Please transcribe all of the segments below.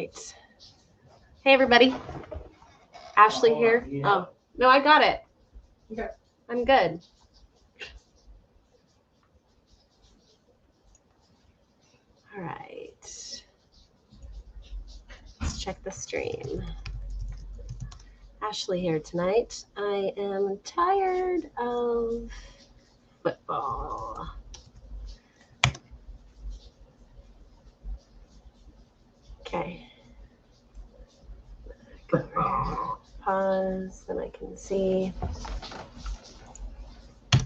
right. Hey, everybody. Ashley here. Yeah. Oh, no, I got it. Okay. I'm good. All right. Let's check the stream. Ashley here tonight. I am tired of football. Okay. Pause, then I can see. All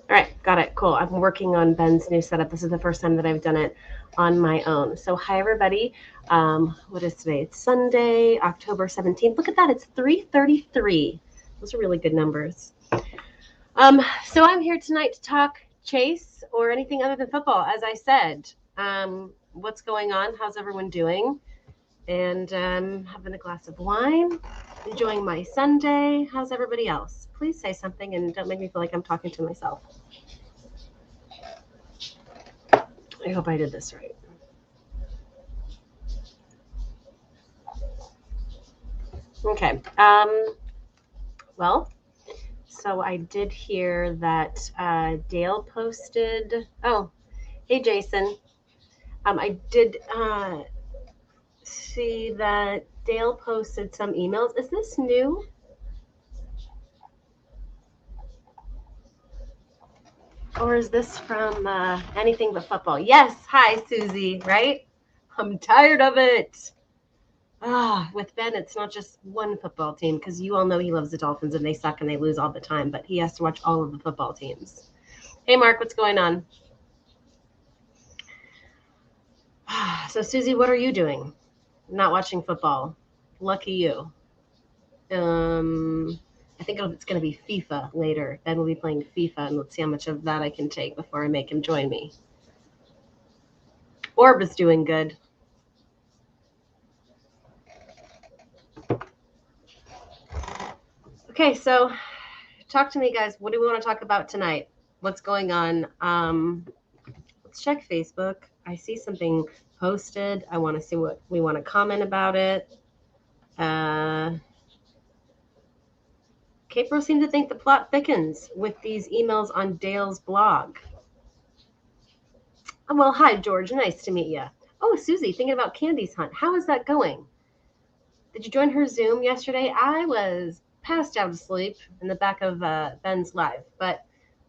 right, got it. Cool. I'm working on Ben's new setup. This is the first time that I've done it on my own. So hi, everybody. What is today? It's Sunday, October 17th. Look at that. It's 3:33. Those are really good numbers. So I'm here tonight to talk Chase or anything other than football. As I said, what's going on? How's everyone doing? And having a glass of wine, enjoying my Sunday. How's everybody else? Please say something and don't make me feel like I'm talking to myself. I hope I did this right. Okay. Well, so I did hear that Dale posted. Oh, hey, Jason. I did see that Dale posted some emails. Is this new? Or is this from anything but football? Yes. Hi, Susie, right? I'm tired of it. With Ben, it's not just one football team because you all know he loves the Dolphins and they suck and they lose all the time, but he has to watch all of the football teams. Hey, Mark, what's going on? So, Susie, what are you doing? Not watching football. Lucky you. I think it's going to be FIFA later. Ben will be playing FIFA, and let's see how much of that I can take before I make him join me. Orb is doing good. Okay, so talk to me, guys. What do we want to talk about tonight? What's going on? Let's check Facebook. I see something posted. I want to see what we want to comment about it. Capro seemed to think the plot thickens with these emails on Dale's blog. Oh, well, hi, George. Nice to meet you. Oh, Susie, thinking about Candy's hunt. How is that going? Did you join her Zoom yesterday? I was passed out asleep in the back of Ben's live, but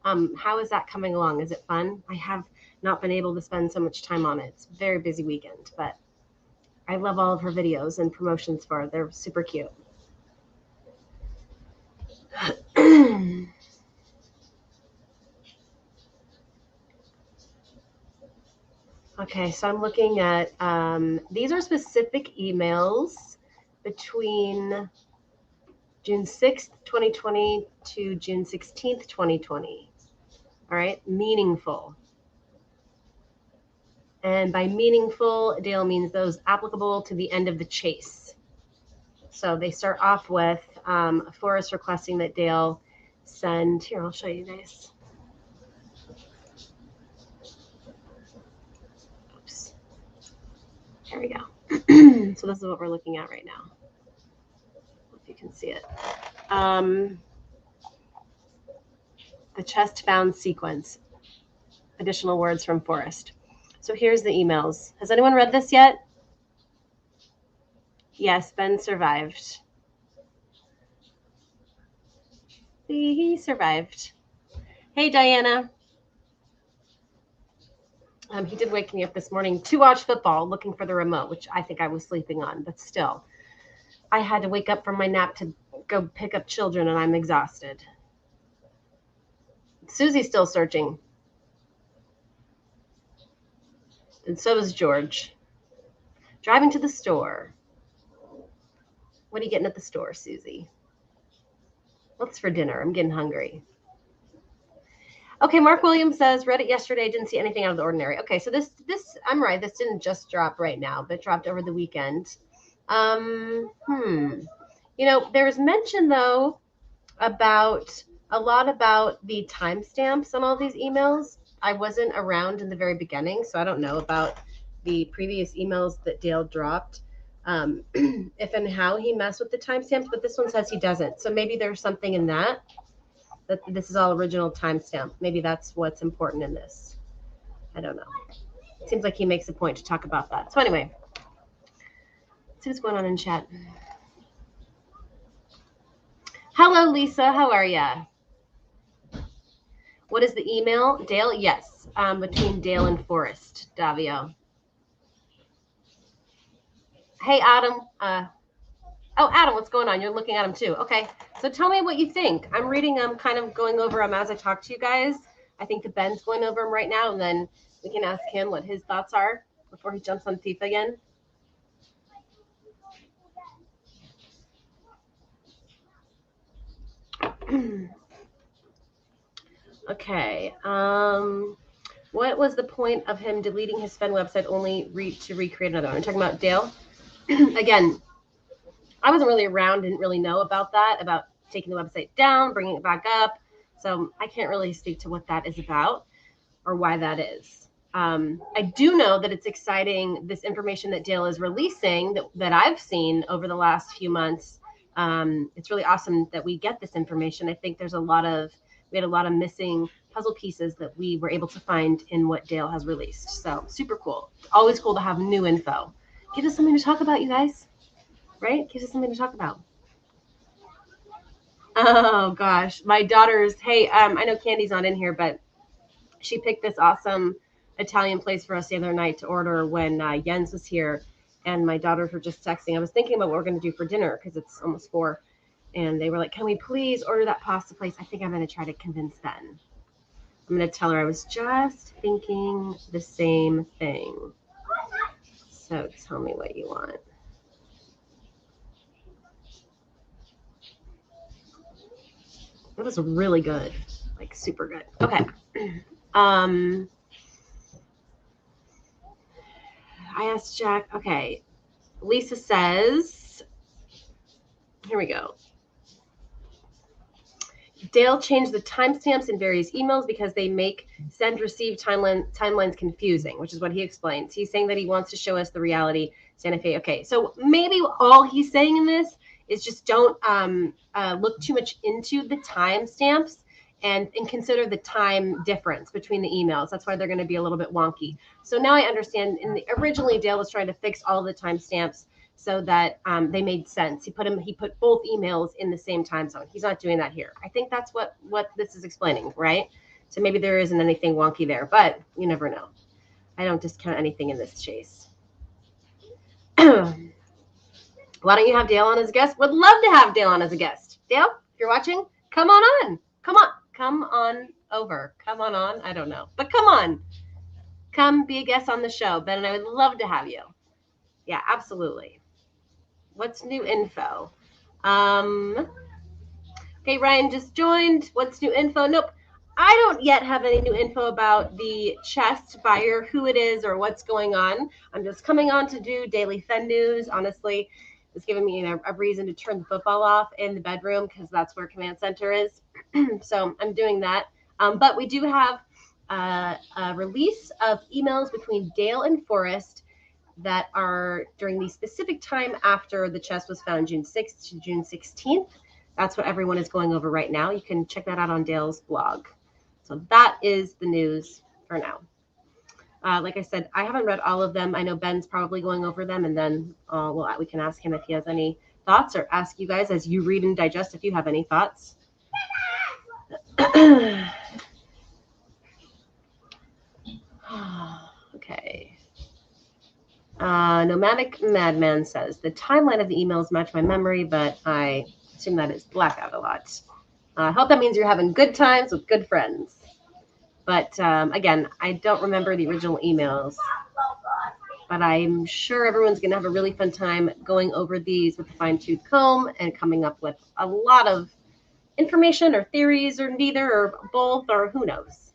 how is that coming along? Is it fun? I have not been able to spend so much time on it. It's a very busy weekend, but I love all of her videos and promotions for her. They're super cute. Okay, so I'm looking at, these are specific emails between June 6th, 2020 to June 16th, 2020. All right, meaningful. And by meaningful, Dale means those applicable to the end of the chase. So they start off with Forrest requesting that Dale send, here, I'll show you guys. Oops. There we go. So this is what we're looking at right now. If you can see it. The chest bound sequence. Additional words from Forrest. So here's the emails. Has anyone read this yet? Yes, Ben survived. He survived. Hey, Diana. He did wake me up this morning to watch football, looking for the remote, which I think I was sleeping on, but still. I had to wake up from my nap to go pick up children, and I'm exhausted. Susie's still searching. And so is George. Driving to the store. What are you getting at the store, Susie? What's for dinner? I'm getting hungry. Okay, Mark Williams says, read it yesterday, didn't see anything out of the ordinary. Okay, so this I'm right, this didn't just drop right now, but dropped over the weekend. You know, there was mention, though, about a lot about the timestamps on all these emails. I wasn't around in the very beginning, so I don't know about the previous emails that Dale dropped, if and how he messed with the timestamps, but this one says he doesn't. So maybe there's something in that this is all original timestamp. Maybe that's what's important in this. I don't know. It seems like he makes a point to talk about that. So anyway, let's see what's going on in chat. Hello, Lisa. How are ya? What is the email? Dale? Yes. Between Dale and Forrest, Davio. Hey, Adam. Oh, Adam, what's going on? You're looking at him too. Okay. So tell me what you think. I'm reading them, kind of going over them as I talk to you guys. I think that Ben's going over them right now, and then we can ask him what his thoughts are before he jumps on FIFA again. Okay. What was the point of him deleting his Fenn website only to recreate another one? I'm talking about Dale. Again, I wasn't really around, didn't really know about that, about taking the website down, bringing it back up. So I can't really speak to what that is about or why that is. I do know that it's exciting, this information that Dale is releasing that I've seen over the last few months. It's really awesome that we get this information. I think we had a lot of missing puzzle pieces that we were able to find in what Dale has released. So super cool. Always cool to have new info. Gives us something to talk about, you guys. Right? Gives us something to talk about. Oh gosh, my daughter's. Hey, I know Candy's not in here, but she picked this awesome Italian place for us the other night to order when Jens was here, and my daughters were just texting. I was thinking about what we're going to do for dinner because it's almost 4, and they were like, "Can we please order that pasta place?" I think I'm going to try to convince Ben. I'm going to tell her I was just thinking the same thing. So tell me what you want. That was really good, like super good. Okay. I asked Jack. Okay. Lisa says, here we go. Dale changed the timestamps in various emails because they make send-receive timelines confusing, which is what he explains. He's saying that he wants to show us the reality. Santa Fe. Okay, so maybe all he's saying in this is just don't look too much into the timestamps and consider the time difference between the emails. That's why they're going to be a little bit wonky. So now I understand. Originally, Dale was trying to fix all the timestamps so that they made sense. He put both emails in the same time zone. He's not doing that here. I think that's what this is explaining, right? So maybe there isn't anything wonky there, but you never know. I don't discount anything in this chase. Why don't you have Dale on as a guest? Would love to have Dale on as a guest. Dale, if you're watching, come on. Come on over. Come on. I don't know, but come on. Come be a guest on the show. Ben and I would love to have you. Yeah, absolutely. What's new info? Okay, Ryan just joined. What's new info? Nope. I don't yet have any new info about the chest buyer, who it is, or what's going on. I'm just coming on to do daily Fenn news. Honestly, it's giving me a reason to turn the football off in the bedroom because that's where command center is. So I'm doing that. But we do have a release of emails between Dale and Forrest that are during the specific time after the chest was found, June 6th to June 16th. That's what everyone is going over right now. You can check that out on Dale's blog. So that is the news for now. Like I said, I haven't read all of them. I know Ben's probably going over them, and then we can ask him if he has any thoughts, or ask you guys as you read and digest if you have any thoughts. Okay. Nomadic Madman says, the timeline of the emails match my memory, but I assume that is blackout a lot. I hope that means you're having good times with good friends. But again, I don't remember the original emails, but I'm sure everyone's going to have a really fun time going over these with a fine-tooth comb and coming up with a lot of information or theories or neither or both or who knows.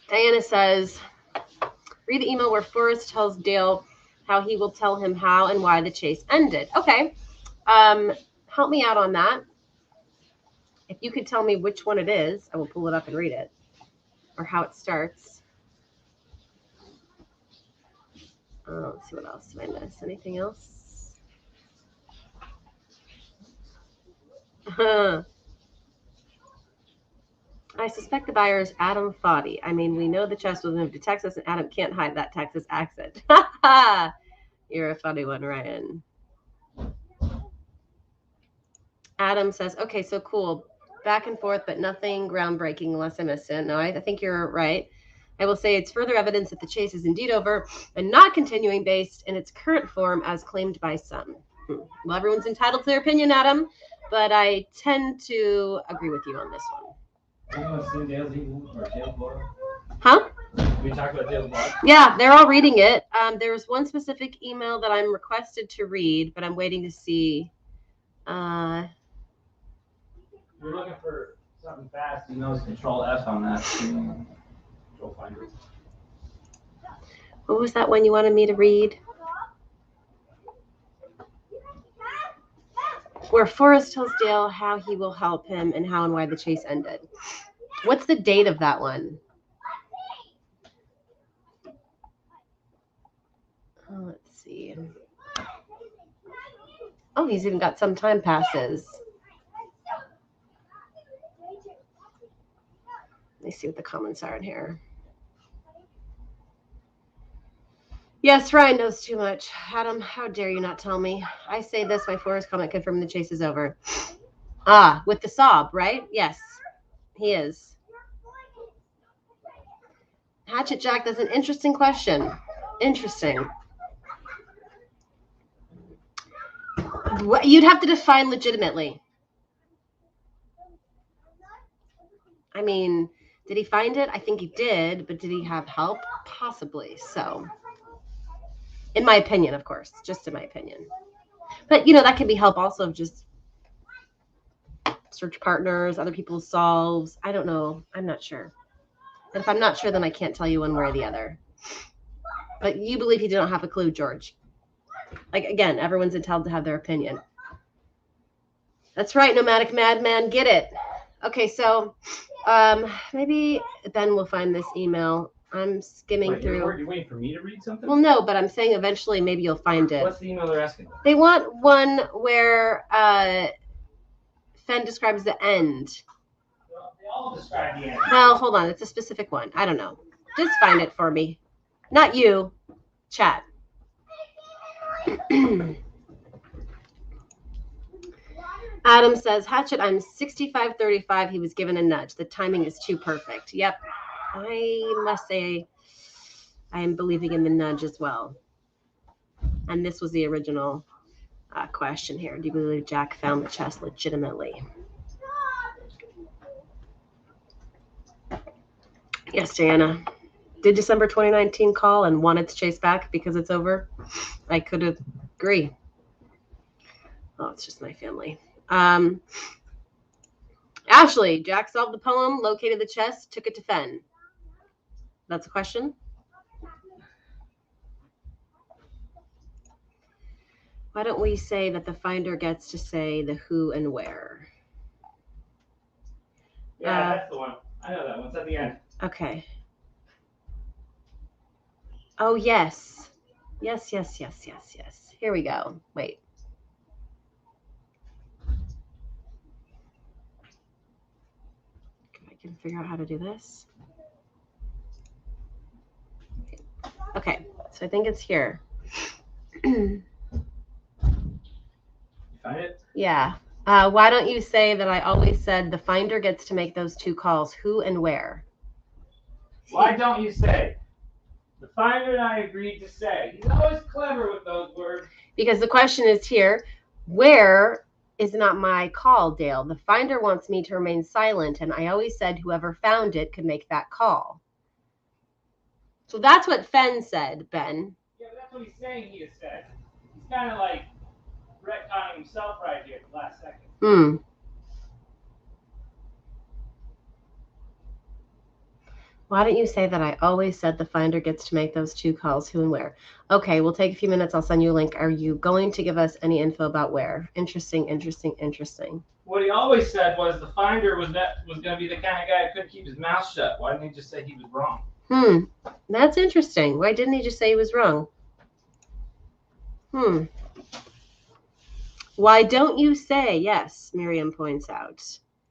Diana says, read the email where Forrest tells Dale how he will tell him how and why the chase ended. Okay. Help me out on that. If you could tell me which one it is, I will pull it up and read it, or how it starts. Let's see what else did I miss. Anything else? I suspect the buyer is Adam Foddy. I mean, we know the chest was moved to Texas, and Adam can't hide that Texas accent. You're a funny one, Ryan. Adam says, okay, so cool. Back and forth, but nothing groundbreaking unless I missed it. No, I think you're right. I will say it's further evidence that the chase is indeed over and not continuing based in its current form as claimed by some. Well, everyone's entitled to their opinion, Adam, but I tend to agree with you on this one. Huh? We talked about Dale's blog? Yeah, they're all reading it. There's one specific email that I'm requested to read, but I'm waiting to see. You're looking for something fast, you know, it's Control F on that. Control Finder. What was that one you wanted me to read? Where Forrest tells Dale how he will help him and how and why the chase ended. What's the date of that one? Oh, let's see. Oh, he's even got some time passes. Let me see what the comments are in here. Yes, Ryan knows too much. Adam, how dare you not tell me? I say this, my Forrest comment confirmed the chase is over. Ah, with the sob, right? Yes, he is. Hatchet Jack, that's an interesting question. Interesting. You'd have to define legitimately. I mean, did he find it? I think he did, but did he have help? Possibly so. In my opinion, of course, just in my opinion. But, you know, that can be help also of just search partners, other people's solves. I don't know. I'm not sure. And if I'm not sure, then I can't tell you one way or the other. But you believe he didn't have a clue, George. Like, again, everyone's entitled to have their opinion. That's right, Nomadic Madman, get it. Okay, so maybe Ben will find this email. I'm skimming through. You're waiting for me to read something? Well, no, but I'm saying eventually maybe you'll find it. What's the email they're asking? They want one where Fenn describes the end. Well, they all describe the end. Well, hold on. It's a specific one. I don't know. Just find it for me. Not you. Chat. Adam says, Hatchet, I'm 65-35. He was given a nudge. The timing is too perfect. Yep. I must say I am believing in the nudge as well. And this was the original question here. Do you believe Jack found the chest legitimately? Yes, Diana. Did December 2019 call and wanted to chase back because it's over? I could agree. Oh, it's just my family. Ashley, Jack solved the poem, located the chest, took it to Fenn. That's a question? Why don't we say that the finder gets to say the who and where? Yeah, that's the one. I know that one. It's at the end. Okay. Oh, yes. Yes. Here we go. Wait. I can figure out how to do this. Okay, so I think it's here. You find it? Yeah. Why don't you say that I always said the finder gets to make those two calls, who and where? Why don't you say? The finder and I agreed to say. He's always clever with those words. Because the question is here, where is not my call, Dale. The finder wants me to remain silent, and I always said whoever found it could make that call. So that's what Fenn said, Ben. Yeah, but that's what he's saying he has said. He's kind of like retconning himself right here at the last second. Why don't you say that I always said the finder gets to make those two calls, who and where? Okay, we'll take a few minutes. I'll send you a link. Are you going to give us any info about where? Interesting. What he always said was the finder was going to be the kind of guy who couldn't keep his mouth shut. Why didn't he just say he was wrong? That's interesting. Why didn't he just say he was wrong? Why don't you say? Yes, Miriam points out.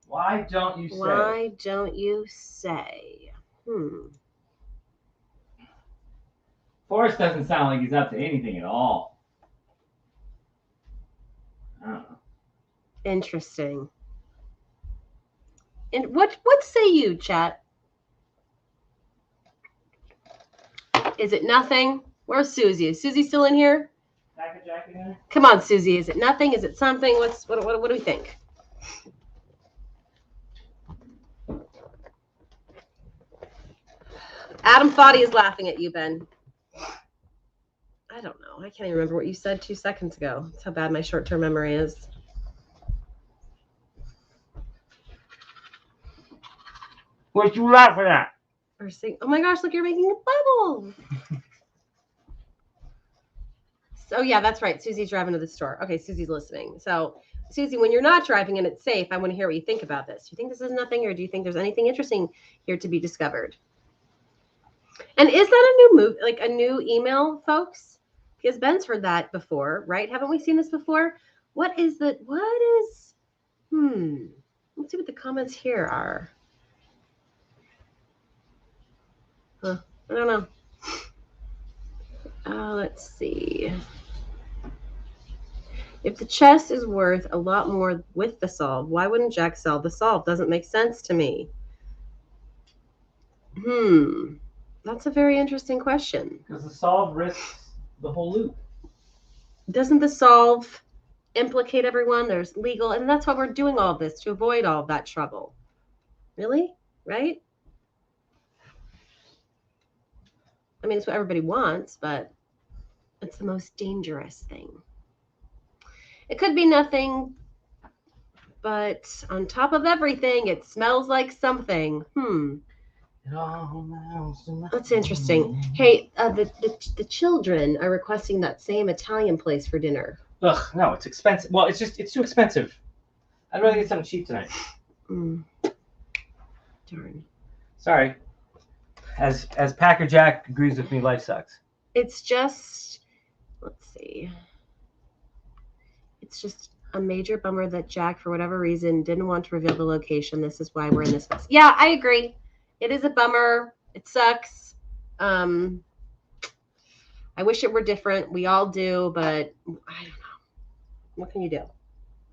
Why don't you say? Why don't you say? Forrest doesn't sound like he's up to anything at all. I don't know. Interesting. And what say you, chat? Is it nothing? Where's Susie? Is Susie still in here? Jack in there? Come on, Susie. Is it nothing? Is it something? What do we think? Adam Foddy is laughing at you, Ben. I don't know. I can't even remember what you said 2 seconds ago. That's how bad my short-term memory is. What you laughing at? Or saying, oh my gosh, look, you're making a bubble. So yeah, that's right. Susie's driving to the store. Okay, Susie's listening. So Susie, when you're not driving and it's safe, I want to hear what you think about this. Do you think this is nothing, or do you think there's anything interesting here to be discovered? And is that a new move, like a new email, folks? Because Ben's heard that before, right? Haven't we seen this before? Let's see what the comments here are. I don't know. Let's see. If the chest is worth a lot more with the solve, why wouldn't Jack sell the solve? Doesn't make sense to me. That's a very interesting question. Because the solve risks the whole loop. Doesn't the solve implicate everyone? There's legal, and that's why we're doing all this, to avoid all of that trouble. Really? Right? I mean, it's what everybody wants, but it's the most dangerous thing. It could be nothing, but on top of everything, it smells like something. That's interesting. Hey, the children are requesting that same Italian place for dinner. Ugh, no, it's expensive. Well, it's too expensive. I'd rather get something cheap tonight. Darn. Sorry. As Packer Jack agrees with me, life sucks. It's just, let's see. It's just a major bummer that Jack, for whatever reason, didn't want to reveal the location. This is why we're in this mess. Yeah, I agree. It is a bummer. It sucks. I wish it were different. We all do, but I don't know. What can you do?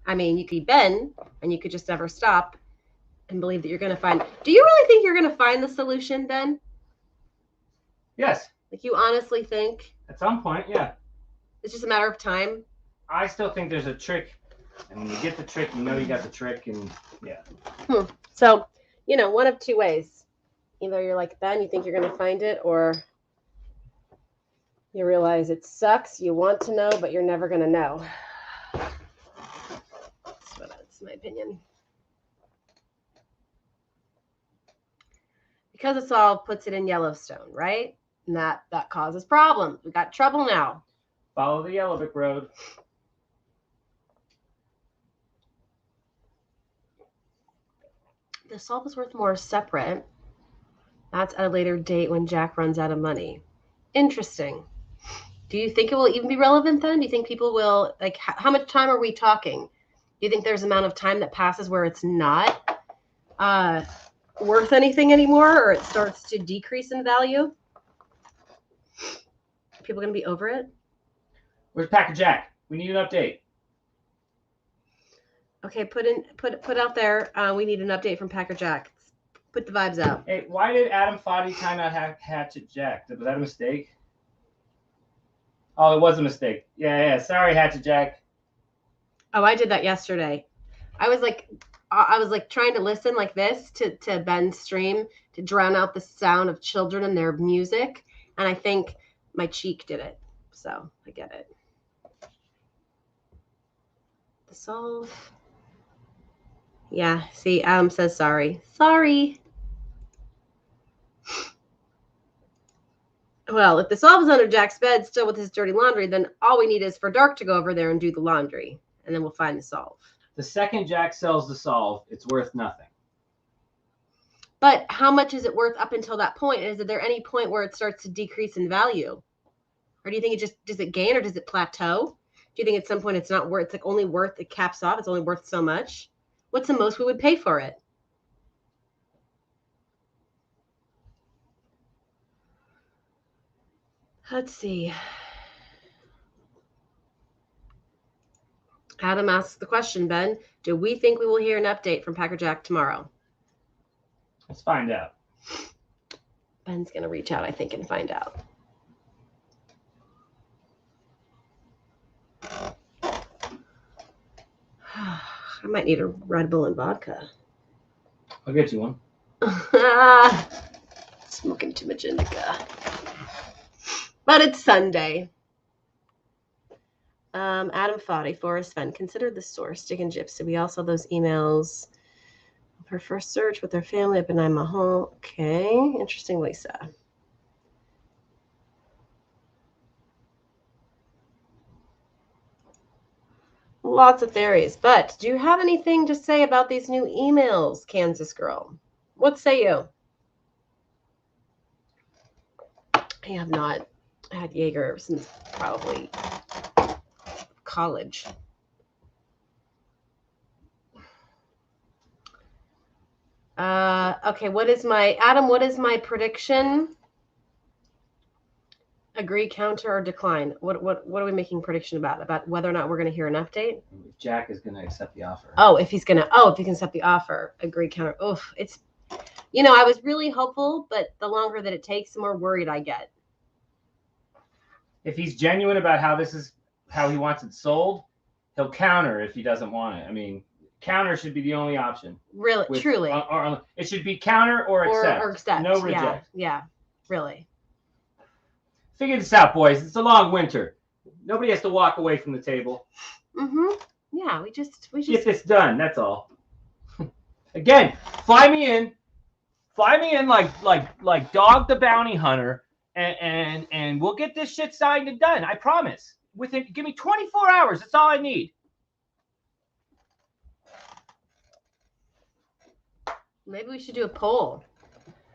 I mean, you could be Ben, and you could just never stop and believe that you're going to find. Do you really think you're going to find the solution, Ben? Yes. Like, you honestly think? At some point, yeah. It's just a matter of time? I still think there's a trick. And when you get the trick, you know you got the trick, and yeah. So, one of two ways. Either you're like Ben, you think you're going to find it, or you realize it sucks, you want to know, but you're never going to know. That's my opinion. Because it's all puts it in Yellowstone, right? And that causes problems. We got trouble now. Follow the yellow brick road. The solve is worth more separate. That's at a later date when Jack runs out of money. Interesting. Do you think it will even be relevant then? Do you think people will, like, how much time are we talking? Do you think there's an amount of time that passes where it's not worth anything anymore, or it starts to decrease in value? Are people going to be over it? Where's Packer Jack? We need an update. Okay, put out there. We need an update from Packer Jack. Put the vibes out. Hey, why did Adam Foddy time out Hatchet Jack? Was that a mistake? Oh, it was a mistake. Yeah. Sorry, Hatchet Jack. Oh, I did that yesterday. I was like trying to listen like this to Ben's stream to drown out the sound of children and their music, and I think my cheek did it. So I get it. The solve. Yeah, see, Adam says sorry. Sorry. Well, if the solve is under Jack's bed still with his dirty laundry, then all we need is for Dark to go over there and do the laundry, and then we'll find the solve. The second Jack sells the solve, it's worth nothing. But how much is it worth up until that point? Is there any point where it starts to decrease in value? Or do you think does it gain or does it plateau? Do you think at some point it's not worth, it's like only worth, it caps off, it's only worth so much? What's the most we would pay for it? Let's see. Adam asks the question, Ben, do we think we will hear an update from Packer Jack tomorrow? Let's find out. Ben's going to reach out, I think, and find out. I might need a Red Bull and vodka. I'll get you one. Smoking too much indica. But it's Sunday. Adam Foddy, Forrest Fenn, consider the source, Stick and Gypsy. We all saw those emails of her first search with her family up in Idaho. Okay, interesting, Lisa. Lots of theories, but do you have anything to say about these new emails, Kansas girl? What say you? I have not had Jaeger since probably college. Okay, what is my prediction? Agree, counter, or decline? What are we making prediction about? About whether or not we're going to hear an update? Jack is going to accept the offer. Oh, if he can accept the offer, agree, counter. Oof, it's, I was really hopeful, but the longer that it takes, the more worried I get. If he's genuine about how he wants it sold, he'll counter if he doesn't want it. I mean, counter should be the only option. Really, truly. Or it should be counter or accept. Or accept. No reject. Yeah, really. Figure this out, boys. It's a long winter. Nobody has to walk away from the table. Mm-hmm. Yeah, we just get this done. That's all. Again, fly me in like Dog the Bounty Hunter, and we'll get this shit signed and done. I promise. Give me 24 hours. That's all I need. Maybe we should do a poll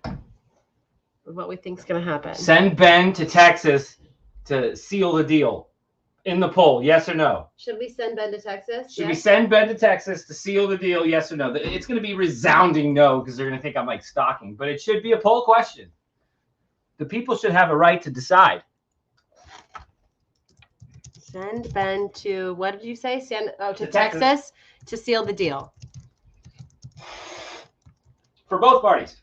of what we think is going to happen. Send Ben to Texas to seal the deal in the poll. Yes or no? Should we send Ben to Texas? Should we send Ben to Texas to seal the deal? Yes or no? It's going to be resounding no because they're going to think I'm like stalking. But it should be a poll question. The people should have a right to decide. Send Ben to, what did you say? To Texas to seal the deal. For both parties.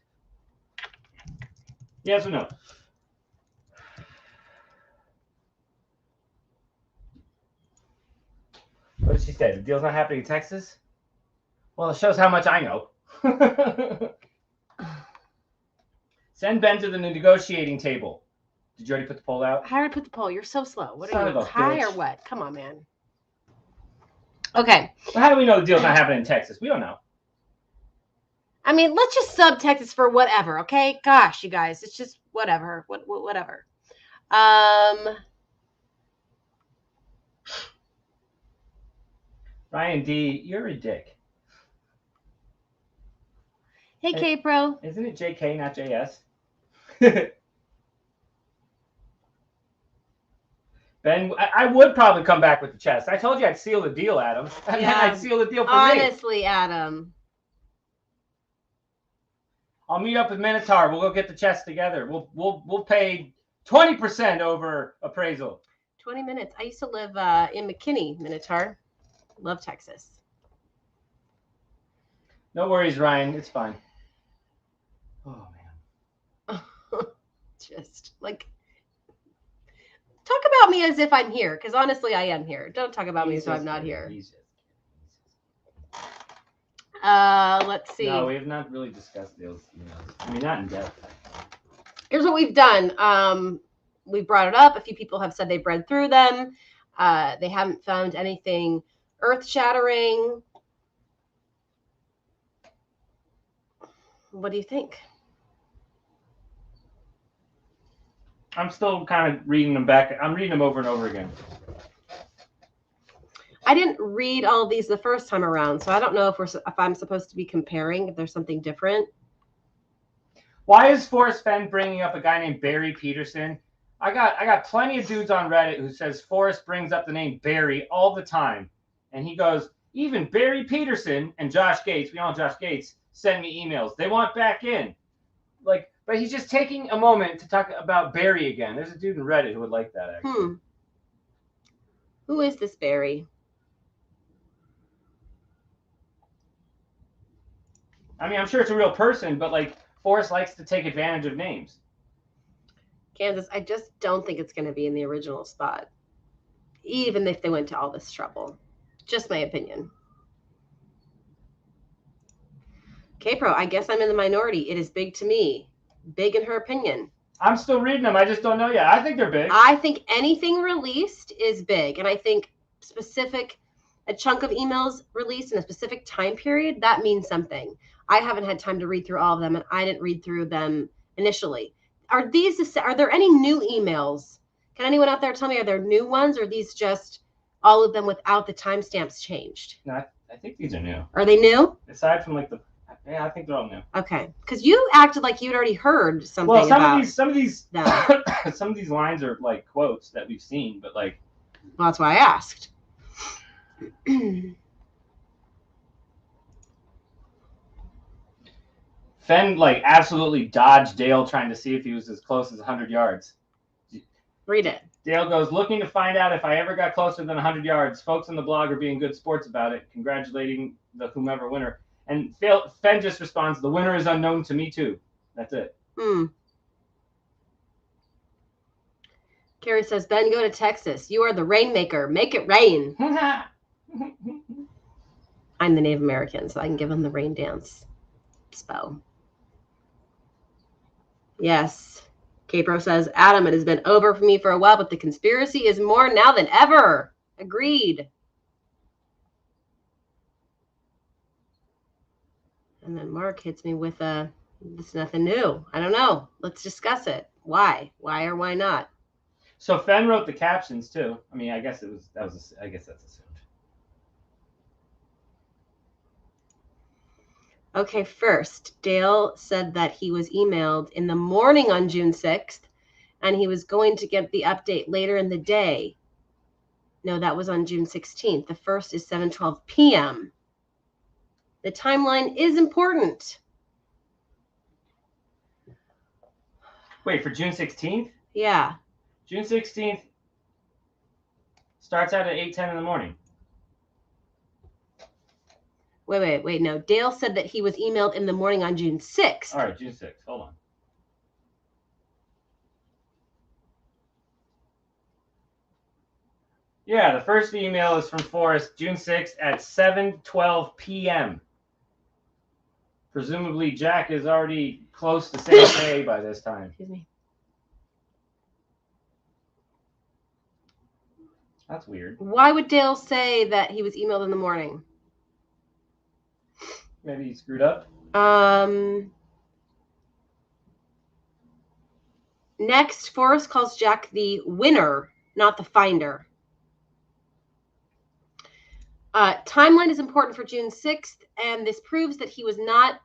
Yes or no? What did she say? The deal's not happening in Texas? Well, it shows how much I know. Send Ben to the negotiating table. Did you already put the poll out? I already put the poll. You're so slow. What are you, high or what? Come on, man. Okay. Well, how do we know the deal's not happening in Texas? We don't know. I mean, let's just sub Texas for whatever, okay? Gosh, you guys, it's just whatever. Whatever. Ryan D., you're a dick. Hey, K-Pro. Isn't it JK, not JS? Ben, I would probably come back with the chest. I told you I'd seal the deal, Adam. Yeah. I'd seal the deal for Honestly, me. Adam. I'll meet up with Minotaur. We'll go get the chest together. We'll pay 20% over appraisal. 20 minutes. I used to live in McKinney, Minotaur. Love Texas. No worries, Ryan. It's fine. Oh, man. Just like, talk about me as if I'm here, because honestly, I am here. Don't talk about me as if I'm not here. Let's see. No, we have not really discussed those. I mean, not in depth. Here's what we've done. We've brought it up. A few people have said they've read through them. They haven't found anything earth-shattering. What do you think? I'm still kind of reading them back. I'm reading them over and over again. I didn't read all of these the first time around, so I don't know if I'm supposed to be comparing, if there's something different. Why is Forrest Fenn bringing up a guy named Barry Peterson? I got plenty of dudes on Reddit who says Forrest brings up the name Barry all the time, and he goes, even Barry Peterson and Josh Gates, we all know Josh Gates, send me emails. They want back in. Like, but he's just taking a moment to talk about Barry again. There's a dude in Reddit who would like that, actually. Who is this Barry? I mean, I'm sure it's a real person, but like Forrest likes to take advantage of names. Kansas, I just don't think it's going to be in the original spot, even if they went to all this trouble. Just my opinion. K-Pro, I guess I'm in the minority. It is big to me. Big in her opinion. I'm still reading them. I just don't know yet. I think they're big. I think anything released is big. And I think a chunk of emails released in a specific time period, that means something. I haven't had time to read through all of them, and I didn't read through them initially. Are there any new emails? Can anyone out there tell me, are there new ones, or are these just all of them without the timestamps changed? No, I think these are new. Are they new? Aside from like I think they're all new. Okay, because you acted like you'd already heard something. Well, some about of these some of these lines are like quotes that we've seen, but like. Well, that's why I asked. Fenn like absolutely dodged Dale trying to see if he was as close as 100 yards. Read it. Dale goes, looking to find out if I ever got closer than 100 yards. Folks on the blog are being good sports about it, congratulating the whomever winner. And Fenn just responds, the winner is unknown to me too. That's it. Carrie says, Ben, go to Texas. You are the rainmaker. Make it rain. I'm the Native American, so I can give him the rain dance spell. Yes. Capro says, Adam, it has been over for me for a while, but the conspiracy is more now than ever. Agreed. And then Mark hits me with it's nothing new. I don't know. Let's discuss it. Why? Why or why not? So Fenn wrote the captions too. I mean, I guess I guess that's assumed. Okay, first, Dale said that he was emailed in the morning on June 6th, and he was going to get the update later in the day. No, that was on June 16th. The first is 7:12 p.m. The timeline is important. Wait, for June 16th? Yeah. June 16th starts out at 8:10 in the morning. Wait. No, Dale said that he was emailed in the morning on June 6th. All right, June 6th. Hold on. Yeah, the first email is from Forrest, June 6th at 7:12 p.m. Presumably, Jack is already close to saying A by this time. Excuse me. That's weird. Why would Dale say that he was emailed in the morning? Maybe he screwed up. Next, Forrest calls Jack the winner, not the finder. Timeline is important for June 6th, and this proves that he was not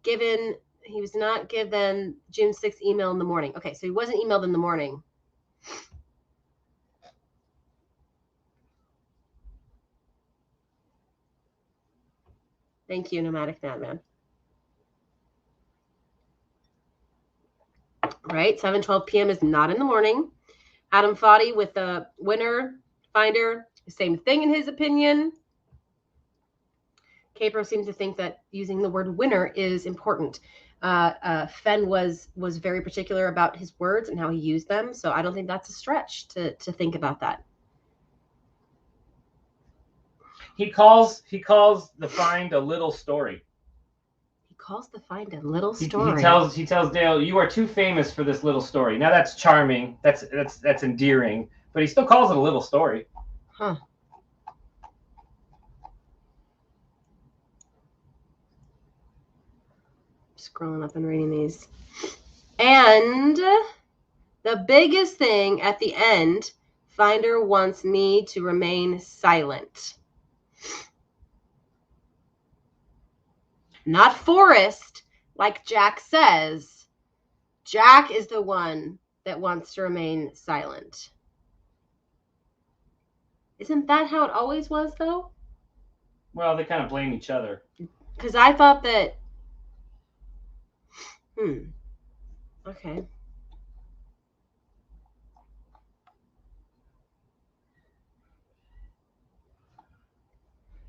given June 6th email in the morning. Okay, so he wasn't emailed in the morning. Thank you, Nomadic Madman. Right, 7:12 p.m. is not in the morning. Adam Foddy with the winner, finder, same thing in his opinion. Capro seems to think that using the word winner is important. Fenn was very particular about his words and how he used them, so I don't think that's a stretch to think about that. He calls the find a little story. He calls the find a little story. He tells Dale, "You are too famous for this little story." Now that's charming. That's endearing, but he still calls it a little story. Huh. Scrolling up and reading these. And the biggest thing at the end, Finder wants me to remain silent. Not Forrest, like Jack says. Jack is the one that wants to remain silent. Isn't that how it always was, though? Well, they kind of blame each other. Because I thought that. Okay.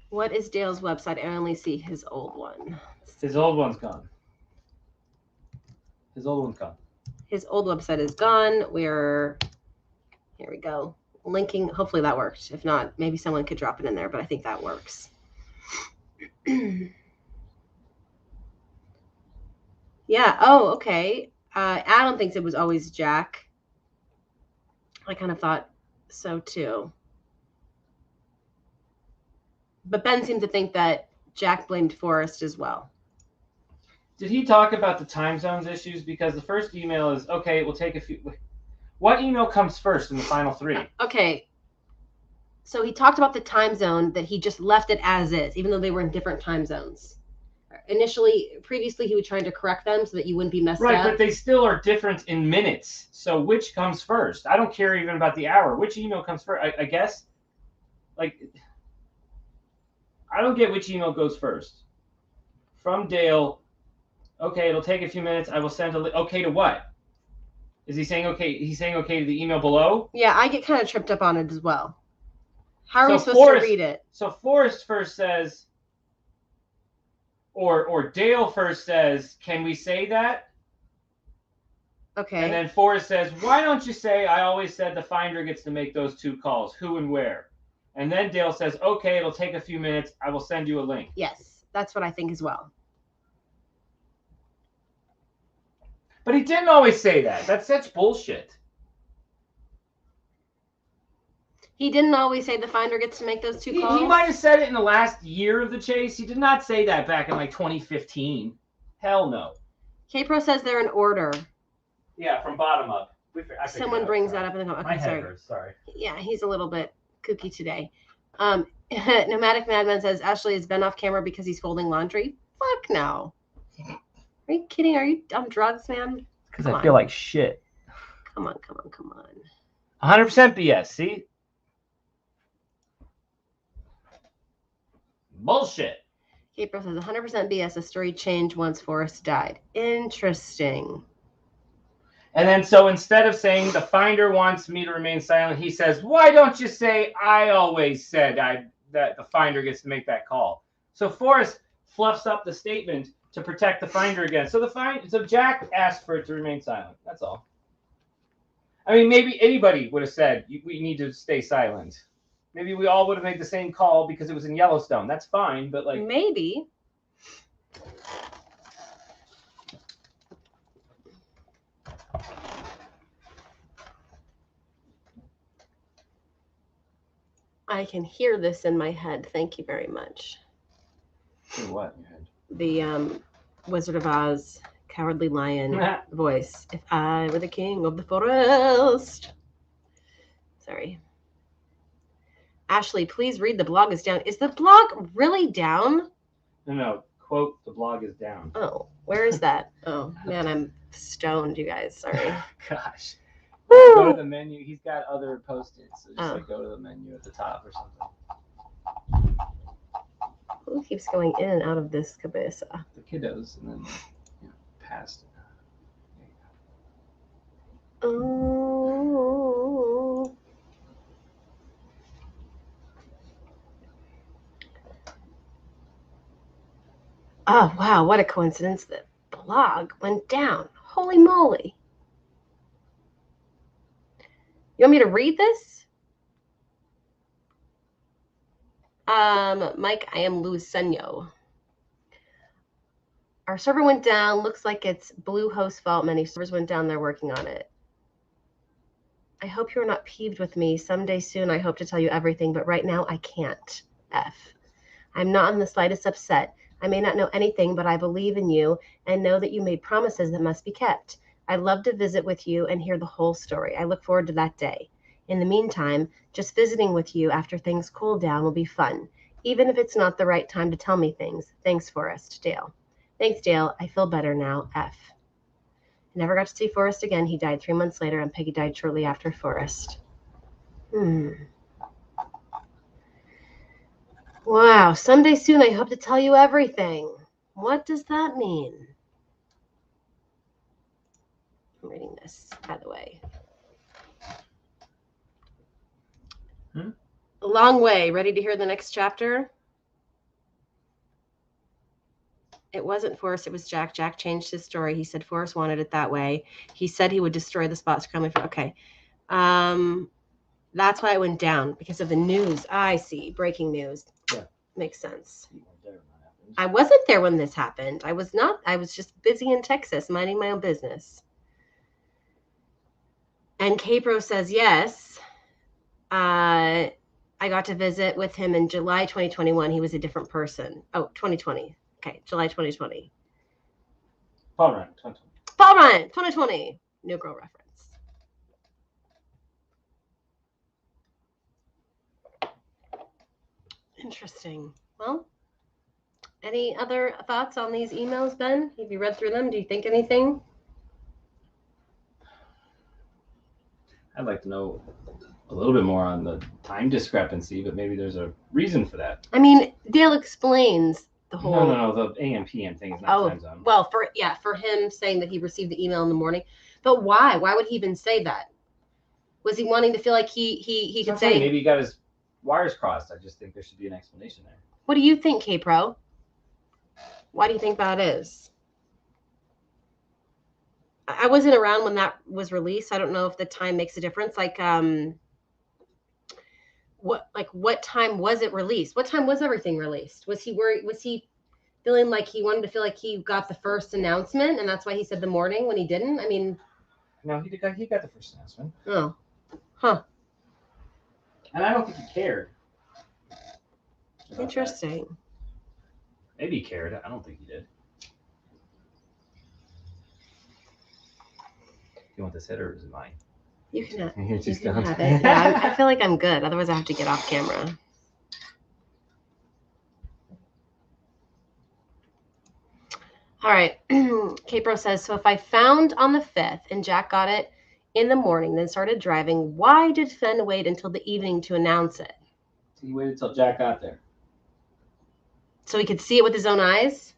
What is Dale's website? I only see his old one. His old one's gone. His old one's gone. His old website is gone. Here we go. Linking. Hopefully that worked. If not, maybe someone could drop it in there, but I think that works. Yeah. Oh, okay. Adam thinks it was always Jack. I kind of thought so too. But Ben seemed to think that Jack blamed Forrest as well. Did he talk about the time zones issues? Because the first email is, okay, it will take a few. What email comes first in the final three? Okay. So he talked about the time zone, that he just left it as is, even though they were in different time zones. Previously, he was trying to correct them so that you wouldn't be messed up. Right, but they still are different in minutes. So which comes first? I don't care even about the hour. Which email comes first? I guess. Like, I don't get which email goes first. From Dale, okay, it'll take a few minutes. I will send okay to what? Is he saying okay? He's saying okay to the email below? Yeah, I get kind of tripped up on it as well. How are we supposed to read it? So Forrest first says, or Dale first says, can we say that? Okay. And then Forrest says, why don't you say, I always said the finder gets to make those 2 calls, who and where? And then Dale says, okay, it'll take a few minutes. I will send you a link. Yes, that's what I think as well. But he didn't always say that. That's such bullshit. He didn't always say the finder gets to make those 2 calls? He might have said it in the last year of the chase. He did not say that back in like 2015. Hell no. K-Pro says they're in order. Yeah, from bottom up. Someone brings that up in the comments. My head hurts, sorry. Yeah, he's a little bit kooky today. Nomadic Madman says, Ashley has been off camera because he's folding laundry. Fuck no. Are you kidding? Are you on drugs, man? Because I feel like shit. Come on. 100% BS, see? Bullshit. April says 100% BS. The story changed once Forrest died. Interesting. And then so instead of saying the finder wants me to remain silent, he says, why don't you say I always said that the finder gets to make that call? So Forrest fluffs up the statement to protect the finder again. So Jack asked for it to remain silent. That's all. I mean, maybe anybody would have said we need to stay silent. Maybe we all would have made the same call because it was in Yellowstone. That's fine, but like maybe. I can hear this in my head. Thank you very much. Hear what in your head? The Wizard of Oz Cowardly Lion voice. If I were the king of the forest. Sorry. Ashley, please read the blog is down. Is the blog really down? No. Quote, the blog is down. Oh, where is that? Oh, man, I'm stoned, you guys. Sorry. Gosh. Woo! Go to the menu. He's got other post-its. So just go to the menu at the top or something. Who keeps going in and out of this cabeza? The kiddos, and then past it. Oh. Oh, wow, what a coincidence. The blog went down. Holy moly. You want me to read this? Mike, I am Luisenyo. Our server went down. Looks like it's Bluehost's fault. Many servers went down. They're working on it. I hope you're not peeved with me. Someday soon, I hope to tell you everything, but right now I can't. F. I'm not in the slightest upset. I may not know anything, but I believe in you and know that you made promises that must be kept. I'd love to visit with you and hear the whole story. I look forward to that day. In the meantime, just visiting with you after things cool down will be fun, even if it's not the right time to tell me things. Thanks, Forrest. Dale. Thanks, Dale. I feel better now. F. Never got to see Forrest again. He died 3 months later, and Peggy died shortly after Forrest. Wow, someday soon I hope to tell you everything. What does that mean? I'm reading this, by the way. A long way. Ready to hear the next chapter? It wasn't Forrest, it was Jack. Jack changed his story. He said Forrest wanted it that way. He said he would destroy the spots coming from. Okay. That's why it went down, because of the news. I see. Breaking news. Yeah. Makes sense. I wasn't there when this happened. I was not. I was just busy in Texas, minding my own business. And Capro says, yes. I got to visit with him in July 2021. He was a different person. Oh, 2020. Okay, July 2020. Paul Ryan, 2020. Paul Ryan, 2020. New Girl reference. Interesting. Well, any other thoughts on these emails, Ben? Have you read through them? Do you think anything? I'd like to know a little bit more on the time discrepancy, but maybe there's a reason for that. I mean, Dale explains the whole. No. The AM PM thing is not time zone. Well, for him saying that he received the email in the morning, but why? Why would he even say that? Was he wanting to feel like he could say? Maybe he got his wires crossed. I just think there should be an explanation there. What do you think, K-Pro? Why do you think that is? I wasn't around when that was released. I don't know if the time makes a difference. Like, what time was it released? What time was everything released? Was he worried? Was he feeling like he wanted to feel like he got the first announcement, and that's why he said the morning when he didn't? I mean, no, he got the first announcement. Oh, huh. And I don't think he cared. Interesting. That. Maybe he cared. I don't think he did. You want this hit or is it mine? You can have, you can have it. Yeah, I feel like I'm good. Otherwise, I have to get off camera. All right. Capro says, so if I found on the 5th and Jack got it in the morning, then started driving, why did Fenn wait until the evening to announce it? He waited until Jack got there. So he could see it with his own eyes?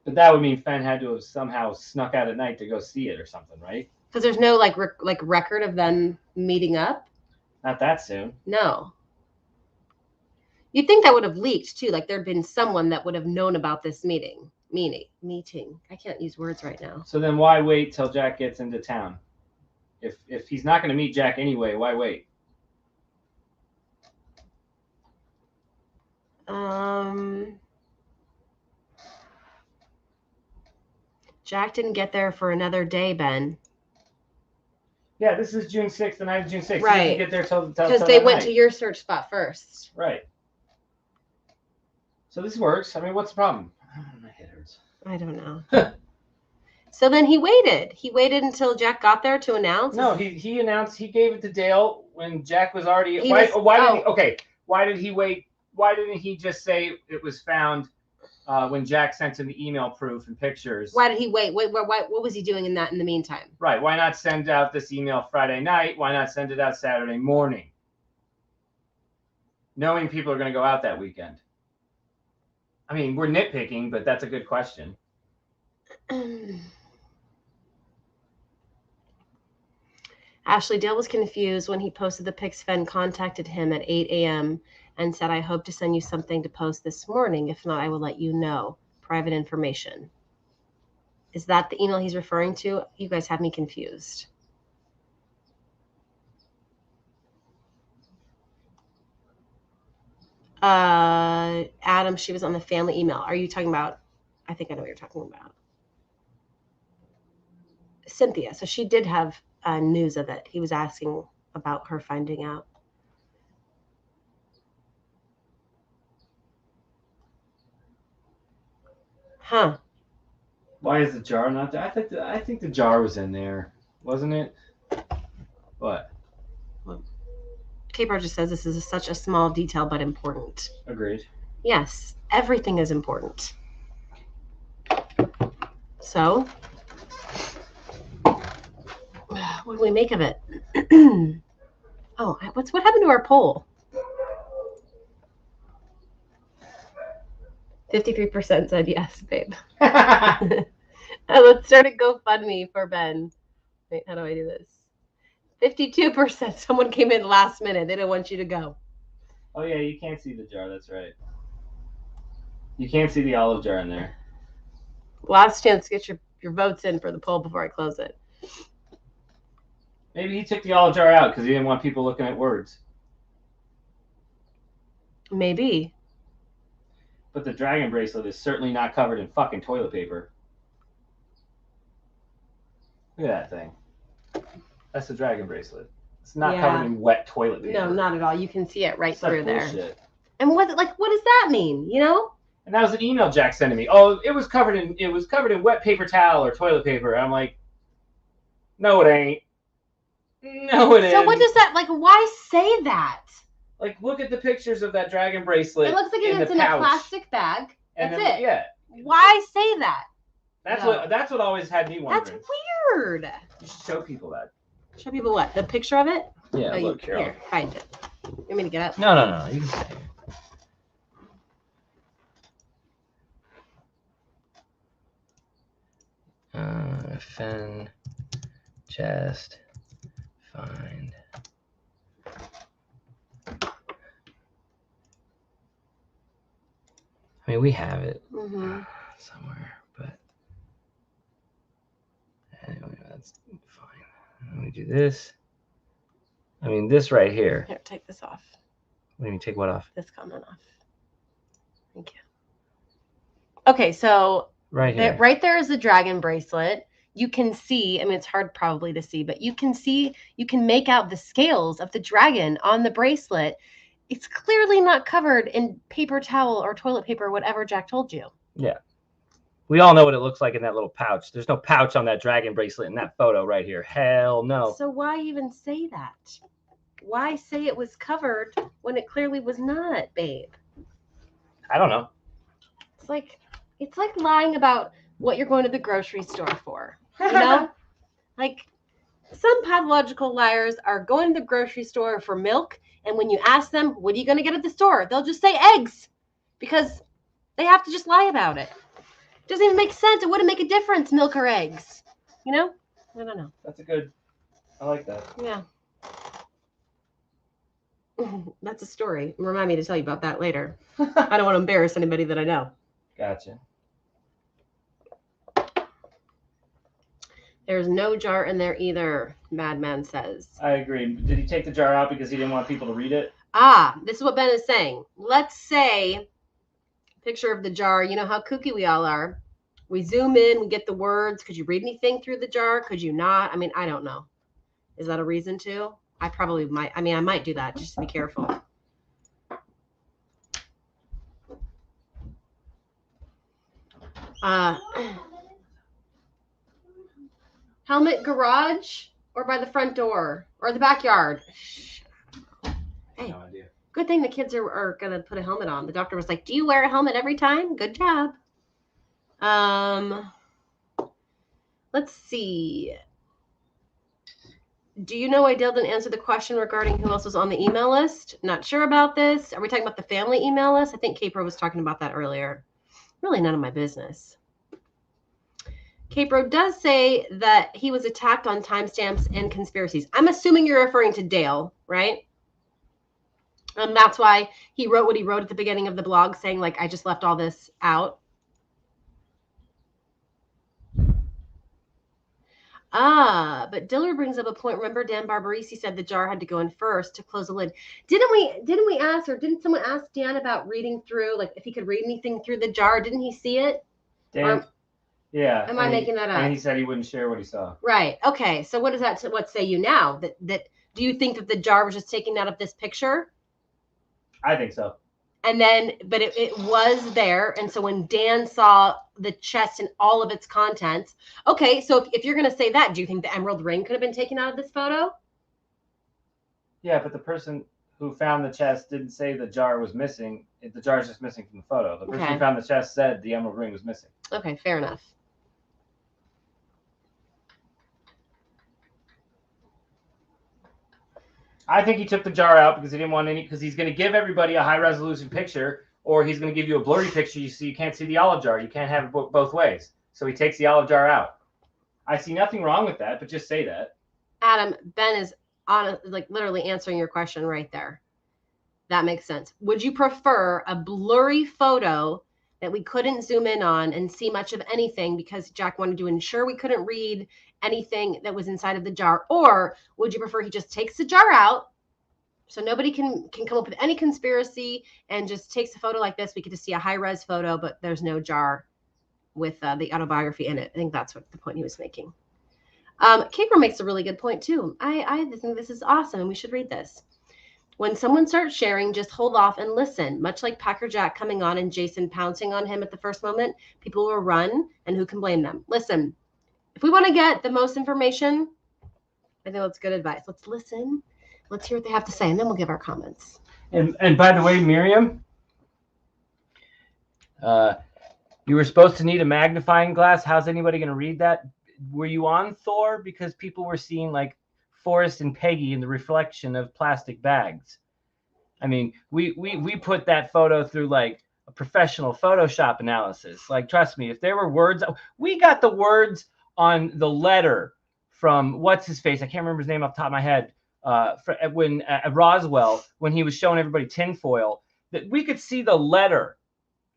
But that would mean Fenn had to have somehow snuck out at night to go see it or something, right? Because there's no like record of them meeting up? Not that soon. No. You'd think that would have leaked too. Like there'd been someone that would have known about this meeting. I can't use words right now. So then why wait till Jack gets into town? If he's not going to meet Jack anyway, why wait? Jack didn't get there for another day, Ben. Yeah, this is June 6th, the night of June 6th. Right. He didn't get there till because they went to your search spot first. Right. So this works. I mean, what's the problem? My head hurts. I don't know. So then he waited. He waited until Jack got there to announce? No, he announced, he gave it to Dale when Jack was already... Why did he wait? Why didn't he just say it was found when Jack sent him the email proof and pictures? Why did he wait? What was he doing in the meantime? Right. Why not send out this email Friday night? Why not send it out Saturday morning? Knowing people are going to go out that weekend. I mean, we're nitpicking, but that's a good question. Ashley, Dale was confused when he posted the pics. Fenn contacted him at 8 a.m. and said, I hope to send you something to post this morning. If not, I will let you know. Private information. Is that the email he's referring to? You guys have me confused. Adam, she was on the family email. Are you talking about? I think I know what you're talking about. Cynthia. So she did have news of it. He was asking about her finding out. Huh. Why is the jar not there? I think the jar was in there, wasn't it? What? K-Bar just says this is such a small detail, but important. Agreed. Yes, everything is important. So, what do we make of it? Oh, what happened to our poll? 53% said yes, babe. Let's start a GoFundMe for Ben. Wait, how do I do this? 52%. Someone came in last minute. They didn't want you to go. Oh yeah, you can't see the jar. That's right. You can't see the olive jar in there. Last chance to get your votes in for the poll before I close it. Maybe he took the olive jar out because he didn't want people looking at words. Maybe. But the dragon bracelet is certainly not covered in fucking toilet paper. Look at that thing. That's the dragon bracelet. It's not covered in wet toilet paper. No, not at all. You can see it right through there. Bullshit. And what does that mean? You know? And that was an email Jack sent to me. Oh, it was covered in wet paper towel or toilet paper. I'm like, no, it ain't. No, it ain't. So what does that why say that? Like, look at the pictures of that dragon bracelet. It looks like it's in a plastic bag. That's it. Yeah. Why say that? That's what always had me wondering. That's weird. You should show people that. Show people what? The picture of it? Yeah, look here. Here, find it. You want me to get up? No. You can stay. Fenn, chest, find. I mean, we have it somewhere, but anyway, that's fine. Let me do this. I mean, this right here. Here, take this off. What do you mean, take what off? This comment off. Thank you. Okay, so right here. Right there is the dragon bracelet. You can see, I mean, it's hard probably to see, but you can make out the scales of the dragon on the bracelet. It's clearly not covered in paper towel or toilet paper or whatever Jack told you. Yeah. We all know what it looks like in that little pouch. There's no pouch on that dragon bracelet in that photo right here. Hell no. So why even say that? Why say it was covered when it clearly was not, babe? I don't know. It's like lying about what you're going to the grocery store for. You know? Like, some pathological liars are going to the grocery store for milk, and when you ask them, what are you going to get at the store? They'll just say eggs because they have to just lie about it. It doesn't even make sense. It wouldn't make a difference, milk or eggs. You know? I don't know. I like that. Yeah. That's a story. Remind me to tell you about that later. I don't want to embarrass anybody that I know. Gotcha. There's no jar in there either, Madman says. I agree. Did he take the jar out because he didn't want people to read it? This is what Ben is saying. Let's say, picture of the jar. You know how kooky we all are. We zoom in, we get the words. Could you read anything through the jar? Could you not? I mean, I don't know. Is that a reason to? I probably might. I mean, I might do that just to be careful. Helmet garage or by the front door or the backyard? Hey, No idea. good thing the kids are going to put a helmet on. The doctor was like, do you wear a helmet every time? Good job. Let's see. Do you know why Dale didn't answer the question regarding who else was on the email list? Not sure about this. Are we talking about the family email list? I think Capro was talking about that earlier. Really none of my business. Capro does say that he was attacked on timestamps and conspiracies. I'm assuming you're referring to Dale, right? That's why he wrote what he wrote at the beginning of the blog saying, like, I just left all this out. But Diller brings up a point. Remember, Dan Barbarisi said the jar had to go in first to close the lid. Didn't we ask, or didn't someone ask Dan about reading through, like if he could read anything through the jar? Didn't he see it? Dan, yeah. Am I making that up? And he said he wouldn't share what he saw. Right. Okay. So what does that? What say you now? That do you think that the jar was just taken out of this picture? I think so. And then, but it was there. And so when Dan saw the chest and all of its contents, okay, so if you're going to say that, do you think the emerald ring could have been taken out of this photo? Yeah, but the person who found the chest didn't say the jar was missing. The jar is just missing from the photo. The person who found the chest said the emerald ring was missing. Okay, fair enough. I think he took the jar out because he didn't want any, because he's going to give everybody a high resolution picture, or he's going to give you a blurry picture so you can't see the olive jar. You can't have it both ways. So he takes the olive jar out. I see nothing wrong with that, but just say that. Adam, Ben is on, like, literally answering your question right there. That makes sense. Would you prefer a blurry photo that we couldn't zoom in on and see much of anything because Jack wanted to ensure we couldn't read anything that was inside of the jar? Or would you prefer he just takes the jar out so nobody can come up with any conspiracy and just takes a photo like this? We get to see a high-res photo, but there's no jar with the autobiography in it. I think that's what the point he was making. Caper makes a really good point too. I think this is awesome and we should read this. When someone starts sharing, just hold off and listen. Much like Packer Jack coming on and Jason pouncing on him at the first moment, people will run, and who can blame them? Listen, if we want to get the most information, I think that's good advice. Let's listen. Let's hear what they have to say, and then we'll give our comments. And by the way, Miriam, you were supposed to need a magnifying glass. How's anybody going to read that? Were you on Thor? Because people were seeing like Forrest and Peggy in the reflection of plastic bags. I mean, we put that photo through like a professional Photoshop analysis. Like, trust me, if there were words, we got the words on the letter from what's his face. I can't remember his name off the top of my head. When at Roswell, when he was showing everybody tinfoil, that we could see the letter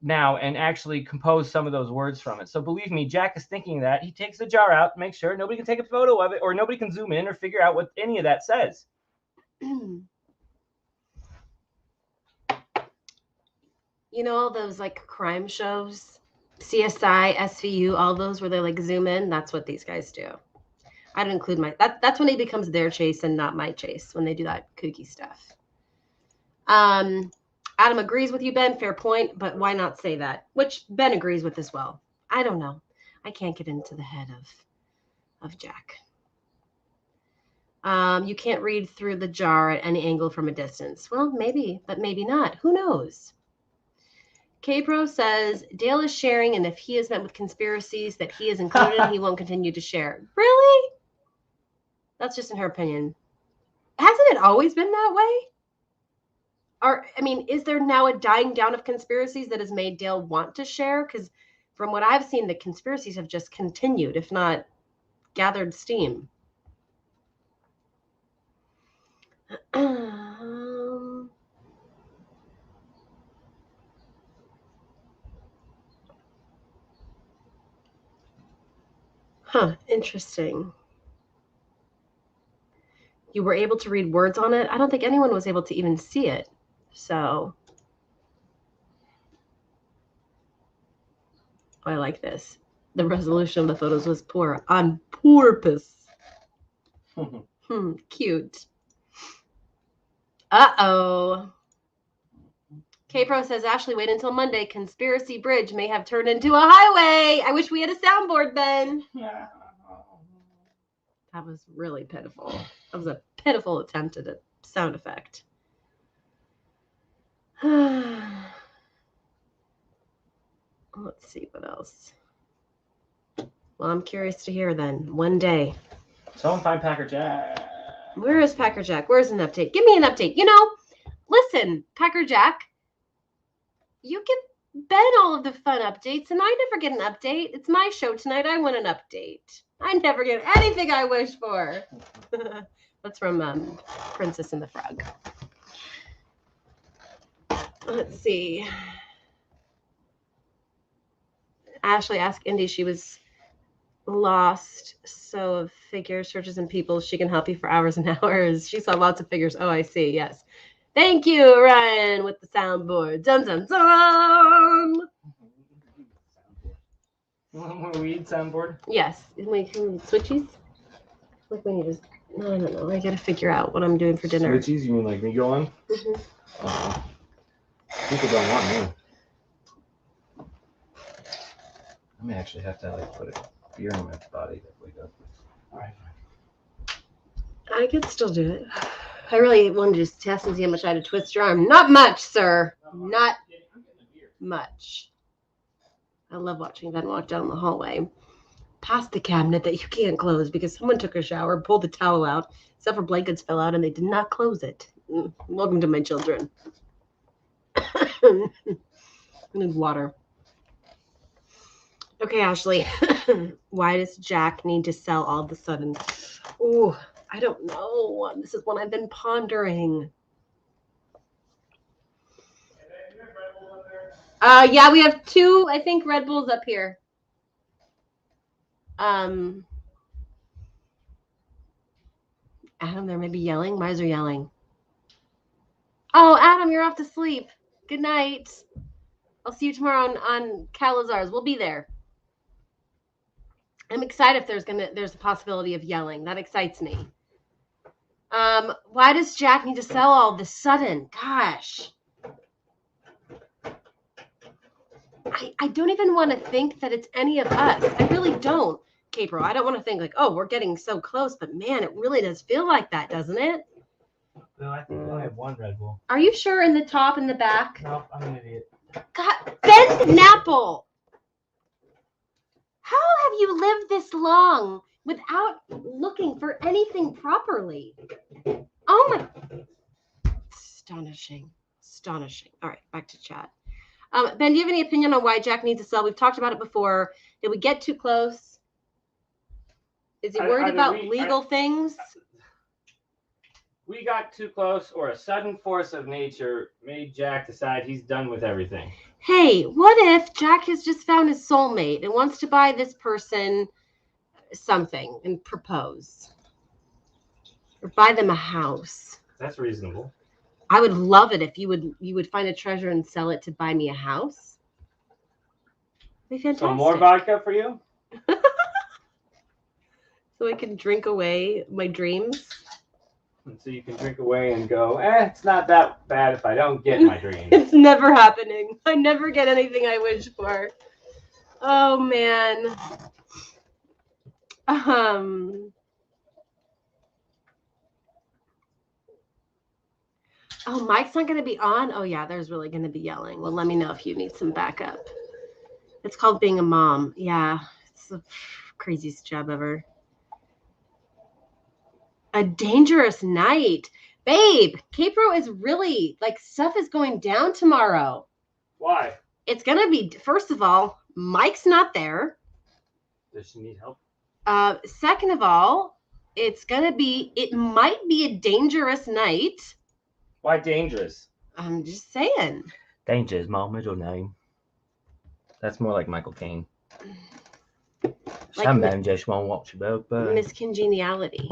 now and actually compose some of those words from it. So believe me, Jack is thinking that. He takes the jar out, make sure nobody can take a photo of it, or nobody can zoom in or figure out what any of that says. You know, all those like crime shows, CSI, SVU, all those where they like zoom in. That's what these guys do. I'd include that's when it becomes their chase and not my chase, when they do that kooky stuff. Adam agrees with you, Ben. Fair point, but why not say that? Which Ben agrees with as well. I don't know. I can't get into the head of Jack. You can't read through the jar at any angle from a distance. Well, maybe, but maybe not. Who knows? K-Pro says, Dale is sharing, and if he is met with conspiracies that he is included, he won't continue to share. Really? That's just in her opinion. Hasn't it always been that way? Or, I mean, is there now a dying down of conspiracies that has made Dale want to share? Because from what I've seen, the conspiracies have just continued, if not gathered steam. Interesting. You were able to read words on it? I don't think anyone was able to even see it. So, I like this. The resolution of the photos was poor on purpose. Cute. Uh-oh. K-Pro says, Ashley, wait until Monday. Conspiracy Bridge may have turned into a highway. I wish we had a soundboard then. Yeah. That was really pitiful. That was a pitiful attempt at a sound effect. Let's see what else. Well, I'm curious to hear then. One day. Someone find Packer Jack. Where is Packer Jack? Where's an update? Give me an update. You know, listen, Packer Jack, you give Ben all of the fun updates, and I never get an update. It's my show tonight. I want an update. I never get anything I wish for. That's from Princess and the Frog. Let's see. Ashley asked Indy, she was lost, so of figures, searches, and people, she can help you for hours and hours. She saw lots of figures. Oh, I see. Yes. Thank you, Ryan, with the soundboard. Dun, dun, dun. You want more weed soundboard? Yes. Wait, can we switchies? Like we need to. I don't know. I gotta figure out what I'm doing for dinner. Switchies? You mean like me going? Mm-hmm. People don't want me. I may actually have to like put a beer in my body that we go. All right, fine. I could still do it. I really wanted to just test and see how much I had to twist your arm. Not much, sir. Not much. I love watching Ben walk down the hallway. past the cabinet that you can't close because someone took a shower, pulled the towel out, several blankets fell out, and they did not close it. Welcome to my children. I need water. Okay, Ashley. Why does Jack need to sell all of a sudden? Ooh, I don't know. This is one I've been pondering. Yeah, we have 2, I think, Red Bulls up here. Adam, there may be yelling. Why is there yelling? Oh, Adam, you're off to sleep. Good night. I'll see you tomorrow on Calazar's. We'll be there. I'm excited if there's a possibility of yelling. That excites me. Why does Jack need to sell all of a sudden? Gosh. I don't even want to think that it's any of us. I really don't, Capro. I don't want to think like, oh, we're getting so close, but man, it really does feel like that, doesn't it? No, I think I have 1 Red Bull. Are you sure in the top and the back? No, I'm an idiot. God, Fenn Napple! How have you lived this long without looking for anything properly? Oh my... Astonishing. All right, back to chat. Ben, do you have any opinion on why Jack needs to sell? We've talked about it before. Did we get too close? Is he worried about legal things? We got too close, or a sudden force of nature made Jack decide he's done with everything. Hey, what if Jack has just found his soulmate and wants to buy this person something and propose? Or buy them a house? That's reasonable. I would love it if you would find a treasure and sell it to buy me a house. It'd be fantastic. So more vodka for you? So I can drink away my dreams. And so you can drink away and go, it's not that bad if I don't get my dream. It's never happening. I never get anything I wish for. Oh, man. Oh, Mike's not going to be on? Oh, yeah, there's really going to be yelling. Well, let me know if you need some backup. It's called being a mom. Yeah, it's the craziest job ever. A dangerous night. Babe, Capro is really, stuff is going down tomorrow. Why? It's going to be, first of all, Mike's not there. Does she need help? Second of all, it might be a dangerous night. Why dangerous? I'm just saying. Danger is my middle name. That's more like Michael Caine. Some men just won't watch about, but Miss Congeniality.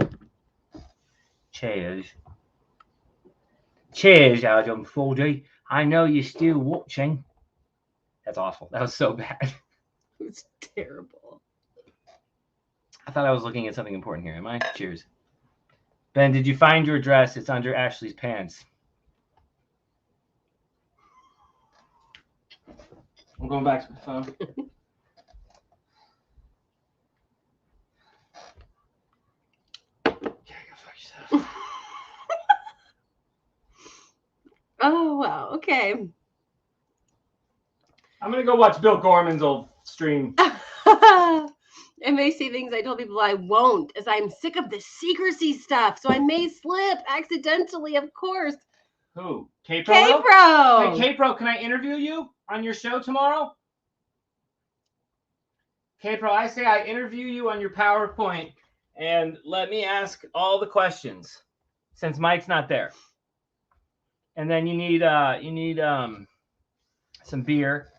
Cheers. Cheers, Adam 40. I know you're still watching. That's awful. That was so bad. It was terrible. I thought I was looking at something important here. Am I? Cheers. Ben, did you find your dress? It's under Ashley's pants. I'm going back to my phone. Oh, wow. Okay. I'm going to go watch Bill Gorman's old stream. I may say things I told people I won't, as I'm sick of the secrecy stuff, so I may slip accidentally, of course. Who? Capro? Capro! Hey, Capro, can I interview you on your show tomorrow? Capro, I say I interview you on your PowerPoint, and let me ask all the questions, since Mike's not there. And then you need some beer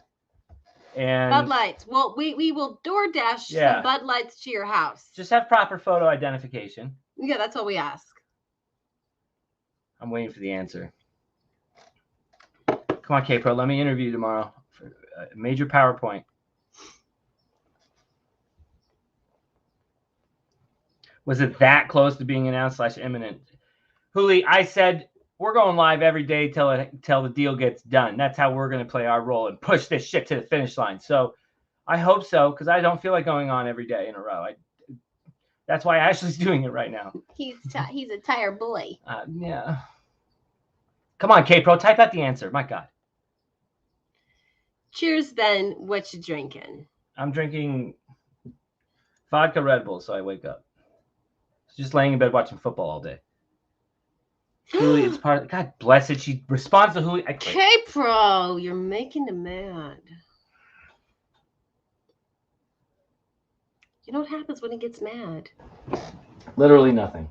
and Bud Lights. Well, we will DoorDash some Bud Lights to your house. Just have proper photo identification. Yeah, that's all we ask. I'm waiting for the answer. Come on, K-Pro, let me interview you tomorrow for a major PowerPoint. Was it that close to being announced / imminent? Huli, I said we're going live every day till the deal gets done. That's how we're going to play our role and push this shit to the finish line. So I hope so, because I don't feel like going on every day in a row. That's why Ashley's doing it right now. He's a tired boy. Yeah. Come on, K-Pro, type out the answer. My God. Cheers, Ben. What you drinking? I'm drinking Vodka Red Bull, so I wake up. Just laying in bed watching football all day. Julie, it's part of God bless it. She responds to Julie. K-Pro, you're making him mad. You know what happens when he gets mad? Literally nothing.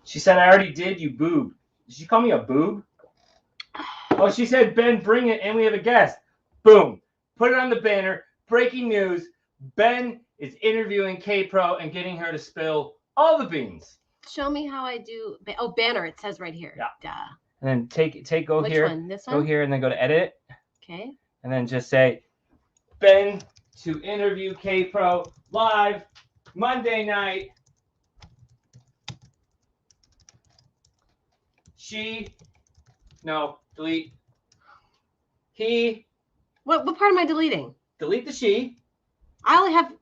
She said, I already did, you boob. Did she call me a boob? Oh, she said, Ben, bring it, and we have a guest. Boom. Put it on the banner. Breaking news. Ben is interviewing K-Pro and getting her to spill all the beans. Show me how I do. Oh, banner. It says right here. Yeah. Duh. And then go Which here. one? This one? Go here and then go to edit. Okay. And then just say, Ben to interview K-Pro live Monday night. Delete. He. What part am I deleting? Delete the she. I only have.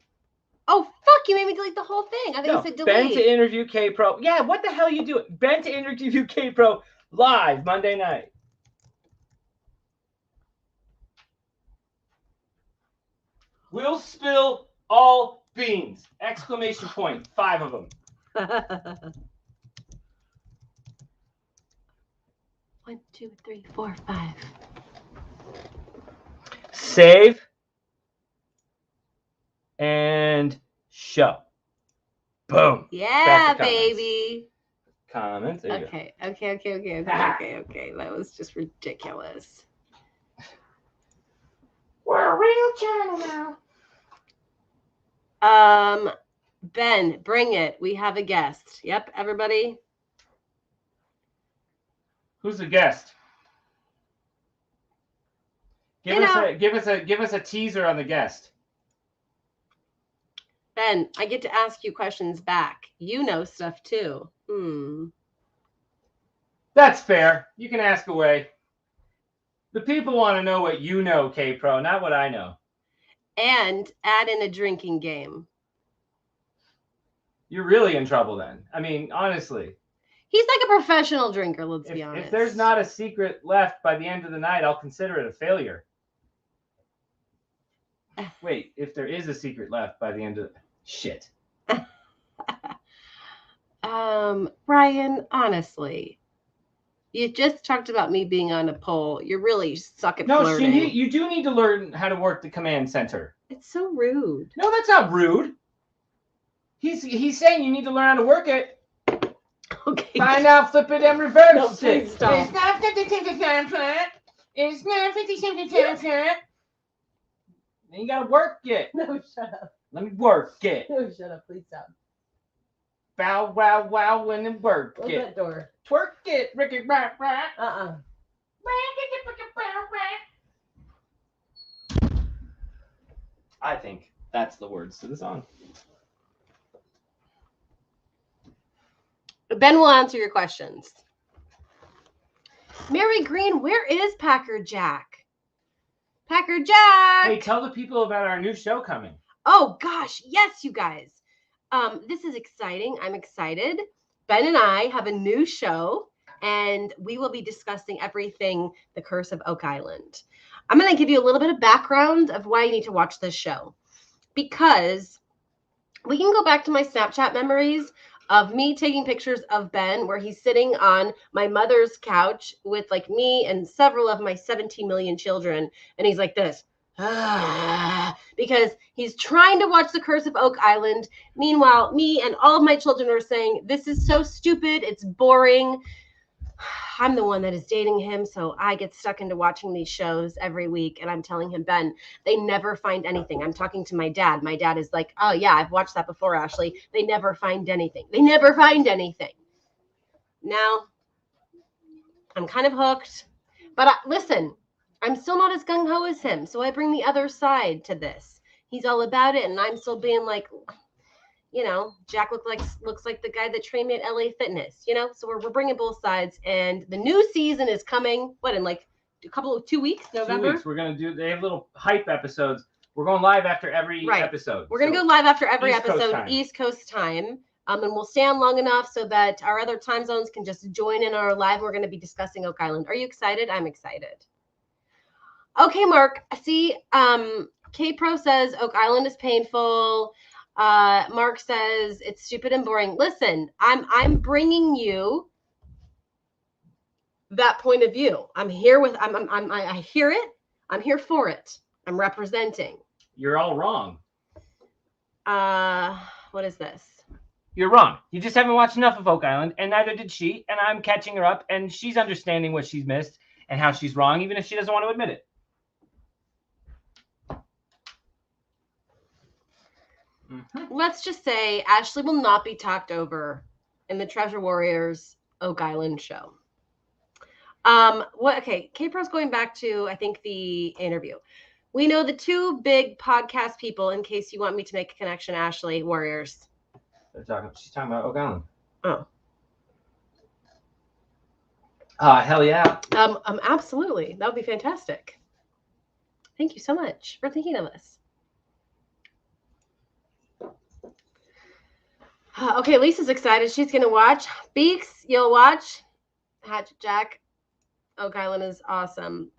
Oh, fuck, you made me delete the whole thing. I think you said delete. Ben to interview K-Pro. Yeah, what the hell are you doing? Ben to interview K-Pro live Monday night. We'll spill all beans. Exclamation point. 5 of them. 1, 2, 3, 4, 5. Save. And show. Boom. Yeah, baby. Comments. There you Okay. That was just ridiculous. We're a real channel now. Ben, bring it. We have a guest. Yep, everybody. Who's the guest? Give us a teaser on the guest. Ben, I get to ask you questions back. You know stuff too. That's fair. You can ask away. The people want to know what you know, K-Pro, not what I know. And add in a drinking game. You're really in trouble then. I mean, honestly. He's like a professional drinker, let's be honest. If there's not a secret left by the end of the night, I'll consider it a failure. Wait, if there is a secret left by the end of... Shit. Brian, honestly, you just talked about me being on a poll. You really suck at flirting. No, you do need to learn how to work the command center. It's so rude. No, that's not rude. He's saying you need to learn how to work it. Okay. Find out, flip it, and reverse it. Stop. It's not 50-50. It's not 50-50. Then you gotta work it. No, shut up. Let me work it. No, shut up. Please stop. Bow, wow, wow, and then work Close it. that door. Twerk it, Ricky, rap, rap. I think that's the words to the song. Ben will answer your questions. Mary Green, where is Packer Jack? Packer Jack! Hey, tell the people about our new show coming. Oh, gosh. Yes, you guys. This is exciting. I'm excited. Ben and I have a new show, and we will be discussing everything The Curse of Oak Island. I'm going to give you a little bit of background of why you need to watch this show. Because we can go back to my Snapchat memories of me taking pictures of Ben where he's sitting on my mother's couch with like me and several of my 17 million children. And he's like this, because he's trying to watch The Curse of Oak Island. Meanwhile, me and all of my children are saying, this is so stupid. It's boring. I'm the one that is dating him, so I get stuck into watching these shows every week. And I'm telling him, Ben, they never find anything. I'm talking to my dad. My dad is like, oh, yeah, I've watched that before, Ashley. They never find anything. They never find anything. Now, I'm kind of hooked. But listen, I'm still not as gung-ho as him, so I bring the other side to this. He's all about it, and I'm still being like... You know, Jack looks like the guy that trained me at LA Fitness, you know? So we're bringing both sides. And the new season is coming, in like 2 weeks, November? 2 weeks. We're going to they have little hype episodes. We're going live after every episode. We're going to go live after every episode, East Coast time. And we'll stay on long enough so that our other time zones can just join in our live. We're going to be discussing Oak Island. Are you excited? I'm excited. Okay, Mark. See, K Pro says Oak Island is painful. Mark says it's stupid and boring. Listen, I'm bringing you that point of view. I'm here with. I hear it. I'm here for it. I'm representing. You're all wrong. What is this? You're wrong. You just haven't watched enough of Oak Island, and neither did she. And I'm catching her up, and she's understanding what she's missed and how she's wrong, even if she doesn't want to admit it. Let's just say Ashley will not be talked over in the Treasure Warriors Oak Island show. Okay, K-Pro's going back to, I think, the interview. We know the two big podcast people, in case you want me to make a connection, Ashley, Warriors. She's talking about Oak Island. Oh. Hell yeah. Absolutely. That would be fantastic. Thank you so much for thinking of us. Okay, Lisa's excited. She's going to watch. Beaks, you'll watch. Hatchet Jack. Oak Island is awesome.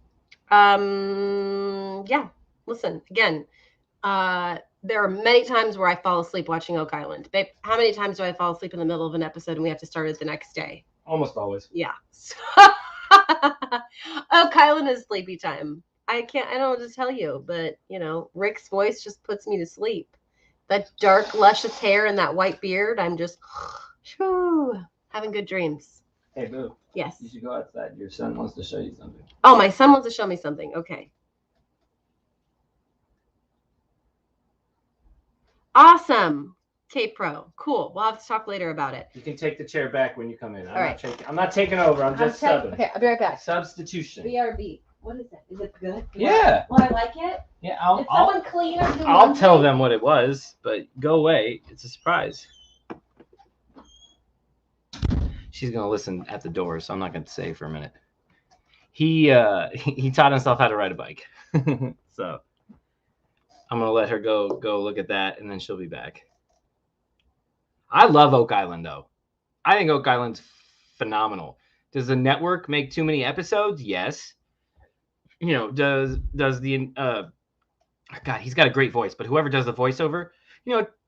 Yeah, listen, again, there are many times where I fall asleep watching Oak Island. Babe, how many times do I fall asleep in the middle of an episode and we have to start it the next day? Almost always. Yeah. Oak Island is sleepy time. I don't know what to tell you, but, Rick's voice just puts me to sleep. That dark, luscious hair and that white beard, I'm just having good dreams. Hey, Boo. Yes. You should go outside. Your son wants to show you something. Oh, my son wants to show me something. Okay. Awesome. K-Pro. Cool. We'll have to talk later about it. You can take the chair back when you come in. I'm not taking over. I'm just subbing. Okay, I'll be right back. Substitution. BRB. What is it? Is it good? Yeah. Well, I like it. Yeah, Did someone clean or do I'll tell them what it was, but go away. It's a surprise. She's gonna listen at the door, so I'm not gonna say for a minute. He taught himself how to ride a bike, so I'm gonna let her go look at that, and then she'll be back. I love Oak Island, though. I think Oak Island's phenomenal. Does the network make too many episodes? Yes. Does the God, he's got a great voice, but whoever does the voiceover,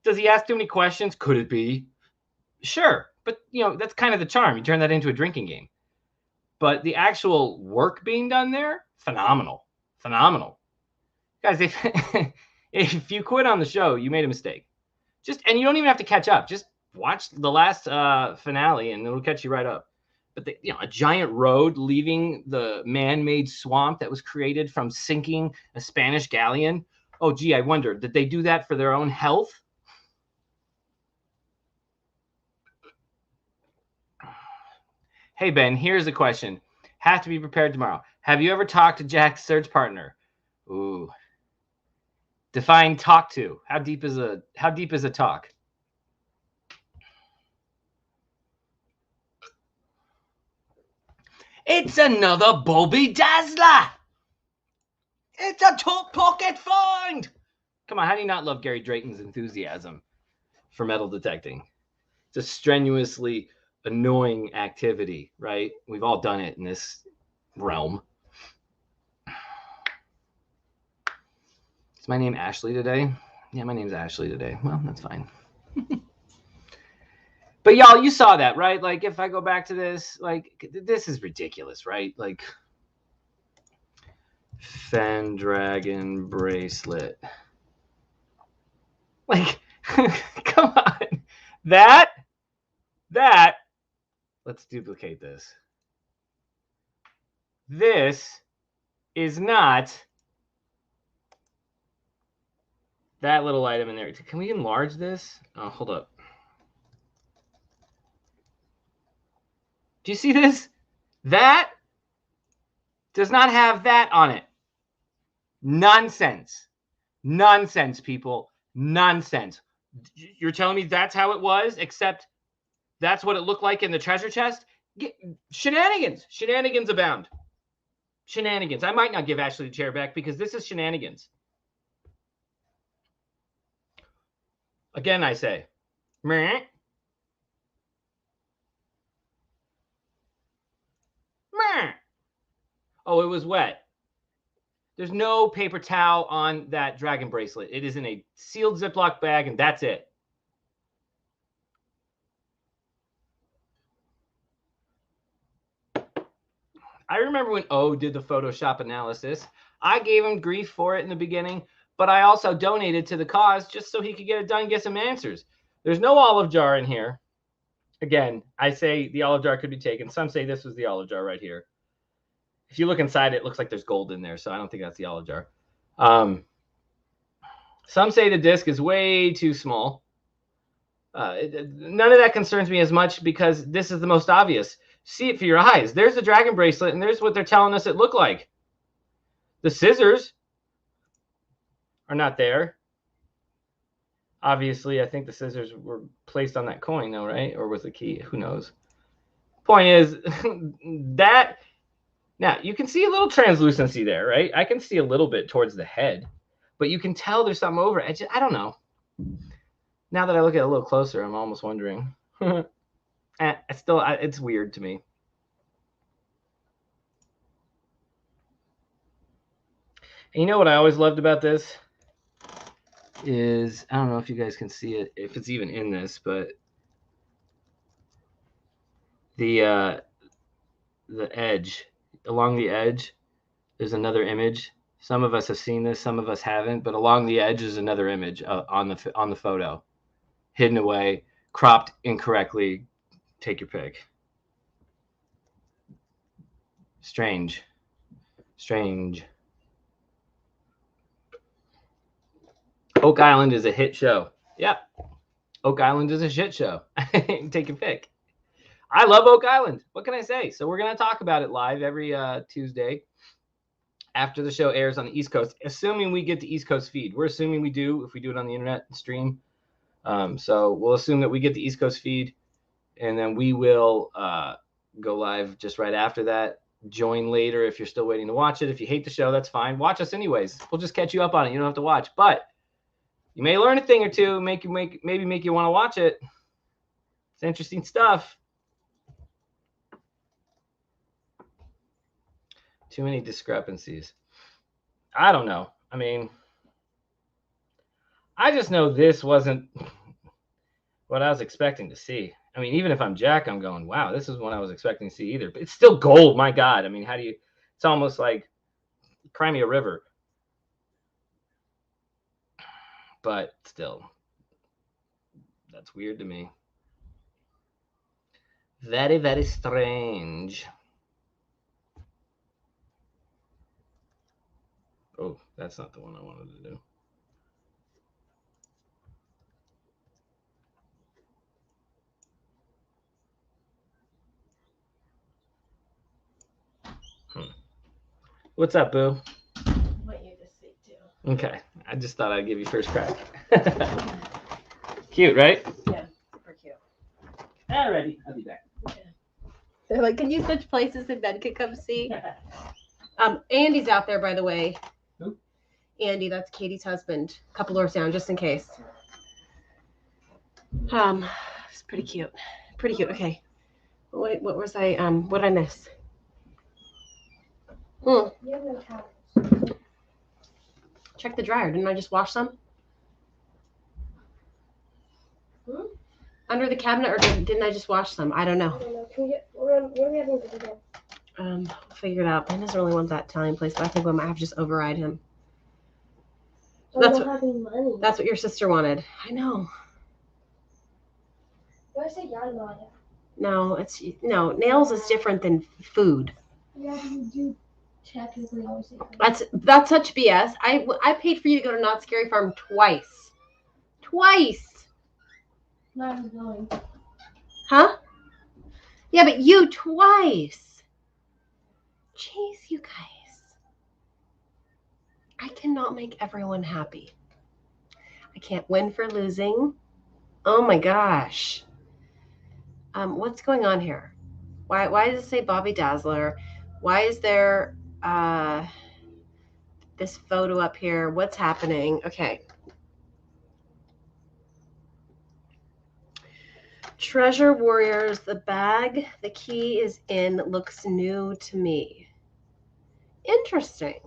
does he ask too many questions? Could it be? Sure. But, that's kind of the charm. You turn that into a drinking game. But the actual work being done there, phenomenal. Phenomenal. Guys, if you quit on the show, you made a mistake. And you don't even have to catch up. Just watch the last finale, and it'll catch you right up. But a giant road leaving the man-made swamp that was created from sinking a Spanish galleon. Oh, gee, I wonder, did they do that for their own health? Hey, Ben, here's a question. Have to be prepared tomorrow. Have you ever talked to Jack's search partner? Ooh. Define talk to. How deep is a talk? It's another Bobby Dazzler. It's a top pocket find. Come on, how do you not love Gary Drayton's enthusiasm for metal detecting? It's a strenuously annoying activity, right? We've all done it in this realm. Is my name Ashley today? Yeah, my name's Ashley today. Well, that's fine. But y'all, you saw that, right? Like, if I go back to this, this is ridiculous, right? Like, Fenn Dragon bracelet. Like, come on. That, let's duplicate this. This is not that little item in there. Can we enlarge this? Oh, hold up. Do you see this? That does not have that on it. Nonsense. Nonsense, people. Nonsense. You're telling me that's how it was, except that's what it looked like in the treasure chest? Shenanigans. Shenanigans abound. Shenanigans. I might not give Ashley the chair back because this is shenanigans. Again, I say, meh. Meh. Oh, it was wet. There's no paper towel on that dragon bracelet. It is in a sealed Ziploc bag, and that's it. I remember when O did the Photoshop analysis. I gave him grief for it in the beginning, but I also donated to the cause just so he could get it done and get some answers. There's no olive jar in here. Again, I say the olive jar could be taken. Some say this was the olive jar right here. If you look inside, it looks like there's gold in there, so I don't think that's the olive jar. Some say the disc is way too small. None of that concerns me as much because this is the most obvious. See it for your eyes. There's the dragon bracelet, and there's what they're telling us it looked like. The scissors are not there. Obviously, I think the scissors were placed on that coin, though, right? Or was the key? Who knows? Point is that now you can see a little translucency there, right? I can see a little bit towards the head, but you can tell there's something over it. I don't know. Now that I look at it a little closer, I'm almost wondering. It's weird to me. And you know what I always loved about this is, I don't know if you guys can see it, if it's even in this, but the edge, along the edge, there's another image. Some of us have seen this, some of us haven't, but along the edge is another image on the photo, hidden away, cropped incorrectly. Take your pick. Strange. Oak Island is a hit show. Yep. Oak Island is a shit show. Take your pick. I love Oak Island. What can I say? So we're going to talk about it live every Tuesday after the show airs on the East Coast, assuming we get the East Coast feed. We're assuming we do if we do it on the internet stream. So we'll assume that we get the East Coast feed, and then we will go live just right after that. Join later if you're still waiting to watch it. If you hate the show, that's fine. Watch us anyways. We'll just catch you up on it. You don't have to watch, but you may learn a thing or two, maybe make you want to watch it. It's interesting stuff. Too many discrepancies. I don't know. I mean, I just know this wasn't what I was expecting to see. I mean, even if I'm Jack, I'm going, wow, this is what I was expecting to see either. But it's still gold. My God. I mean, it's almost like Crimea River. But still, that's weird to me. Very, very strange. Oh, that's not the one I wanted to do. What's up, Boo? I want you to see too. Okay. I just thought I'd give you first crack. Cute, right? Yeah, super cute. Alrighty, I'll be back. Okay. They're like, can you switch places and Ben could come see? Andy's out there, by the way. Who? Andy, that's Katie's husband. A couple doors down, just in case. It's pretty cute. Pretty cute. Okay. What was I? What did I miss? Check the dryer. Didn't I just wash some? Under the cabinet, or didn't I just wash some? I don't know. I don't know. What are we having for dinner? We'll figure it out. Ben doesn't really want that Italian place, but I think we might have to just override him. That's money. That's what your sister wanted. I know. Why say Yada? No, nails is different than food. Yeah, you do technically always say that. That's such BS. I paid for you to go to Not Scary Farm twice. Not even going. Huh? Yeah, but you twice. Jeez, you guys. I cannot make everyone happy. I can't win for losing. Oh my gosh. What's going on here? Why does it say Bobby Dazzler? Why is there this photo up here? What's happening? Okay. Treasure Warriors, the bag the key is in looks new to me. Interesting.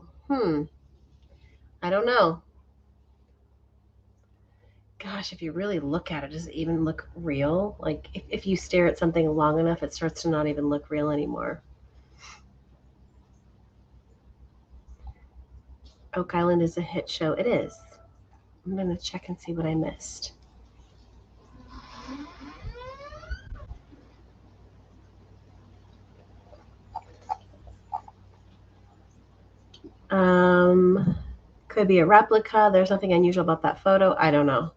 I don't know. Gosh, if you really look at it, does it even look real? Like, if you stare at something long enough, it starts to not even look real anymore. Oak Island is a hit show. It is. I'm going to check and see what I missed. Could be a replica. There's nothing unusual about that photo. I don't know.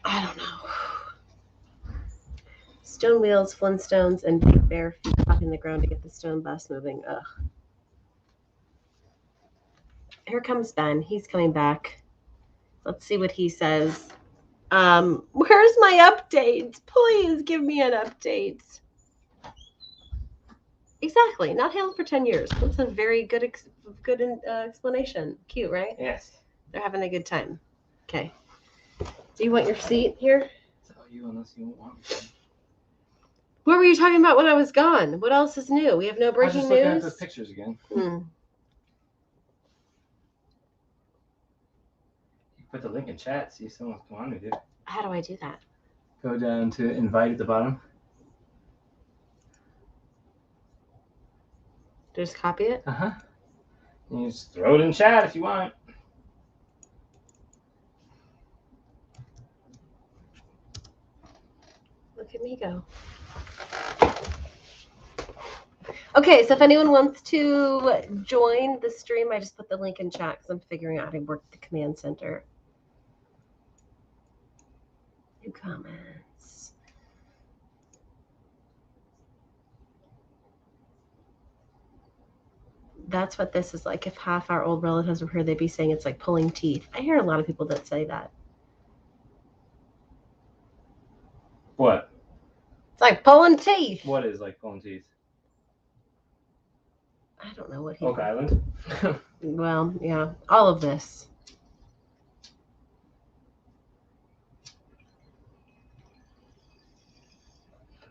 I don't know. Stone wheels, Flintstones, and big bear feet popping the ground to get the stone bus moving. Ugh. Here comes Ben. He's coming back. Let's see what he says. Where's my updates? Please give me an update. Exactly. Not hailed for 10 years. That's a very good explanation. Cute, right? Yes. They're having a good time. Okay. Do you want your seat here? So you, unless you want me to. What were you talking about when I was gone? What else is new? We have no I was breaking just looking at news. those pictures again. Hmm. You put the link in chat, see if someone's come on with you. How do I do that? Go down to invite at the bottom. Just copy it? Uh-huh. And you just throw it in chat if you want. Look at me go. Okay, so if anyone wants to join the stream, I just put the link in chat because I'm figuring out how to work the command center. New comments. That's what this is like. If half our old relatives were here, they'd be saying it's like pulling teeth. I hear a lot of people that say that. What? It's like pulling teeth. What is like pulling teeth? I don't know what he. Oak Island? Well, yeah, all of this.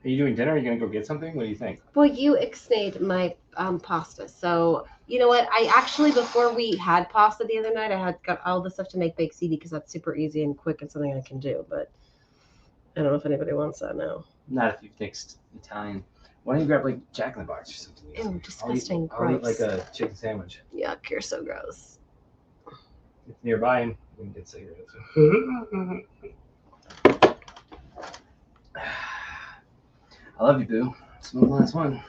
Are you doing dinner? Are you going to go get something? What do you think? Well, you ixnayed my pasta. So, you know what? I actually, before we had pasta the other night, I had got all the stuff to make baked ziti because that's super easy and quick and something I can do. But I don't know if anybody wants that now. Not if you've mixed Italian. Why don't you grab like Jack in the Box or something? Ew, disgusting. I'll eat Gross. like a chicken sandwich. Yuck, you're so gross. It's nearby and we can get cigarettes. I love you, boo. Smoke the last one.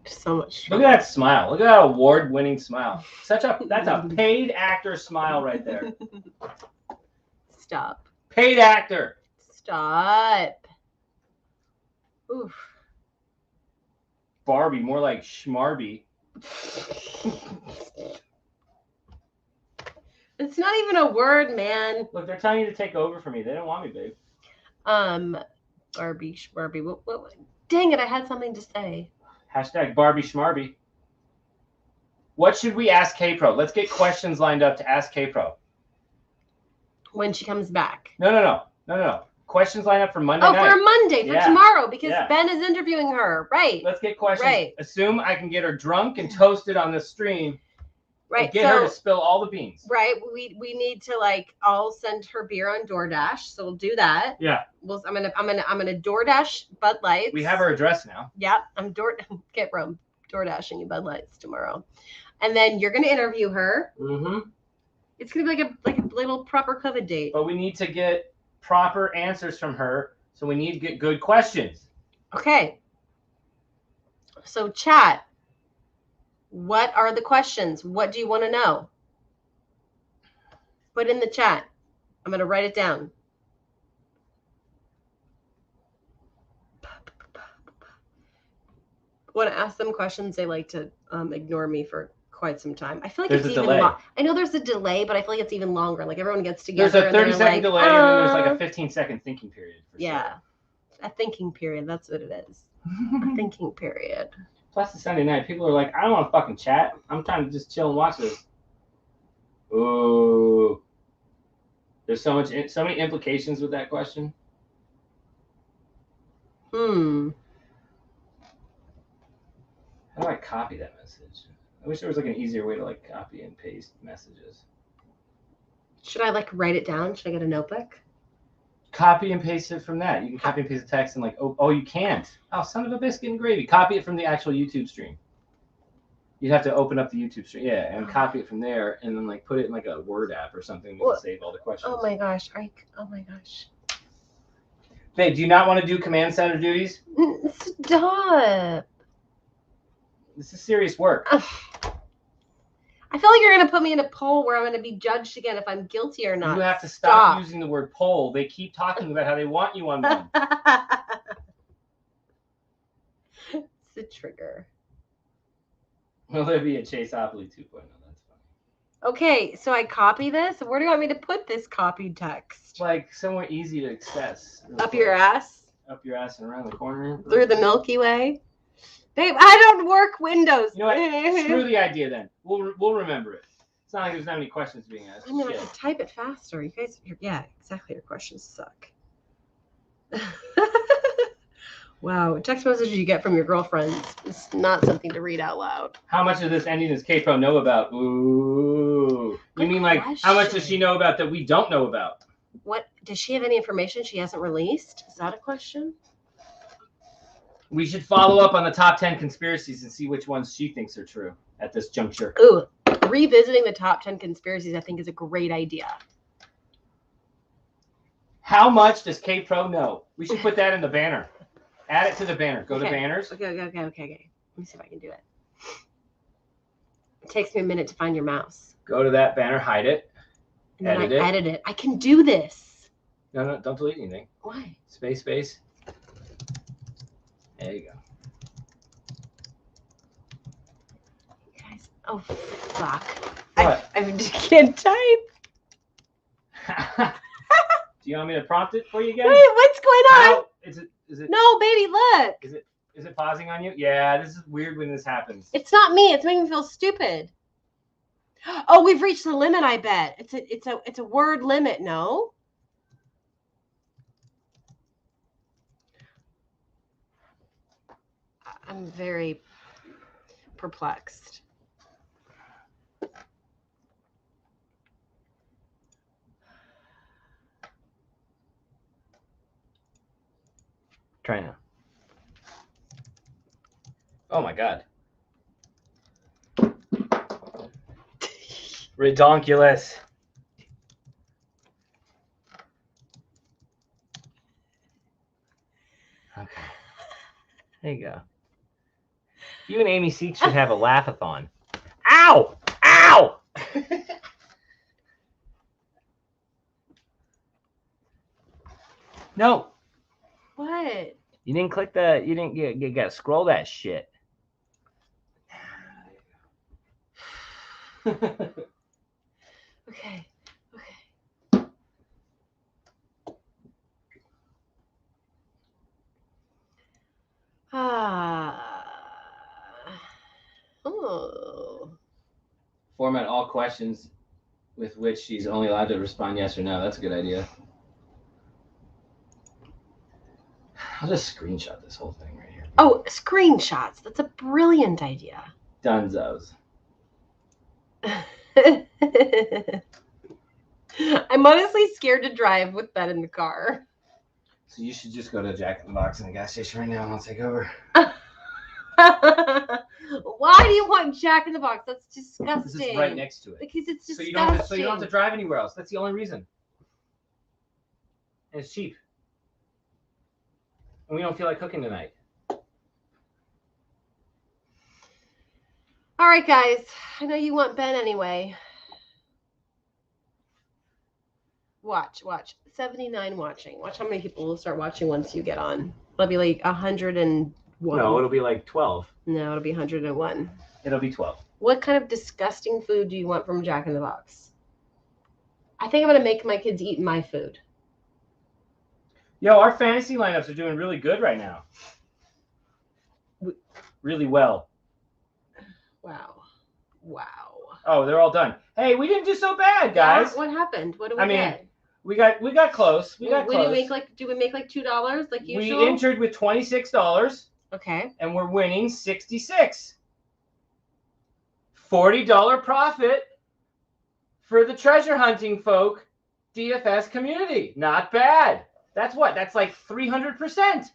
So much. Look at that smile. Look at that award-winning smile. That's a paid actor smile right there. Stop. Paid actor. Stop. Oof. Barbie, more like Schmarby. It's not even a word, man. Look, they're telling you to take over for me. They don't want me, babe. Barbie, Schmarby. What? Dang it, I had something to say. Hashtag Barbie Schmarby. What should we ask K-Pro? Let's get questions lined up to ask K-Pro. When she comes back. No. Questions lined up for Monday night. Oh, for Monday, for tomorrow, because Ben is interviewing her. Right. Let's get questions. Right. Assume I can get her drunk and toasted on the stream. Right. And get her to spill all the beans. Right. We need to like all send her beer on DoorDash. So we'll do that. Yeah. Well, I'm gonna DoorDash Bud Lights. We have her address now. Yeah. I'm DoorDashing you Bud Lights tomorrow. And then you're gonna interview her. Mm-hmm. It's gonna be like a little proper COVID date. But we need to get proper answers from her. So we need to get good questions. Okay. So chat. What are the questions? What do you want to know? Put in the chat. I'm going to write it down. Want to ask them questions. They like to ignore me for quite some time. I feel like there's it's a even delay. I know there's a delay, but I feel like it's even longer. Like everyone gets together. There's a 30-second delay, and then there's like a 15-second thinking period. Yeah. A thinking period. That's what it is. A thinking period. Plus, it's Sunday night. People are like, I don't want to fucking chat. I'm trying to just chill and watch this. Ooh. There's so many implications with that question. How do I copy that message? I wish there was like an easier way to like copy and paste messages. Should I like write it down? Should I get a notebook? Copy and paste it from that. You can copy and paste the text and like, oh, you can't. Oh, son of a biscuit and gravy. Copy it from the actual YouTube stream. You'd have to open up the YouTube stream, yeah, and copy it from there, and then like put it in like a Word app or something to save all the questions. Oh my gosh! Oh my gosh! Babe, do you not want to do command center duties? Stop! This is serious work. I feel like you're gonna put me in a poll where I'm gonna be judged again if I'm guilty or not. You have to stop using the word poll. They keep talking about how they want you on them. It's a trigger. Will there be a Chaseopoly 2.0? That's funny. Okay, so I copy this. Where do you want me to put this copied text? Like somewhere easy to access. Really Up your ass? Up your ass and around the corner. Through the Milky Way? Babe, I don't work Windows. You know what? Screw the idea then. We'll remember it. It's not like there's not many questions being asked. I mean, I could type it faster. You guys, yeah, exactly. Your questions suck. Wow, text messages you get from your girlfriends is not something to read out loud. How much of this ending does K-Pro know about? Ooh. You mean like, how much does she know about that we don't know about? What, does she have any information she hasn't released? Is that a question? We should follow up on the top 10 conspiracies and see which ones she thinks are true at this juncture. Ooh, revisiting the top 10 conspiracies I think is a great idea. How much does K-Pro know? We should put that in the banner. Add it to the banner. Go to banners. Okay. Let me see if I can do it. It takes me a minute to find your mouse. Go to that banner, hide it. And then I edit it. I can do this. No, don't delete anything. Why? Space. There you go. Guys, oh, fuck. What? I can't type. Do you want me to prompt it for you again? Wait, what's going on? How? Is it? No, baby, look. Is it pausing on you? Yeah, this is weird when this happens. It's not me. It's making me feel stupid. Oh, we've reached the limit. I bet it's a word limit. No. I'm very perplexed. Try now. Oh my god. Redonkulous. Okay. There you go. You and Amy Seek should have a laugh-a-thon. Ow! Ow! No. What? You didn't click the. You didn't. You gotta scroll that shit. Okay. Oh. Format all questions with which she's only allowed to respond yes or no. That's a good idea. I'll just screenshot this whole thing right here. Oh, screenshots. That's a brilliant idea. Dunzos. I'm honestly scared to drive with that in the car. So you should just go to Jack in the Box in the gas station right now and I'll take over. Why do you want Jack in the Box? That's disgusting. This is right next to it. Because it's disgusting. So you don't have to drive anywhere else. That's the only reason. And it's cheap. And we don't feel like cooking tonight. All right, guys. I know you want Ben anyway. Watch. 79 watching. Watch how many people will start watching once you get on. It'll be like 101. No, it'll be like 12. No, it'll be 101. It'll be 12. What kind of disgusting food do you want from Jack in the Box? I think I'm going to make my kids eat my food. Yo, our fantasy lineups are doing really good right now. Really well. Wow. Oh, they're all done. Hey, we didn't do so bad, guys. What happened? What did we get? We got close. We got close. Do we make like $2 like usual? We entered with $26. Okay. And we're winning 66. $40 profit for the treasure hunting folk DFS community. Not bad. That's what? That's like 300%.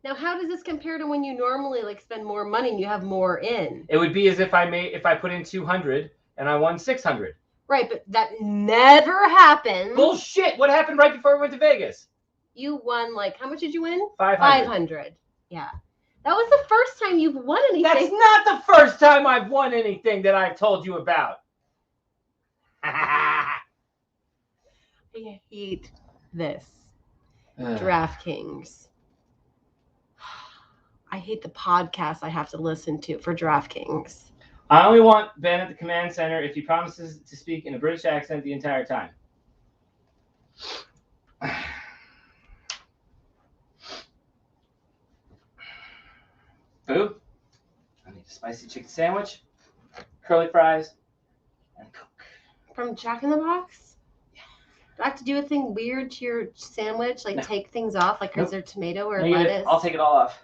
Now, how does this compare to when you normally like spend more money and you have more in? It would be as if I put in 200 and I won 600. Right, but that never happened. Bullshit. What happened right before we went to Vegas? You won like, how much did you win? 500. 500. Yeah. That was the first time you've won anything. That's not the first time I've won anything that I've told you about. I hate this. DraftKings. I hate the podcast I have to listen to for DraftKings. I only want Ben at the command center if he promises to speak in a British accent the entire time. Food. I need a spicy chicken sandwich, curly fries, and Coke. From Jack in the Box? Yeah. Do I have to do a thing weird to your sandwich? Like take things off? Like is there tomato or lettuce? I'll take it all off.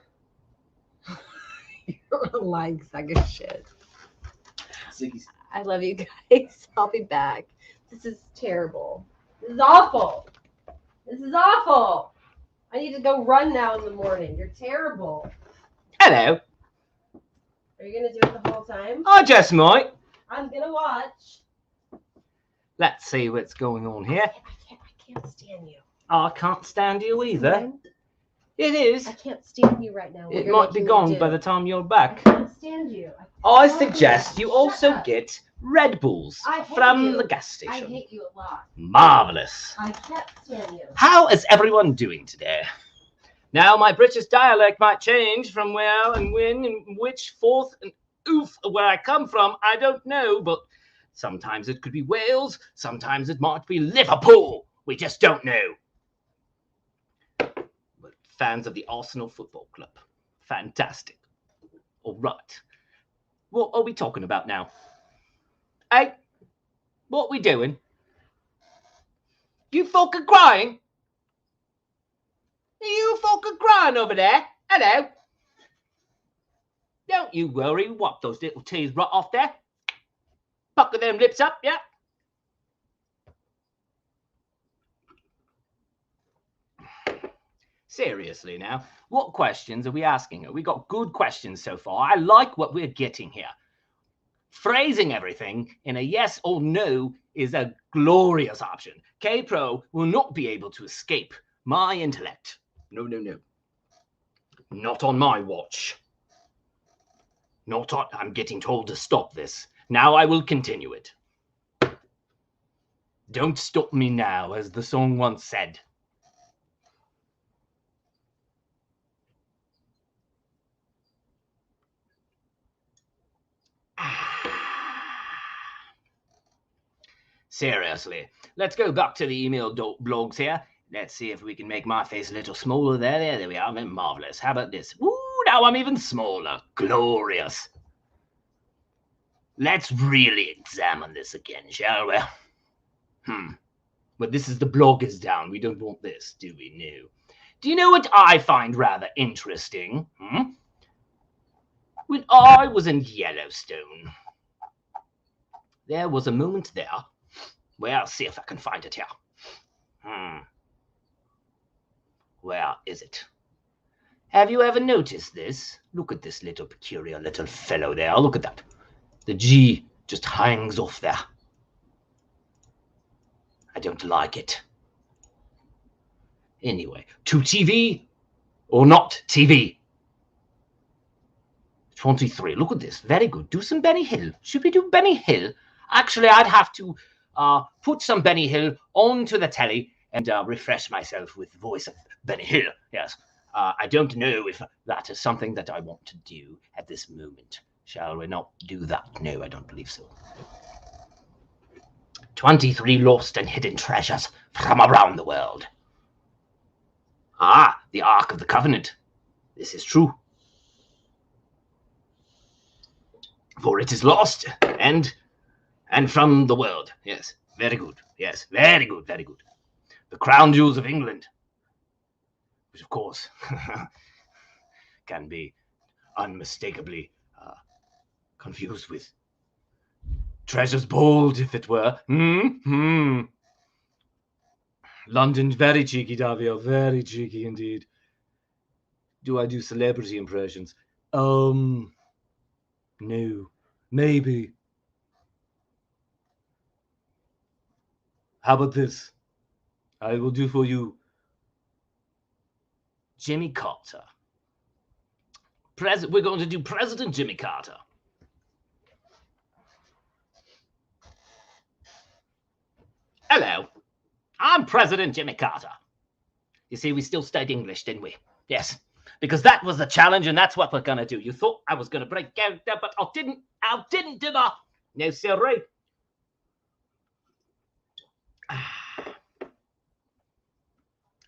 You're a lying sack of shit. Ziggy's. I love you guys. I'll be back. This is terrible. This is awful. This is awful. I need to go run now in the morning. You're terrible. Hello. Are you going to do it the whole time? I just might. I'm going to watch. Let's see what's going on here. I can't stand you. I can't stand you either. It is. I can't stand you right now. It might be gone by the time you're back. I can't stand you. I suggest you also get Red Bulls from the gas station. I hate you a lot. Marvelous. I can't stand you. How is everyone doing today? Now, my British dialect might change from where and when and which forth and oof where I come from. I don't know, but sometimes it could be Wales. Sometimes it might be Liverpool. We just don't know. But fans of the Arsenal Football Club. Fantastic. All right. What are we talking about now? Hey, what we doing? You folk are crying? You folk are crying over there? Hello? Don't you worry. Wipe those little tears right off there. Pucker them lips up, yeah? Seriously now, what questions are we asking her? We got good questions so far. I like what we're getting here. Phrasing everything in a yes or no is a glorious option. K-Pro will not be able to escape my intellect. No, no, no. Not on my watch. Not on... I'm getting told to stop this. Now I will continue it. Don't stop me now, as the song once said. Seriously, let's go back to the email blogs here. Let's see if we can make my face a little smaller there. There we are. Marvelous. How about this? Woo, now I'm even smaller. Glorious. Let's really examine this again, shall we? But this is the blog is down. We don't want this, do we? No. Do you know what I find rather interesting? When I was in Yellowstone, there was a moment there. Well, see if I can find it here. Where is it? Have you ever noticed this? Look at this little peculiar little fellow there. Look at that. The G just hangs off there. I don't like it. Anyway, to TV or not TV? 23. Look at this. Very good. Do some Benny Hill. Should we do Benny Hill? Actually, I'd have to put some Benny Hill onto the telly and refresh myself with the voice of Benny Hill. Yes. I don't know if that is something that I want to do at this moment. Shall we not do that? No, I don't believe so. 23 lost and hidden treasures from around the world. Ah, the Ark of the Covenant. This is true. For it is lost and from the world. Yes, very good. Yes, very good, very good. The crown jewels of England, which of course can be unmistakably confused with Treasure's Bold, if it were. London's very cheeky, Davio, very cheeky indeed. Do I do celebrity impressions? No, maybe. How about this? I will do for you Jimmy Carter. We're going to do President Jimmy Carter. Hello, I'm President Jimmy Carter. You see, we still studied English, didn't we? Yes, because that was the challenge, and that's what we're going to do. You thought I was going to break out there, but I didn't do that. No, sorry.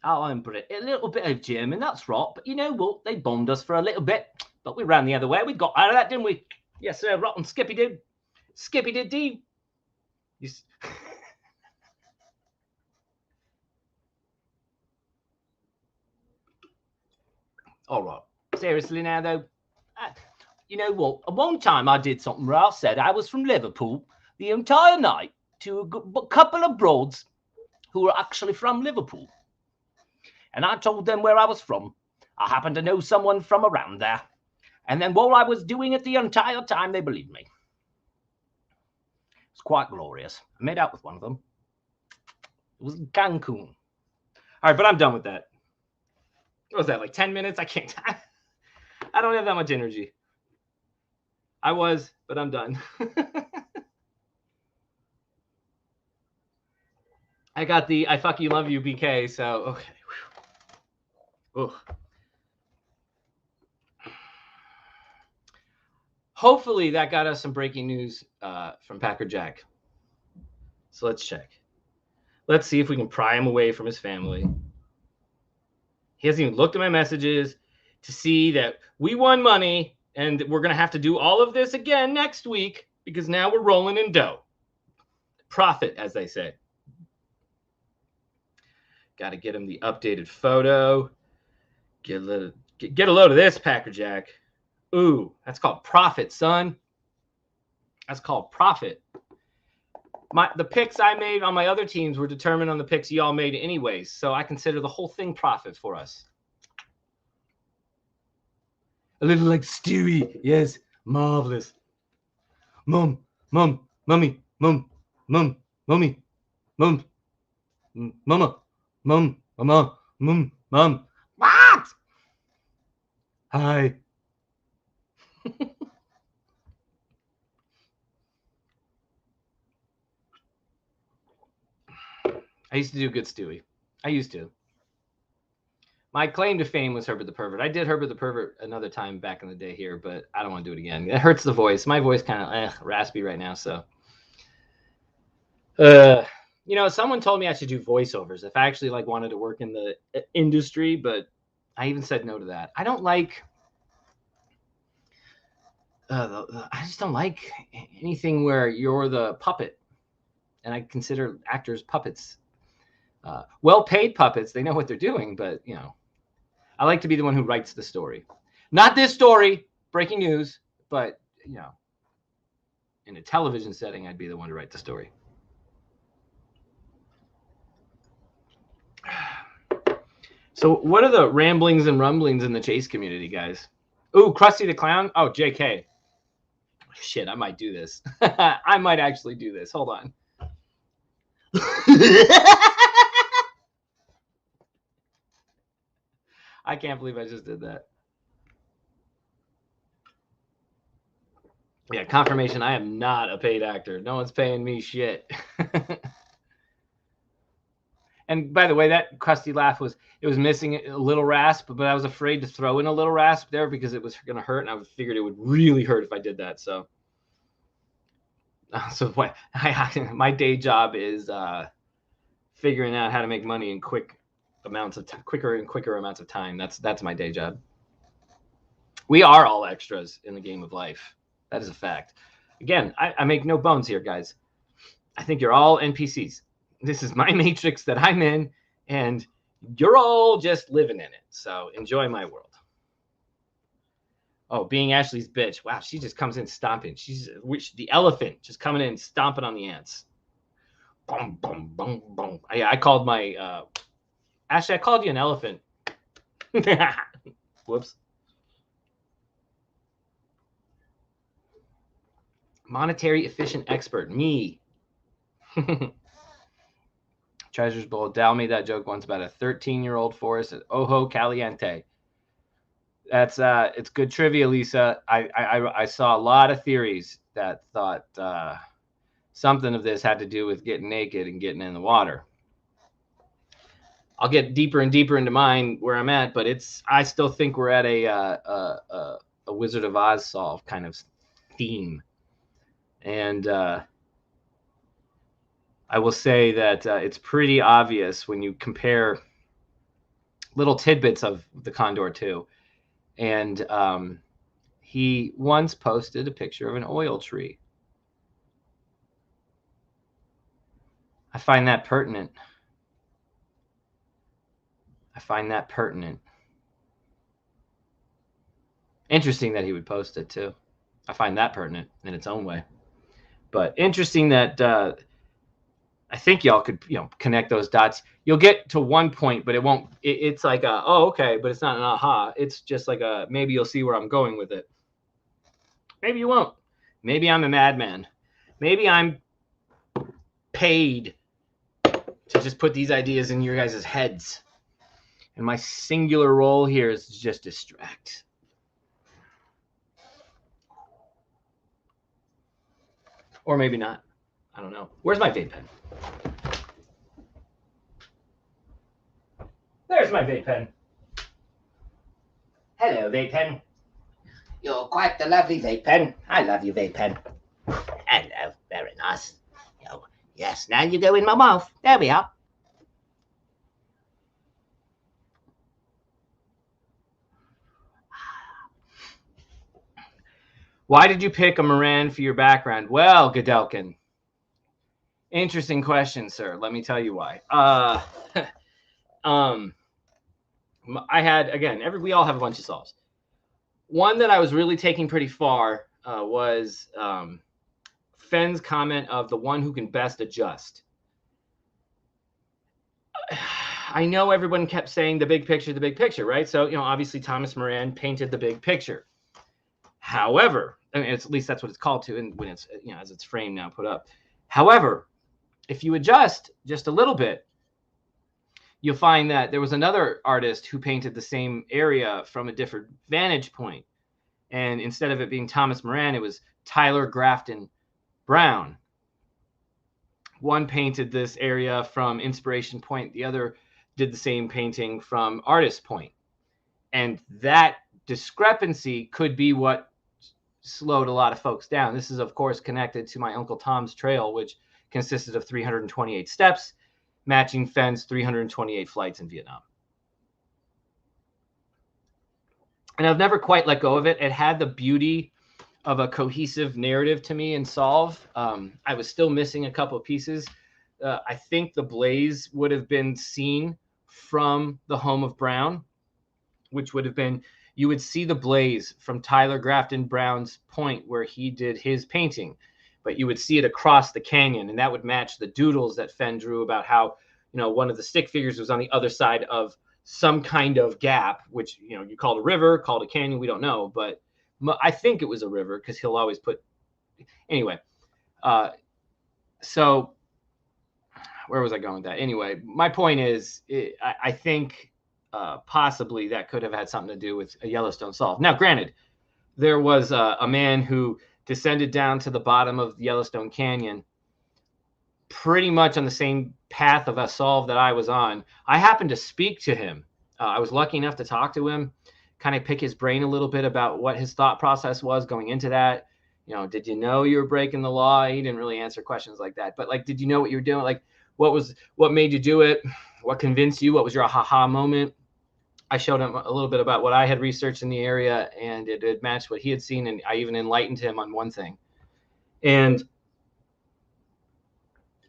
Oh, I'm Brit. A little bit of German, that's right. But you know what? They bombed us for a little bit, but we ran the other way. We got out of that, didn't we? Yes, sir. Rotten Skippy did. Skippy did, D. Yes. All right. Seriously now, though, you know what? At one time I did something where I said I was from Liverpool the entire night to a couple of broads who were actually from Liverpool. And I told them where I was from. I happened to know someone from around there. And then while I was doing it the entire time, they believed me. It was quite glorious. I made out with one of them. It was in Cancun. All right, but I'm done with that. What was that, like 10 minutes? I can't. I don't have that much energy. I was, but I'm done. I got the I fuck you, love you BK, so okay. Ugh. Hopefully that got us some breaking news from Packer Jack. So let's check. Let's see if we can pry him away from his family. He hasn't even looked at my messages to see that we won money and we're going to have to do all of this again next week because now we're rolling in dough. Profit, as they say. Got to get him the updated photo. Get a load of this, Packer Jack. Ooh, that's called profit, son. That's called profit. The picks I made on my other teams were determined on the picks y'all made anyways, so I consider the whole thing profit for us. A little like Stewie. Yes, marvelous. Mum, mummy, mum, mummy, mum, mama, mama, mum. What? Hi. I used to do good Stewie. I used to. My claim to fame was Herbert the Pervert. I did Herbert the Pervert another time back in the day here, but I don't want to do it again. It hurts the voice. My voice kind of raspy right now, so. You know, someone told me I should do voiceovers if I actually wanted to work in the industry, but I even said no to that. I don't like. I just don't like anything where you're the puppet, and I consider actors puppets. Well-paid puppets, they know what they're doing, but you know, I like to be the one who writes the story. Not this story, breaking news, but you know, in a television setting, I'd be the one to write the story. So what are the ramblings and rumblings in the Chase community, guys? Ooh, Krusty the Clown. Oh, JK. Shit, I might do this. I might actually do this. Hold on. I can't believe I just did that. Yeah, confirmation. I am not a paid actor. No one's paying me shit. And by the way, that Krusty laugh was missing a little rasp, but I was afraid to throw in a little rasp there because it was going to hurt, and I figured it would really hurt if I did that. So what? My day job is figuring out how to make money in quicker and quicker amounts of time. That's my day job. We are all extras in the game of life. That is a fact. Again, I make no bones here, guys. I think you're all NPCs. This is my matrix that I'm in, and you're all just living in it. So enjoy my world. Oh, being Ashley's bitch. Wow, she just comes in stomping. She's the elephant just coming in stomping on the ants. Boom, boom, boom, boom. I called my Ashley, I called you an elephant. Whoops. Monetary efficient expert. Me. Treasures Bowl. Dal made that joke once about a 13-year-old forest at Ojo Caliente. That's it's good trivia, Lisa. I saw a lot of theories that thought something of this had to do with getting naked and getting in the water. I'll get deeper and deeper into mine where I'm at, but I still think we're at a Wizard of Oz solve kind of theme. And I will say that it's pretty obvious when you compare little tidbits of the Condor 2. And he once posted a picture of an oil tree. I find that pertinent. Interesting that he would post it too. I find that pertinent in its own way. But interesting that I think y'all could, connect those dots. You'll get to one point, but it won't. It's like oh, okay, but it's not an aha. It's just like maybe you'll see where I'm going with it. Maybe you won't. Maybe I'm a madman. Maybe I'm paid to just put these ideas in your guys' heads. And my singular role here is to just distract. Or maybe not. I don't know. Where's my vape pen? There's my vape pen. Hello, vape pen. You're quite the lovely vape pen. I love you, vape pen. Hello. Very nice. Oh, yes, now you go in my mouth. There we are. Why did you pick a Moran for your background? Well, Godelkin. Interesting question, sir. Let me tell you why. I had, again, we all have a bunch of solves. One that I was really taking pretty far was Fenn's comment of the one who can best adjust. I know everyone kept saying the big picture, right? So, obviously Thomas Moran painted the big picture. However, I mean, at least that's what it's called to, and when it's, as it's framed now, put up. However, if you adjust just a little bit, you'll find that there was another artist who painted the same area from a different vantage point. And instead of it being Thomas Moran, it was Tyler Grafton Brown. One painted this area from Inspiration Point. The other did the same painting from Artist Point. And that discrepancy could be what slowed a lot of folks down. This is, of course, connected to my Uncle Tom's Trail, which consisted of 328 steps, matching Fenn's 328 flights in Vietnam. And I've never quite let go of it. It had the beauty of a cohesive narrative to me in Solve. I was still missing a couple of pieces. I think the blaze would have been seen from the home of Brown, which would have been, you would see the blaze from Tyler Grafton Brown's point where he did his painting, but you would see it across the canyon, and that would match the doodles that Fenn drew about how, one of the stick figures was on the other side of some kind of gap, which, you called a river, called a canyon, we don't know, but I think it was a river because he'll always put, anyway. So where was I going with that? Anyway, my point is, I think possibly that could have had something to do with a Yellowstone solve. Now, granted, there was a man who descended down to the bottom of Yellowstone Canyon pretty much on the same path of a solve that I was on. I happened to speak to him. I was lucky enough to talk to him, kind of pick his brain a little bit about what his thought process was going into that. Did you know you were breaking the law? He didn't really answer questions like that. But did you know what you were doing? What made you do it? What convinced you? What was your aha moment? I showed him a little bit about what I had researched in the area, and it had matched what he had seen. And I even enlightened him on one thing. And,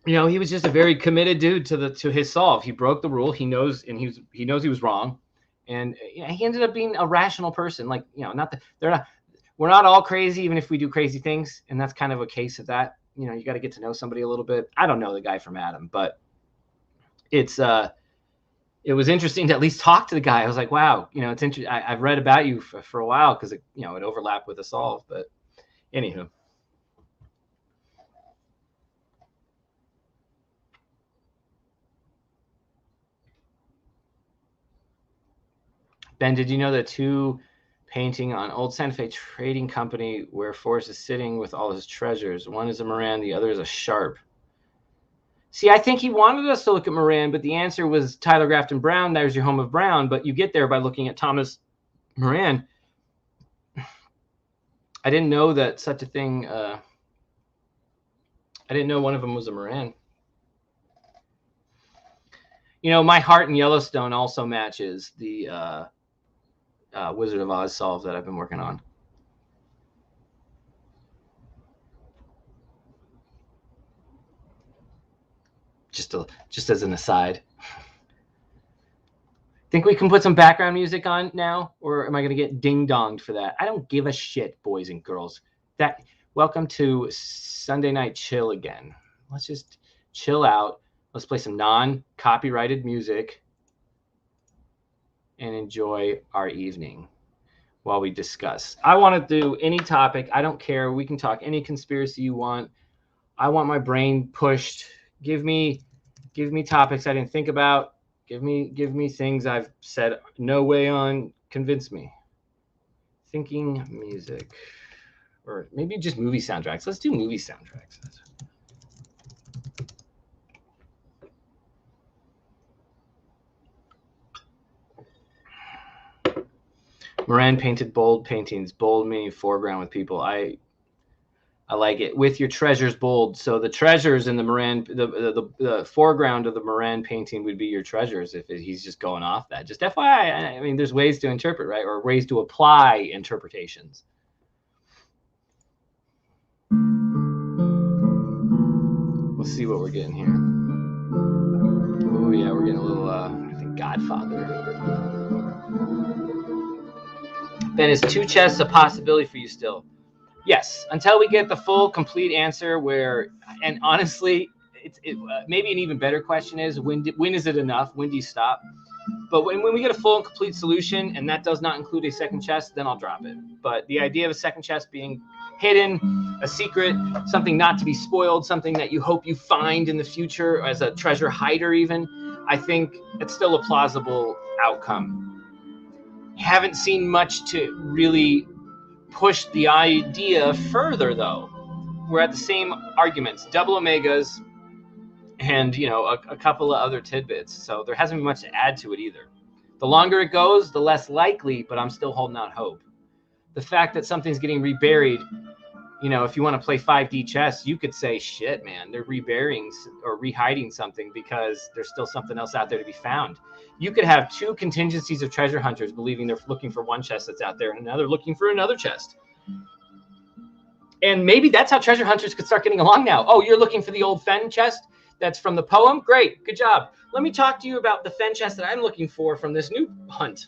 he was just a very committed dude to his solve. He broke the rule. He knows, and he knows he was wrong. And he ended up being a rational person. Like, we're not all crazy, even if we do crazy things. And that's kind of a case of that. You got to get to know somebody a little bit. I don't know the guy from Adam, but it was interesting to at least talk to the guy. I was like, wow, it's interesting. I've read about you for a while because it overlapped with us all. But anywho. Ben, did you know that 2 painting on Old Santa Fe Trading Company where Forrest is sitting with all his treasures? One is a Moran, the other is a Sharp. See, I think he wanted us to look at Moran, but the answer was Tyler Grafton Brown. There's your home of Brown, but you get there by looking at Thomas Moran. I didn't know that such a thing. I didn't know one of them was a Moran. My heart in Yellowstone also matches the Wizard of Oz solve that I've been working on. Just as an aside. Think we can put some background music on now, or am I going to get ding-donged for that? I don't give a shit, boys and girls. Welcome to Sunday Night Chill again. Let's just chill out. Let's play some non-copyrighted music and enjoy our evening while we discuss. I want to do any topic. I don't care. We can talk any conspiracy you want. I want my brain pushed. Give me topics I didn't think about. Give me things I've said no way on. Convince me. Thinking music. Or maybe just movie soundtracks. Let's do movie soundtracks. Moran painted bold paintings. Bold meaning foreground with people. I like it. With your treasures bold. So the treasures in the Moran, the foreground of the Moran painting would be your treasures if he's just going off that. Just FYI, I mean, there's ways to interpret, right? Or ways to apply interpretations. Let's see what we're getting here. Oh, yeah, we're getting a little, I think, Godfather. Ben, is 2 chests a possibility for you still? Yes, until we get the full, complete answer and honestly, maybe an even better question is, when is it enough? When do you stop? But when we get a full and complete solution, and that does not include a second chest, then I'll drop it. But the idea of a second chest being hidden, a secret, something not to be spoiled, something that you hope you find in the future as a treasure hider even, I think it's still a plausible outcome. Haven't seen much to really push the idea further, though. We're at the same arguments, double omegas, and a couple of other tidbits. So there hasn't been much to add to it either. The longer it goes, the less likely, but I'm still holding out hope. The fact that something's getting reburied, if you want to play 5D chess, you could say, shit, man, they're reburying or rehiding something because there's still something else out there to be found. You could have 2 contingencies of treasure hunters believing they're looking for one chest that's out there and another looking for another chest. And maybe that's how treasure hunters could start getting along now. Oh, you're looking for the old Fenn chest that's from the poem? Great, good job. Let me talk to you about the Fenn chest that I'm looking for from this new hunt.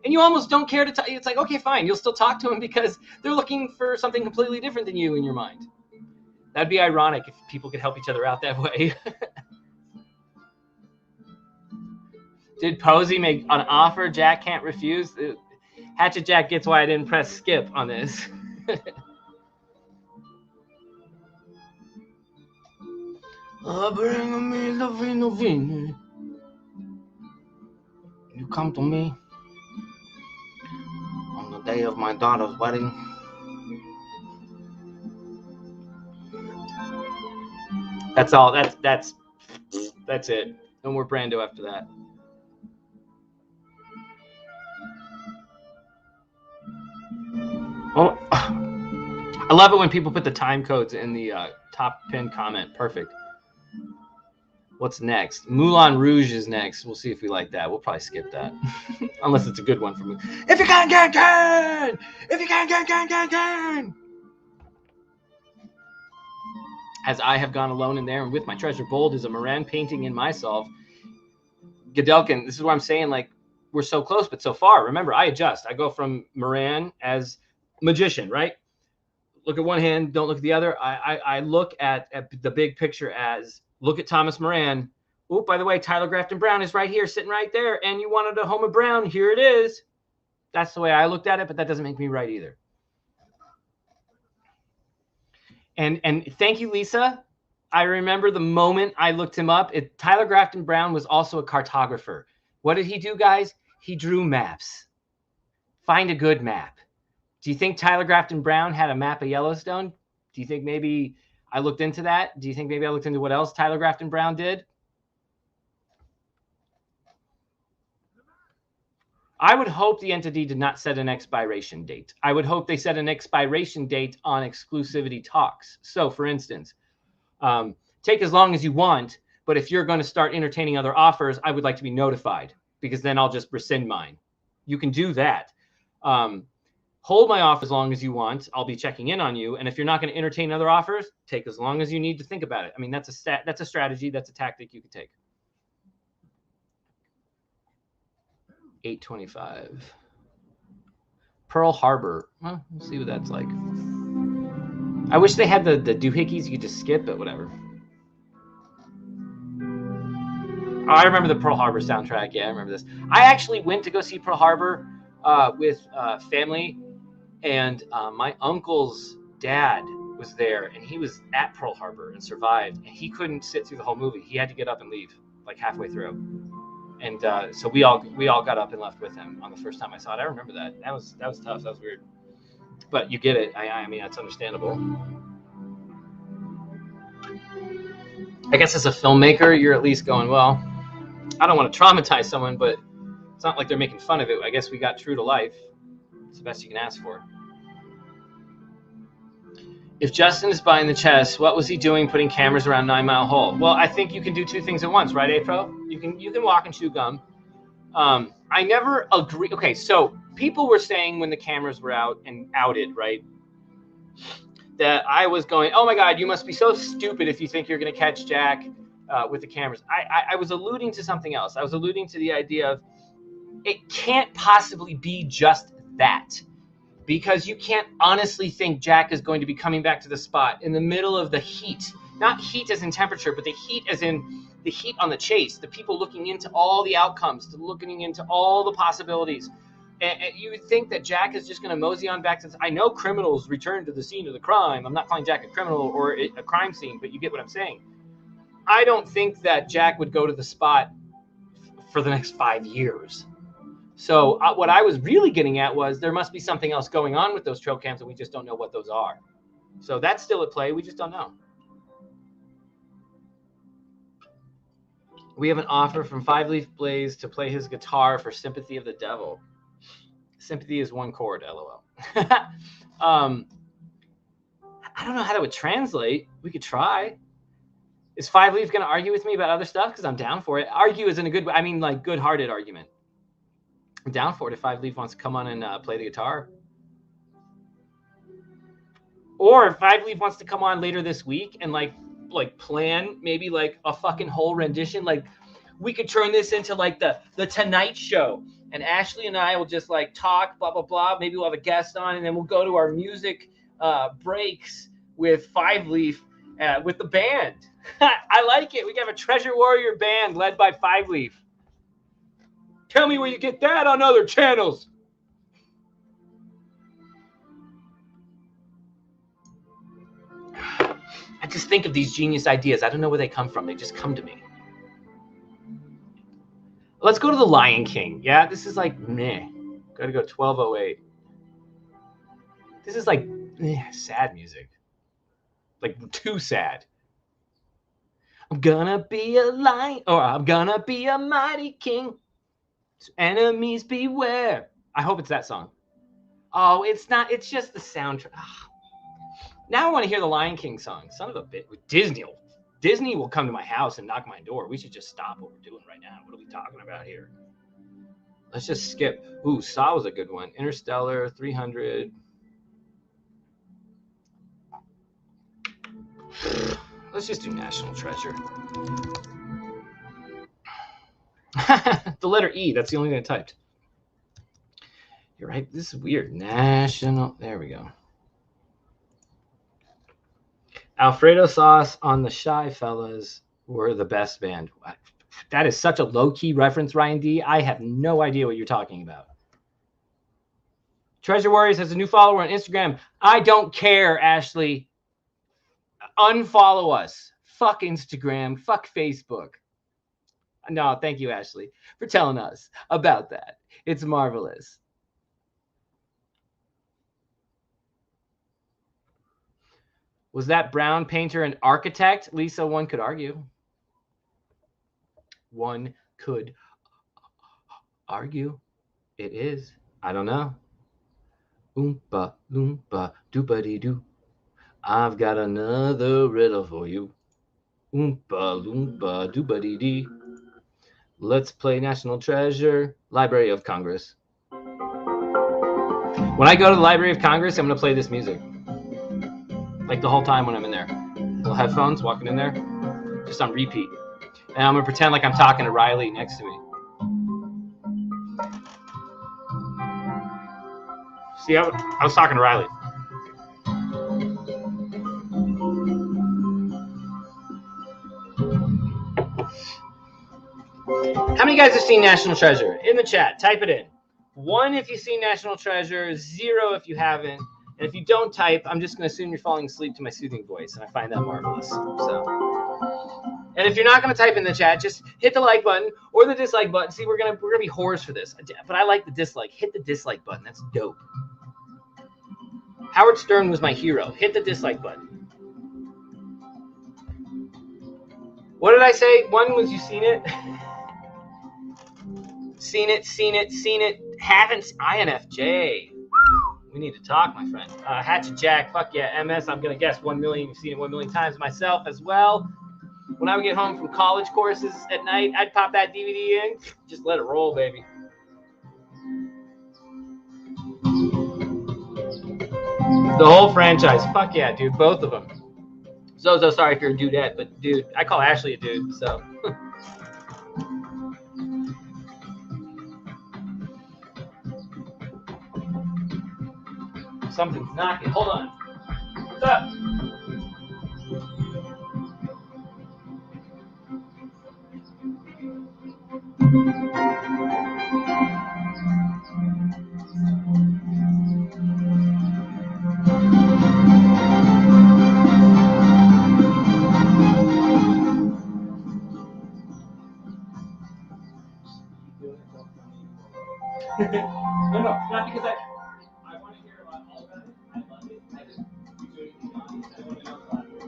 And you almost don't care to talk. It's like, okay, fine. You'll still talk to them because they're looking for something completely different than you in your mind. That'd be ironic if people could help each other out that way. Did Posey make an offer Jack can't refuse? Hatchet Jack gets why I didn't press skip on this. Bring me the You come to me on the day of my daughter's wedding. That's all. That's it. No more Brando after that. Oh, I love it when people put the time codes in the top pinned comment. Perfect. What's next? Moulin Rouge is next. We'll see if we like that. We'll probably skip that. Unless it's a good one for me. If you can! If you can! As I have gone alone in there and with my treasure bold is a Moran painting in my solve. Gadelkin, this is what I'm saying, like, we're so close, but so far. Remember, I adjust. I go from Moran as magician, right? Look at one hand, don't look at the other. I look at the big picture as look at Thomas Moran. Oh, by the way, Tyler Grafton Brown is right here, sitting right there. And you wanted a Homer Brown. Here it is. That's the way I looked at it, but that doesn't make me right either. And thank you, Lisa. I remember the moment I looked him up. Tyler Grafton Brown was also a cartographer. What did he do, guys? He drew maps. Find a good map. Do you think Tyler Grafton Brown had a map of Yellowstone? Do you think maybe I looked into that? Do you think maybe I looked into what else Tyler Grafton Brown did? I would hope the entity did not set an expiration date. I would hope they set an expiration date on exclusivity talks. So, for instance, take as long as you want, but if you're going to start entertaining other offers, I would like to be notified because then I'll just rescind mine. You can do that. Hold my offer as long as you want. I'll be checking in on you. And if you're not going to entertain other offers, take as long as you need to think about it. I mean, that's a strategy. That's a tactic you could take. 825. Pearl Harbor. Well, we'll see what that's like. I wish they had the doohickeys you could just skip, but whatever. Oh, I remember the Pearl Harbor soundtrack. Yeah, I remember this. I actually went to go see Pearl Harbor with family, and my uncle's dad was there, and he was at Pearl Harbor and survived, and he couldn't sit through the whole movie. He had to get up and leave like halfway through. And so we all got up and left with him on the first time I saw it. I remember that. That was tough. That was weird. But you get it. I mean, it's understandable. I guess as a filmmaker, you're at least going, well, I don't want to traumatize someone, but it's not like they're making fun of it. I guess we got true to life. It's the best you can ask for. If Justin is buying the chess, what was he doing putting cameras around 9 Mile Hole? Well, I think you can do two things at once, right, A-Pro? You can walk and chew gum. I never agree. Okay, so people were saying when the cameras were out and outed, right, that I was going, oh my God, you must be so stupid if you think you're going to catch Jack with the cameras. I was alluding to something else. I was alluding to the idea of it can't possibly be just that. Because you can't honestly think Jack is going to be coming back to the spot in the middle of the heat. Not heat as in temperature, but the heat as in the heat on the chase. The people looking into all the outcomes, looking into all the possibilities. And you would think that Jack is just going to mosey on back to I know criminals return to the scene of the crime. I'm not calling Jack a criminal or a crime scene, but you get what I'm saying. I don't think that Jack would go to the spot for the next 5 years. So what I was really getting at was there must be something else going on with those trail cams and we just don't know what those are. So that's still at play. We just don't know. We have an offer from 5 Leaf Blaze to play his guitar for Sympathy of the Devil. Sympathy is 1 chord, LOL. I don't know how that would translate. We could try. Is 5 Leaf going to argue with me about other stuff? Because I'm down for it. Argue isn't a good, I mean like good-hearted argument. I'm down for it if 5 Leaf wants to come on and play the guitar. Or if 5 Leaf wants to come on later this week and like plan maybe like a fucking whole rendition. Like we could turn this into like the Tonight Show. And Ashley and I will just like talk, blah, blah, blah. Maybe we'll have a guest on and then we'll go to our music breaks with 5 Leaf with the band. I like it. We can have a Treasure Warrior band led by 5 Leaf. Tell me where you get that on other channels. I just think of these genius ideas. I don't know where they come from. They just come to me. Let's go to The Lion King. Yeah, this is like, meh. Got to go 1208. This is like sad music. Like too sad. I'm gonna be a lion, or I'm gonna be a mighty king. Enemies beware. I hope it's that song. Oh, it's not. It's just the soundtrack. Now I want to hear the Lion King song. Son of a bitch. Disney will come to my house and knock my door. We should just stop what we're doing right now. What are we talking about here? Let's just skip. Ooh, Saw was a good one. Interstellar, 300. Let's just do National Treasure. The letter E. That's the only thing I typed. You're right. This is weird. National. There we go. Alfredo sauce on the Shy Fellas were the best band. That is such a low-key reference, Ryan D. I have no idea what you're talking about. Treasure Warriors has a new follower on Instagram. I don't care, Ashley. Unfollow us. Fuck Instagram. Fuck Facebook. No, thank you, Ashley, for telling us about that. It's marvelous. Was that Brown painter an architect? Lisa, one could argue. One could argue. It is. I don't know. Oompa, loompa, doopity-doo. I've got another riddle for you. Oompa, loompa, doopity-dee. Let's play National Treasure. Library of Congress. When I go to the Library of Congress, I'm going to play this music. Like the whole time when I'm in there. Little headphones, walking in there. Just on repeat. And I'm going to pretend like I'm talking to Riley next to me. See, I was talking to Riley. How many guys have seen National Treasure? In the chat, type it in. 1 if you've seen National Treasure, 0 if you haven't. And if you don't type, I'm just going to assume you're falling asleep to my soothing voice, and I find that marvelous. And if you're not going to type in the chat, just hit the like button or the dislike button. See, we're gonna be whores for this, but I like the dislike. Hit the dislike button. That's dope. Howard Stern was my hero. Hit the dislike button. What did I say? 1 was you seen it? Seen it. Haven't. INFJ. We need to talk, my friend. Hatchet Jack, fuck yeah. MS, I'm going to guess 1 million. You've seen it 1 million times myself as well. When I would get home from college courses at night, I'd pop that DVD in. Just let it roll, baby. The whole franchise. Fuck yeah, dude. Both of them. Zozo, sorry if you're a dudette, but dude, I call Ashley a dude, so. Something's knocking. Hold on. What's up? No, not because I want to hear about all of it. I love it. I just do anything honest. I want to know about it.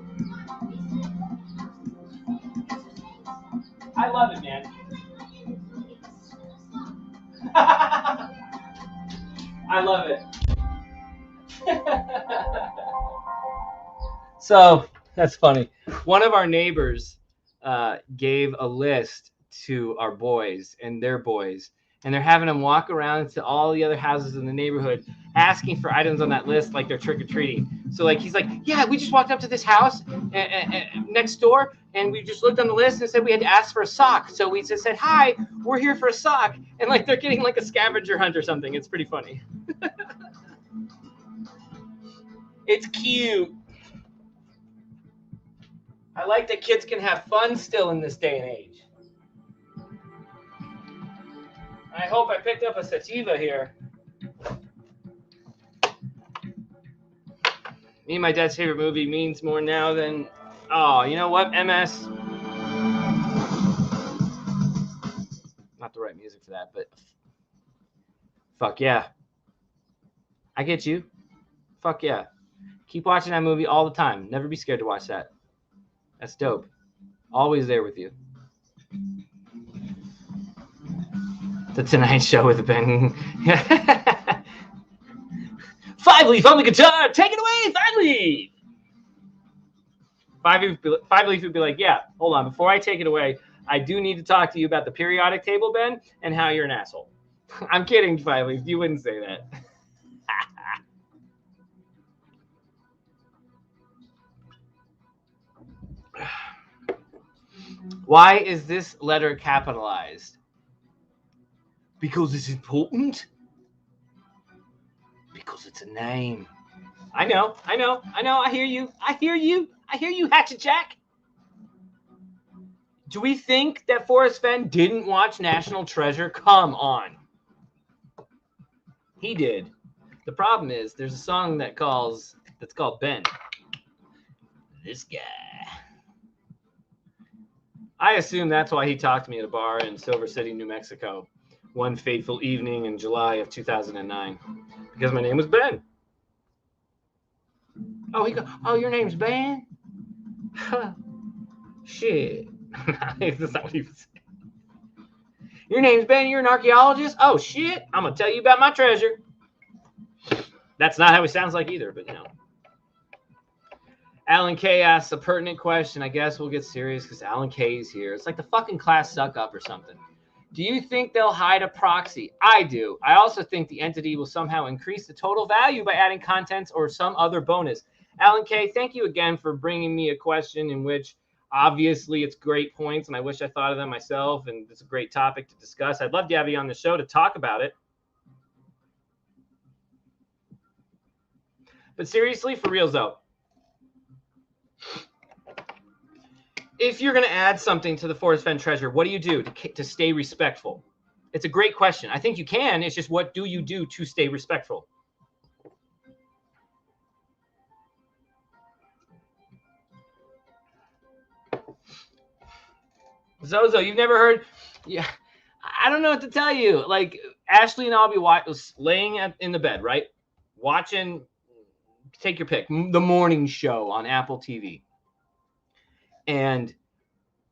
I love it, man. I love it. So that's funny. One of our neighbors gave a list to our boys and their boys, and they're having them walk around to all the other houses in the neighborhood asking for items on that list like they're trick-or-treating. So like he's like, yeah, we just walked up to this house next door, and we just looked on the list and said we had to ask for a sock. So we just said, hi, we're here for a sock. And like they're getting like a scavenger hunt or something. It's pretty funny. It's cute. I like that kids can have fun still in this day and age. I hope I picked up a sativa here. Me and my dad's favorite movie means more now than... Oh, you know what, MS? Not the right music for that, but... Fuck yeah. I get you. Fuck yeah. Keep watching that movie all the time. Never be scared to watch that. That's dope. Always there with you. The Tonight Show with Ben. Five Leaf on the guitar. Take it away, Five Leaf. Five Leaf would be like, yeah, hold on. Before I take it away, I do need to talk to you about the periodic table, Ben, and how you're an asshole. I'm kidding, Five Leaf. You wouldn't say that. Why is this letter capitalized? Because it's important? Because it's a name. I know. I hear you, Hatchet Jack. Do we think that Forrest Fenn didn't watch National Treasure? Come on. He did. The problem is there's a song that's called Ben. This guy. I assume that's why he talked to me at a bar in Silver City, New Mexico, one fateful evening in July of 2009, because my name was Ben. Oh, your name's Ben? Shit. That's not what he was saying. Your name's Ben, you're an archaeologist? Oh, shit. I'm going to tell you about my treasure. That's not how he sounds like either, but you know. Alan K asks a pertinent question. I guess we'll get serious because Alan K is here. It's like the fucking class suck up or something. Do you think they'll hide a proxy? I do. I also think the entity will somehow increase the total value by adding contents or some other bonus. Alan K, thank you again for bringing me a question in which obviously it's great points, and I wish I thought of them myself, and it's a great topic to discuss. I'd love to have you on the show to talk about it. But seriously, for real though, if you're going to add something to the Forrest Fenn treasure, what do you do to stay respectful? It's a great question. I think you can. It's just, what do you do to stay respectful? Zozo, you've never heard? Yeah, I don't know what to tell you. Like, Ashley and I'll be was laying in the bed, right? Watching, take your pick, the morning show on Apple TV. And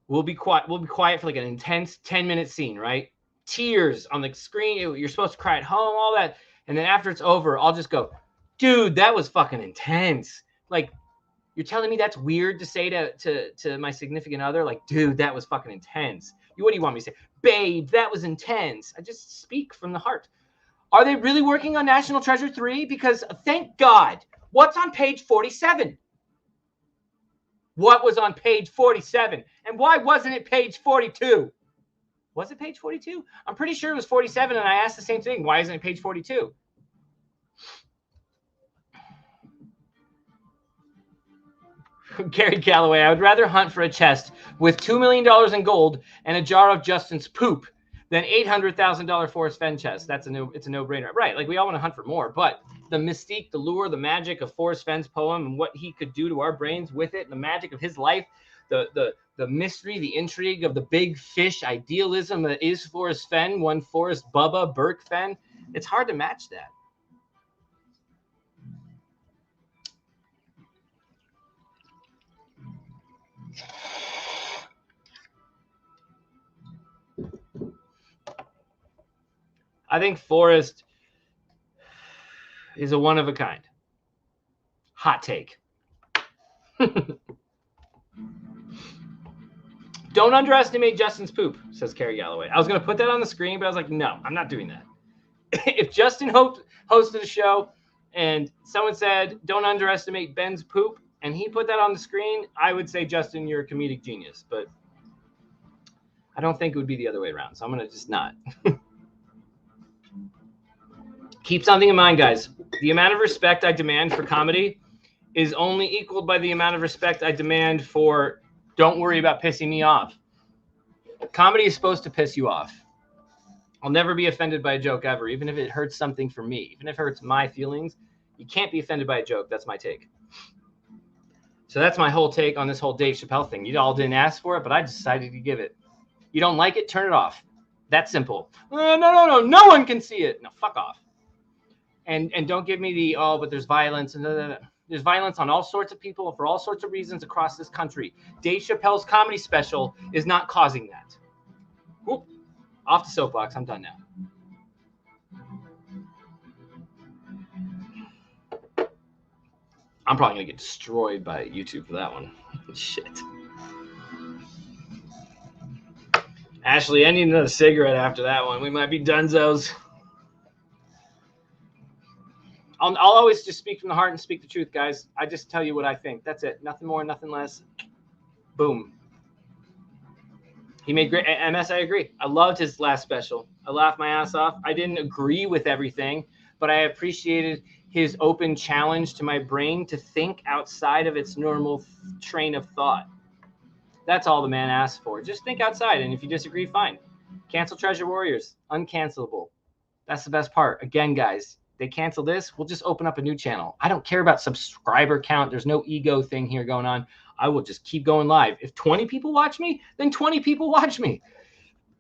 we'll be quiet for like an intense 10-minute scene, right? Tears on the screen. You're supposed to cry at home, all that. And then after it's over, I'll just go, dude, that was fucking intense. Like, you're telling me that's weird to say to my significant other? Like, dude, that was fucking intense. What do you want me to say? Babe, that was intense. I just speak from the heart. Are they really working on National Treasure 3? Because thank God, what's on page 47? What was on page 47? And why wasn't it page 42? Was it page 42? I'm pretty sure it was 47, and I asked the same thing. Why isn't it page 42? Gary Calloway, I would rather hunt for a chest with $2 million in gold and a jar of Justin's poop than $800,000 Forrest Fenn chest. It's a no-brainer. Right, like we all want to hunt for more, but the mystique, the lure, the magic of Forrest Fenn's poem and what he could do to our brains with it, the magic of his life, the mystery, the intrigue of the big fish idealism that is Forrest Fenn, one Forrest Bubba Burke Fenn. It's hard to match that. I think Forrest is a one of a kind. Hot take. Don't underestimate Justin's poop, says Carrie Galloway. I was going to put that on the screen, but I was like, no, I'm not doing that. If Justin hosted a show and someone said, don't underestimate Ben's poop, and he put that on the screen, I would say, Justin, you're a comedic genius. But I don't think it would be the other way around, so I'm going to just not. Keep something in mind, guys. The amount of respect I demand for comedy is only equaled by the amount of respect I demand for don't worry about pissing me off. Comedy is supposed to piss you off. I'll never be offended by a joke ever, even if it hurts something for me. Even if it hurts my feelings, you can't be offended by a joke. That's my take. So that's my whole take on this whole Dave Chappelle thing. You all didn't ask for it, but I decided to give it. You don't like it, turn it off. That's simple. No one can see it. No, fuck off. And don't give me the, but there's violence. And there's violence on all sorts of people for all sorts of reasons across this country. Dave Chappelle's comedy special is not causing that. Whoop. Off the soapbox. I'm done now. I'm probably going to get destroyed by YouTube for that one. Shit. Ashley, I need another cigarette after that one. We might be dunzos. I'll always just speak from the heart and speak the truth, guys. I just tell you what I think. That's it. Nothing more, nothing less. Boom. He made great. MS, I agree. I loved his last special. I laughed my ass off. I didn't agree with everything, but I appreciated his open challenge to my brain to think outside of its normal train of thought. That's all the man asked for. Just think outside, and if you disagree, fine. Cancel Treasure Warriors. Uncancelable. That's the best part. Again, guys, they cancel this, we'll just open up a new channel. I don't care about subscriber count. There's no ego thing here going on. I will just keep going live. If 20 people watch me, then 20 people watch me.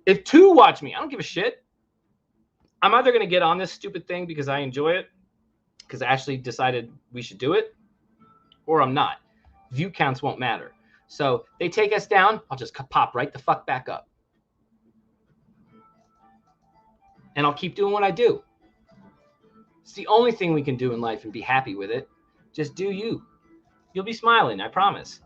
If 2 watch me, I don't give a shit. I'm either going to get on this stupid thing because I enjoy it, because I actually decided we should do it, or I'm not. View counts won't matter. So they take us down, I'll just pop right the fuck back up. And I'll keep doing what I do. It's the only thing we can do in life and be happy with it. Just do you. You'll be smiling, I promise.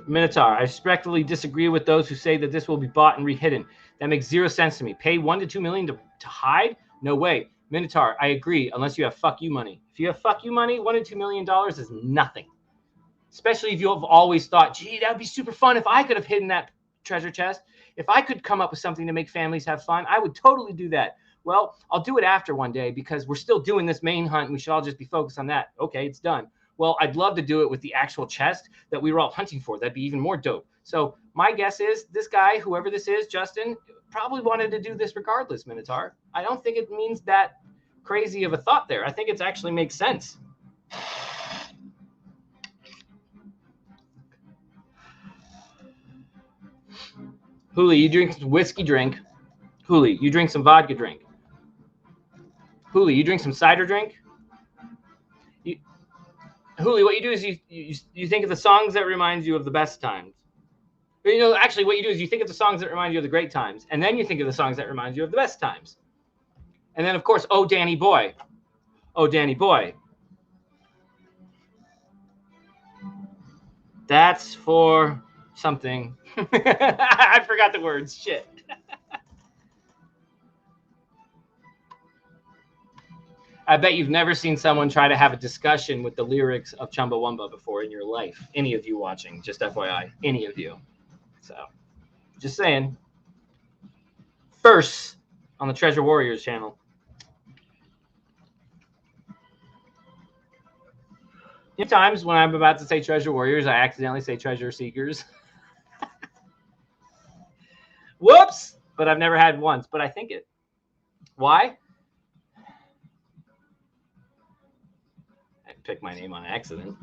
Minotaur, I respectfully disagree with those who say that this will be bought and rehidden. That makes 0 sense to me. Pay $1 to $2 million to hide? No way. Minotaur, I agree, unless you have fuck you money. If you have fuck you money, $1 to $2 million is nothing. Especially if you have always thought, gee, that would be super fun if I could have hidden that treasure chest. If I could come up with something to make families have fun, I would totally do that. Well, I'll do it after one day because we're still doing this main hunt and we should all just be focused on that. Okay, it's done. Well, I'd love to do it with the actual chest that we were all hunting for. That'd be even more dope. So my guess is this guy, whoever this is, Justin, probably wanted to do this regardless, Minotaur. I don't think it means that crazy of a thought there. I think it actually makes sense. Huli, you drink some whiskey drink. Huli, you drink some vodka drink. Huli, you drink some cider drink. Huli, what you do is you think of the songs that remind you of the best times. But, you know, actually what you do is you think of the songs that remind you of the great times. And then you think of the songs that remind you of the best times. And then, of course, Oh, Danny Boy. Oh, Danny Boy. That's for something. I forgot the words. Shit. I bet you've never seen someone try to have a discussion with the lyrics of Chumbawamba before in your life. Any of you watching, just FYI, any of you. So, just saying. First on the Treasure Warriors channel. Sometimes when I'm about to say Treasure Warriors, I accidentally say Treasure Seekers. Whoops! But I've never had once, but I think it. Why? I picked my name on accident.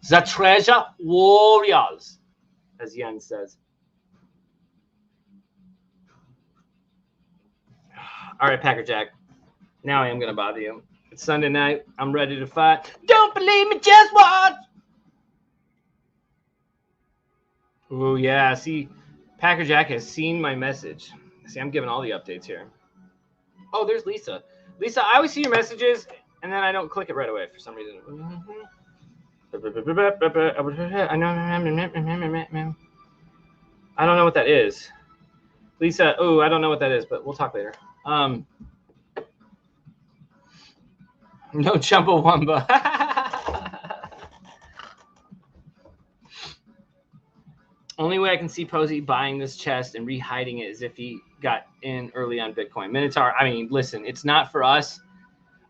The Treasure Warriors, as Yen says. All right, Packer Jack. Now I am going to bother you. It's Sunday night. I'm ready to fight. Don't believe me, just watch. Oh, yeah. See, Packer Jack has seen my message. See, I'm giving all the updates here. Oh, there's Lisa. Lisa, I always see your messages, and then I don't click it right away for some reason. I don't know what that is. Lisa, oh, I don't know what that is, but we'll talk later. No Chumbawamba. Only way I can see Posey buying this chest and re-hiding it is if he got in early on Bitcoin. Minotaur, I mean, listen, it's not for us.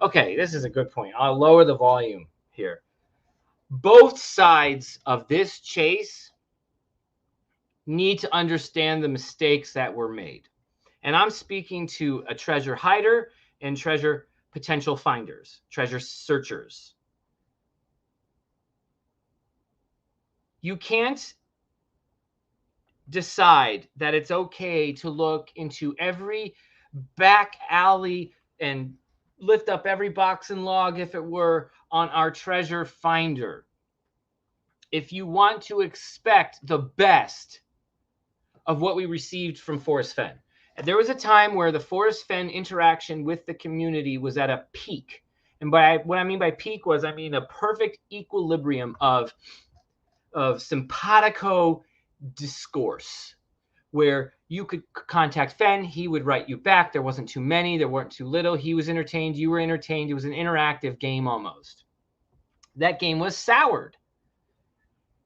Okay, this is a good point. I'll lower the volume here. Both sides of this chase need to understand the mistakes that were made. And I'm speaking to a treasure hider and treasure potential finders, treasure searchers. You can't decide that it's okay to look into every back alley and lift up every box and log, if it were, on our treasure finder. If you want to expect the best of what we received from Forest Fenn. There was a time where the Forest Fenn interaction with the community was at a peak. And by what I mean by peak was, I mean a perfect equilibrium of simpatico discourse, where you could contact Fenn, he would write you back. There wasn't too many, there weren't too little. He was entertained, you were entertained. It was an interactive game almost. That game was soured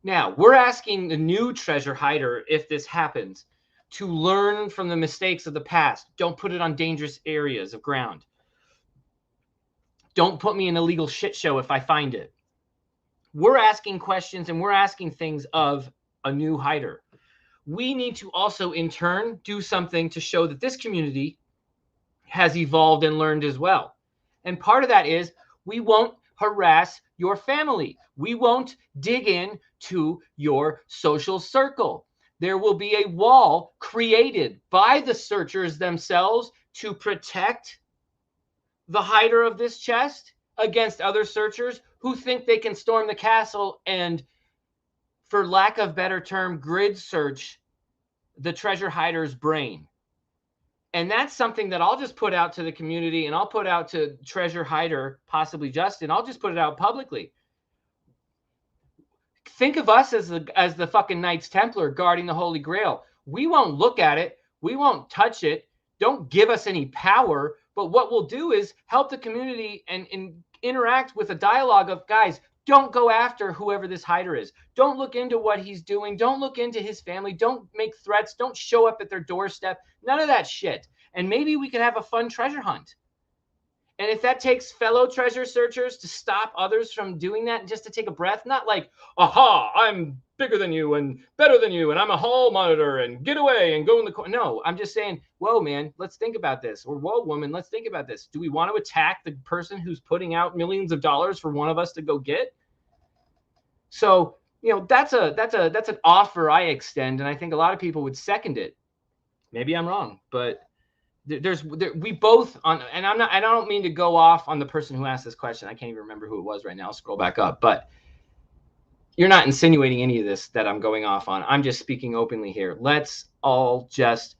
Now, we're asking the new treasure hider, if this happens, to learn from the mistakes of the past. Don't put it on dangerous areas of ground. Don't put me in a legal shit show if I find it. We're asking questions and we're asking things of a new hider. We need to also, in turn, do something to show that this community has evolved and learned as well. And part of that is we won't harass your family. We won't dig in to your social circle. There will be a wall created by the searchers themselves to protect the hider of this chest against other searchers who think they can storm the castle and, for lack of better term, grid search the treasure hider's brain. And that's something that I'll just put out to the community, and I'll put out to treasure hider, possibly Justin. I'll just put it out publicly. Think of us as the fucking Knights Templar guarding the Holy Grail. We won't look at it. We won't touch it. Don't give us any power. But what we'll do is help the community and interact with a dialogue of, guys, don't go after whoever this hider is. Don't look into what he's doing. Don't look into his family. Don't make threats. Don't show up at their doorstep. None of that shit. And maybe we could have a fun treasure hunt. And if that takes fellow treasure searchers to stop others from doing that, just to take a breath, not like, aha, I'm bigger than you and better than you, and I'm a hall monitor, and get away and go in the corner. No, I'm just saying, whoa, man, let's think about this. Or whoa, woman, let's think about this. Do we want to attack the person who's putting out millions of dollars for one of us to go get? So, that's an offer I extend, and I think a lot of people would second it. Maybe I'm wrong, but we both on, and I don't mean to go off on the person who asked this question. I can't even remember who it was right now. I'll scroll back up, but you're not insinuating any of this that I'm going off on. I'm just speaking openly here. Let's all just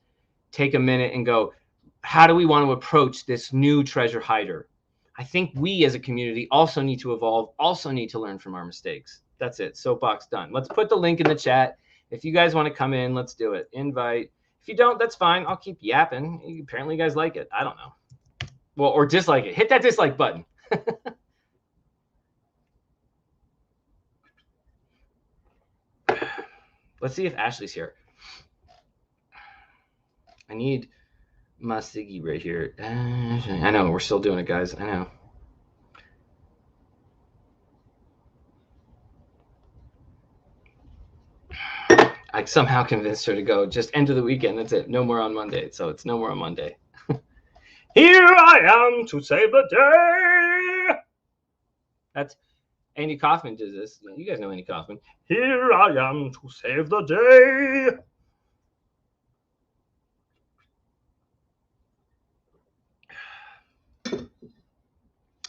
take a minute and go, how do we want to approach this new treasure hider? I think we as a community also need to evolve, also need to learn from our mistakes. That's it. Soapbox done. Let's put the link in the chat. If you guys want to come in, let's do it. Invite. If you don't, that's fine. I'll keep yapping. Apparently you guys like it. I don't know. Well, or dislike it. Hit that dislike button. Let's see if Ashley's here. I need my Siggy right here. I know, we're still doing it, guys. I know. I somehow convinced her to go just end of the weekend. That's it. No more on Monday. So it's no more on Monday. Here I am to save the day. That's Andy Kaufman does this. You guys know Andy Kaufman. Here I am to save the day.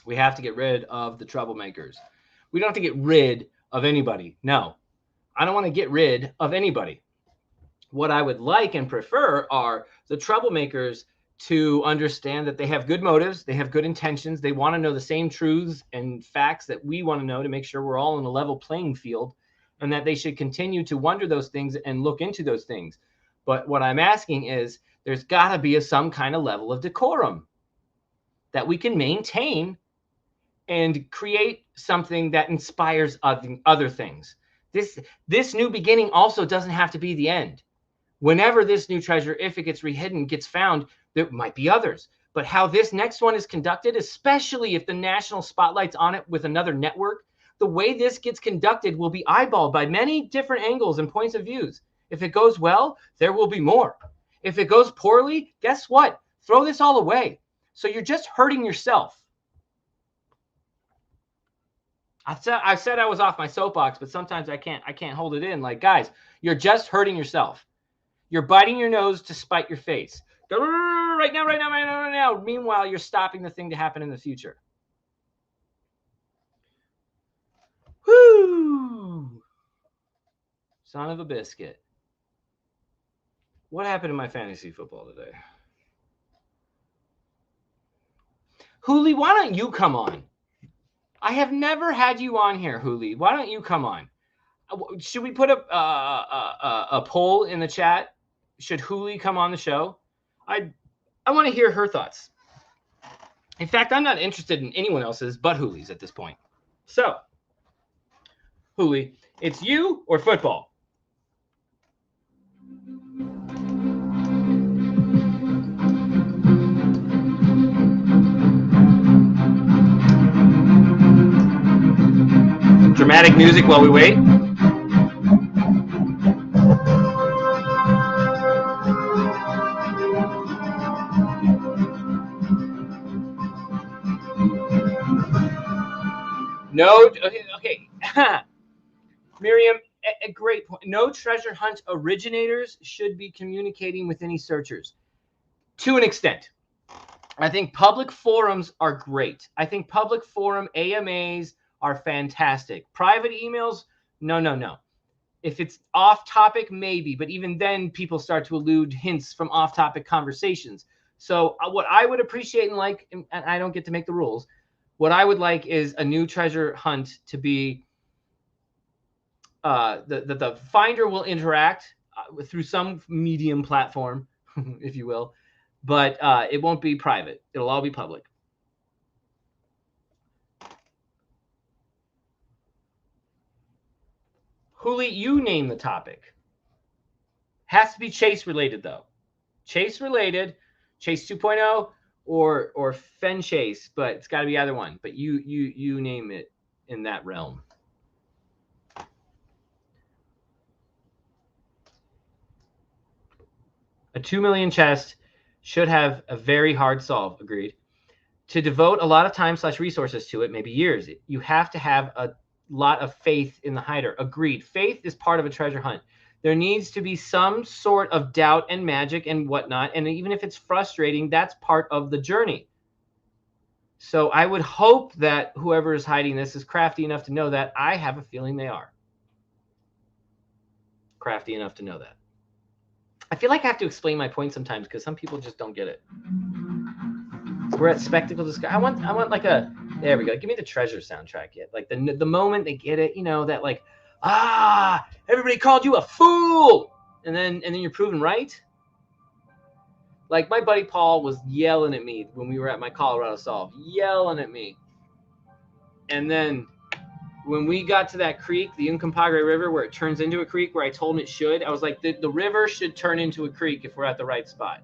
We have to get rid of the troublemakers. We don't have to get rid of anybody. No, I don't want to get rid of anybody. What I would like and prefer are the troublemakers to understand that they have good motives, they have good intentions, they want to know the same truths and facts that we want to know to make sure we're all in a level playing field, and that they should continue to wonder those things and look into those things. But what I'm asking is, there's got to be some kind of level of decorum that we can maintain and create something that inspires other things. This new beginning also doesn't have to be the end. Whenever this new treasure, if it gets rehidden, gets found, there might be others. But how this next one is conducted, especially if the national spotlight's on it with another network, the way this gets conducted will be eyeballed by many different angles and points of views. If it goes well, there will be more. If it goes poorly, guess what? Throw this all away. So you're just hurting yourself. I said I was off my soapbox, but sometimes I can't hold it in. Like, guys, you're just hurting yourself. You're biting your nose to spite your face. Go right now. Meanwhile, you're stopping the thing to happen in the future. Whoo! Son of a biscuit. What happened to my fantasy football today? Hooli, why don't you come on? I have never had you on here, Hooli. Why don't you come on? Should we put a poll in the chat? Should Hooli come on the show? I want to hear her thoughts. In fact, I'm not interested in anyone else's but Hooli's at this point. So, Hooli, It's you or football. Dramatic music while we wait. No, okay. Miriam, a great point. No treasure hunt originators should be communicating with any searchers. To an extent. I think public forums are great. I think public forum AMAs are fantastic. Private emails, no. If it's off topic, maybe, but even then people start to elude hints from off topic conversations. So what I would appreciate and like, and I don't get to make the rules, what I would like is a new treasure hunt to be the finder will interact through some medium platform, if you will, but it won't be private. It'll all be public. Huli, you name the topic. Has to be Chase related though. Chase related, Chase 2.0 or Fenn Chase, but it's got to be either one. But you name it in that realm. A 2 million chest should have a very hard solve. Agreed. To devote a lot of time / resources to it, maybe years. You have to have a lot of faith in the hider. Agreed. Faith is part of a treasure hunt. There needs to be some sort of doubt and magic and whatnot. And even if it's frustrating, that's part of the journey. So I would hope that whoever is hiding this is crafty enough to know that. I have a feeling they are crafty enough to know that. I feel like I have to explain my point sometimes because some people just don't get it. So we're at Spectacle Discovery. I want like a, there we go. Give me the treasure soundtrack yet. Like the moment they get it, you know, that like, everybody called you a fool. And then you're proven right. Like my buddy Paul was yelling at me when we were at my Colorado Solve, yelling at me. And then when we got to that creek, the Uncompahgre River, where it turns into a creek, where I told him it should, I was like, the river should turn into a creek if we're at the right spot.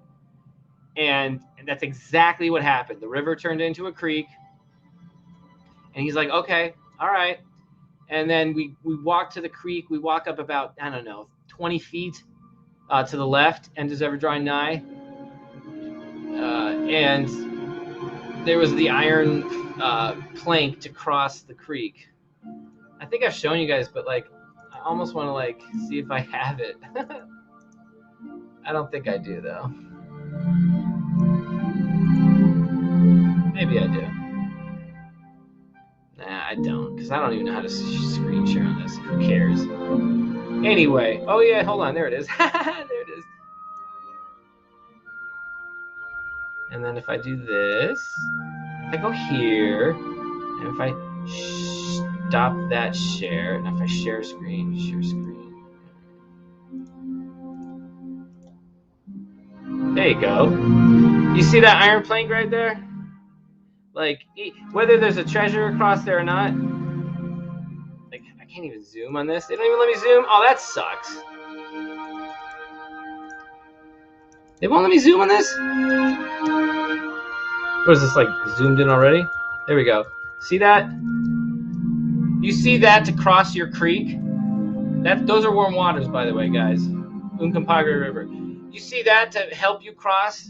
And that's exactly what happened. The river turned into a creek. And he's like, okay, all right. And then we walk to the creek. We walk up about, 20 feet to the left, and does ever drawing nigh. And there was the iron plank to cross the creek. I think I've shown you guys, but like, I almost want to like see if I have it. I don't think I do though. Maybe I do. Nah, I don't, because I don't even know how to screen share on this. Who cares? Anyway, oh yeah, hold on, there it is. There it is. And then if I do this, if I go here, and if I stop that share, and if I share screen. There you go. You see that iron plank right there? Like, whether there's a treasure across there or not, like, I can't even zoom on this. They don't even let me zoom. Oh, that sucks. They won't let me zoom on this? What is this, like, zoomed in already? There we go. See that? You see that to cross your creek? Those are warm waters, by the way, guys. Uncompahgre River. You see that to help you cross?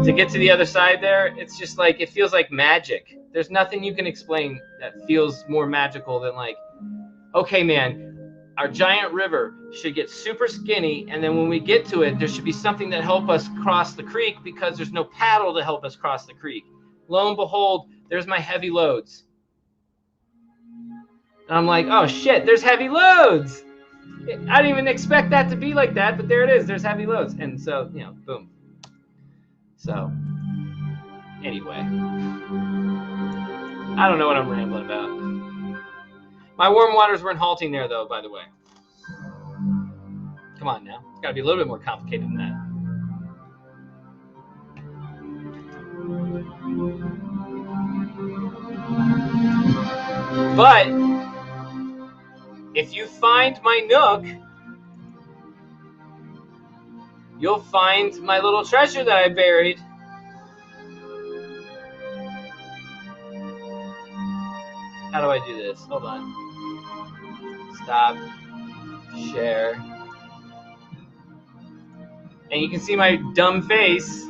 To get to the other side there, it's just like, it feels like magic. There's nothing you can explain that feels more magical than like, okay, man, our giant river should get super skinny, and then when we get to it, there should be something that help us cross the creek because there's no paddle to help us cross the creek. Lo and behold, there's my heavy loads. And I'm like, oh shit, there's heavy loads. I didn't even expect that to be like that, but there it is. There's heavy loads. And so, boom. So, anyway. I don't know what I'm rambling about. My warm waters weren't halting there, though, by the way. Come on now. It's got to be a little bit more complicated than that. But if you find my nook, you'll find my little treasure that I buried. How do I do this? Hold on. Stop. Share. And you can see my dumb face.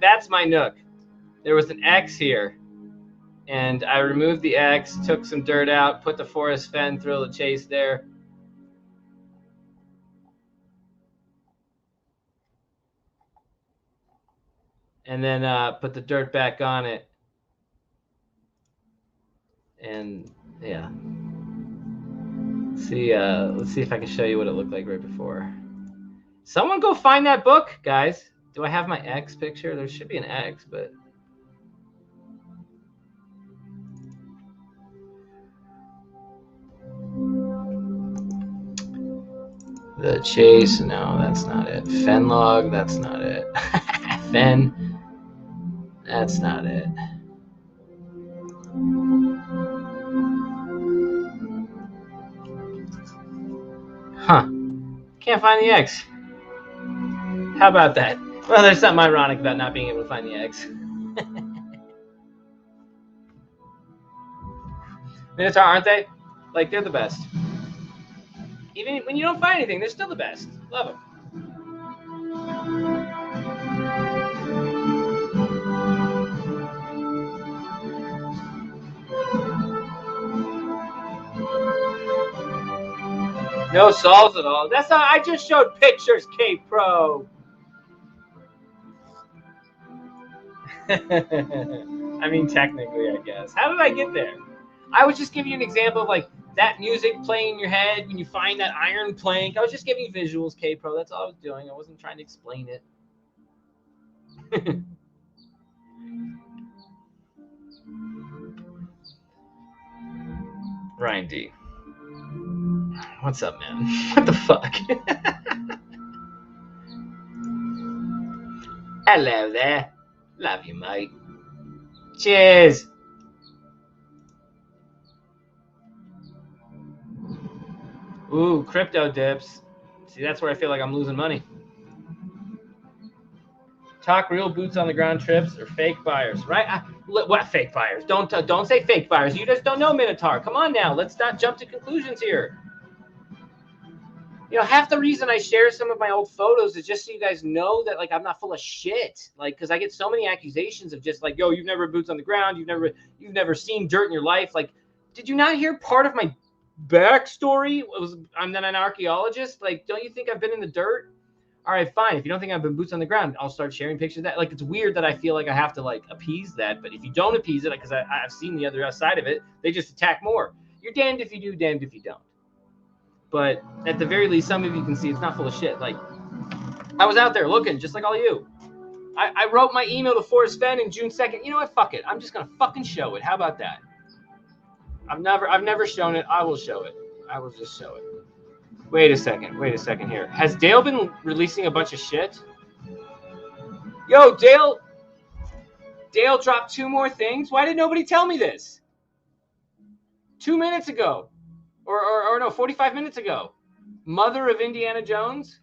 That's my nook. There was an X here. And I removed the X, took some dirt out, put the Forest Fenn Thrill of Chase there. And then put the dirt back on it. And yeah. Let's see if I can show you what it looked like right before. Someone go find that book, guys. Do I have my X picture? There should be an X, but the chase, no, that's not it. Fenlog, that's not it. Fenn, that's not it. Huh. Can't find the X. How about that? Well, there's something ironic about not being able to find the X. Minotaur, aren't they? Like, they're the best. Even when you don't find anything, they're still the best. Love them. No solves at all. That's not. I just showed pictures, K-Pro. I mean, technically, I guess. How did I get there? I was just giving you an example of like that music playing in your head when you find that iron plank. I was just giving you visuals, K-Pro. That's all I was doing. I wasn't trying to explain it. Ryan D. What's up, man? What the fuck? Hello there. Love you, mate. Cheers. Ooh, crypto dips. See, that's where I feel like I'm losing money. Talk real boots on the ground trips or fake buyers, right? What fake buyers? Don't say fake buyers. You just don't know Minotaur. Come on now. Let's not jump to conclusions here. You know, half the reason I share some of my old photos is just so you guys know that, like, I'm not full of shit. Like, because I get so many accusations of just like, yo, you've never boots on the ground. You've never seen dirt in your life. Like, did you not hear part of my backstory? I'm not an archaeologist. Like, don't you think I've been in the dirt? All right, fine. If you don't think I've been boots on the ground, I'll start sharing pictures of that. Like, it's weird that I feel like I have to, like, appease that. But if you don't appease it, because I've seen the other side of it, they just attack more. You're damned if you do, damned if you don't. But at the very least, some of you can see it's not full of shit. Like, I was out there looking just like all you. I wrote my email to Forest Fenn in June 2nd. You know what? Fuck it. I'm just going to fucking show it. How about that? I've never shown it. I will show it. I will just show it. Wait a second here. Has Dale been releasing a bunch of shit? Yo, Dale dropped 2 more things. Why did nobody tell me this? 2 minutes ago. Or no, 45 minutes ago. Mother of Indiana Jones.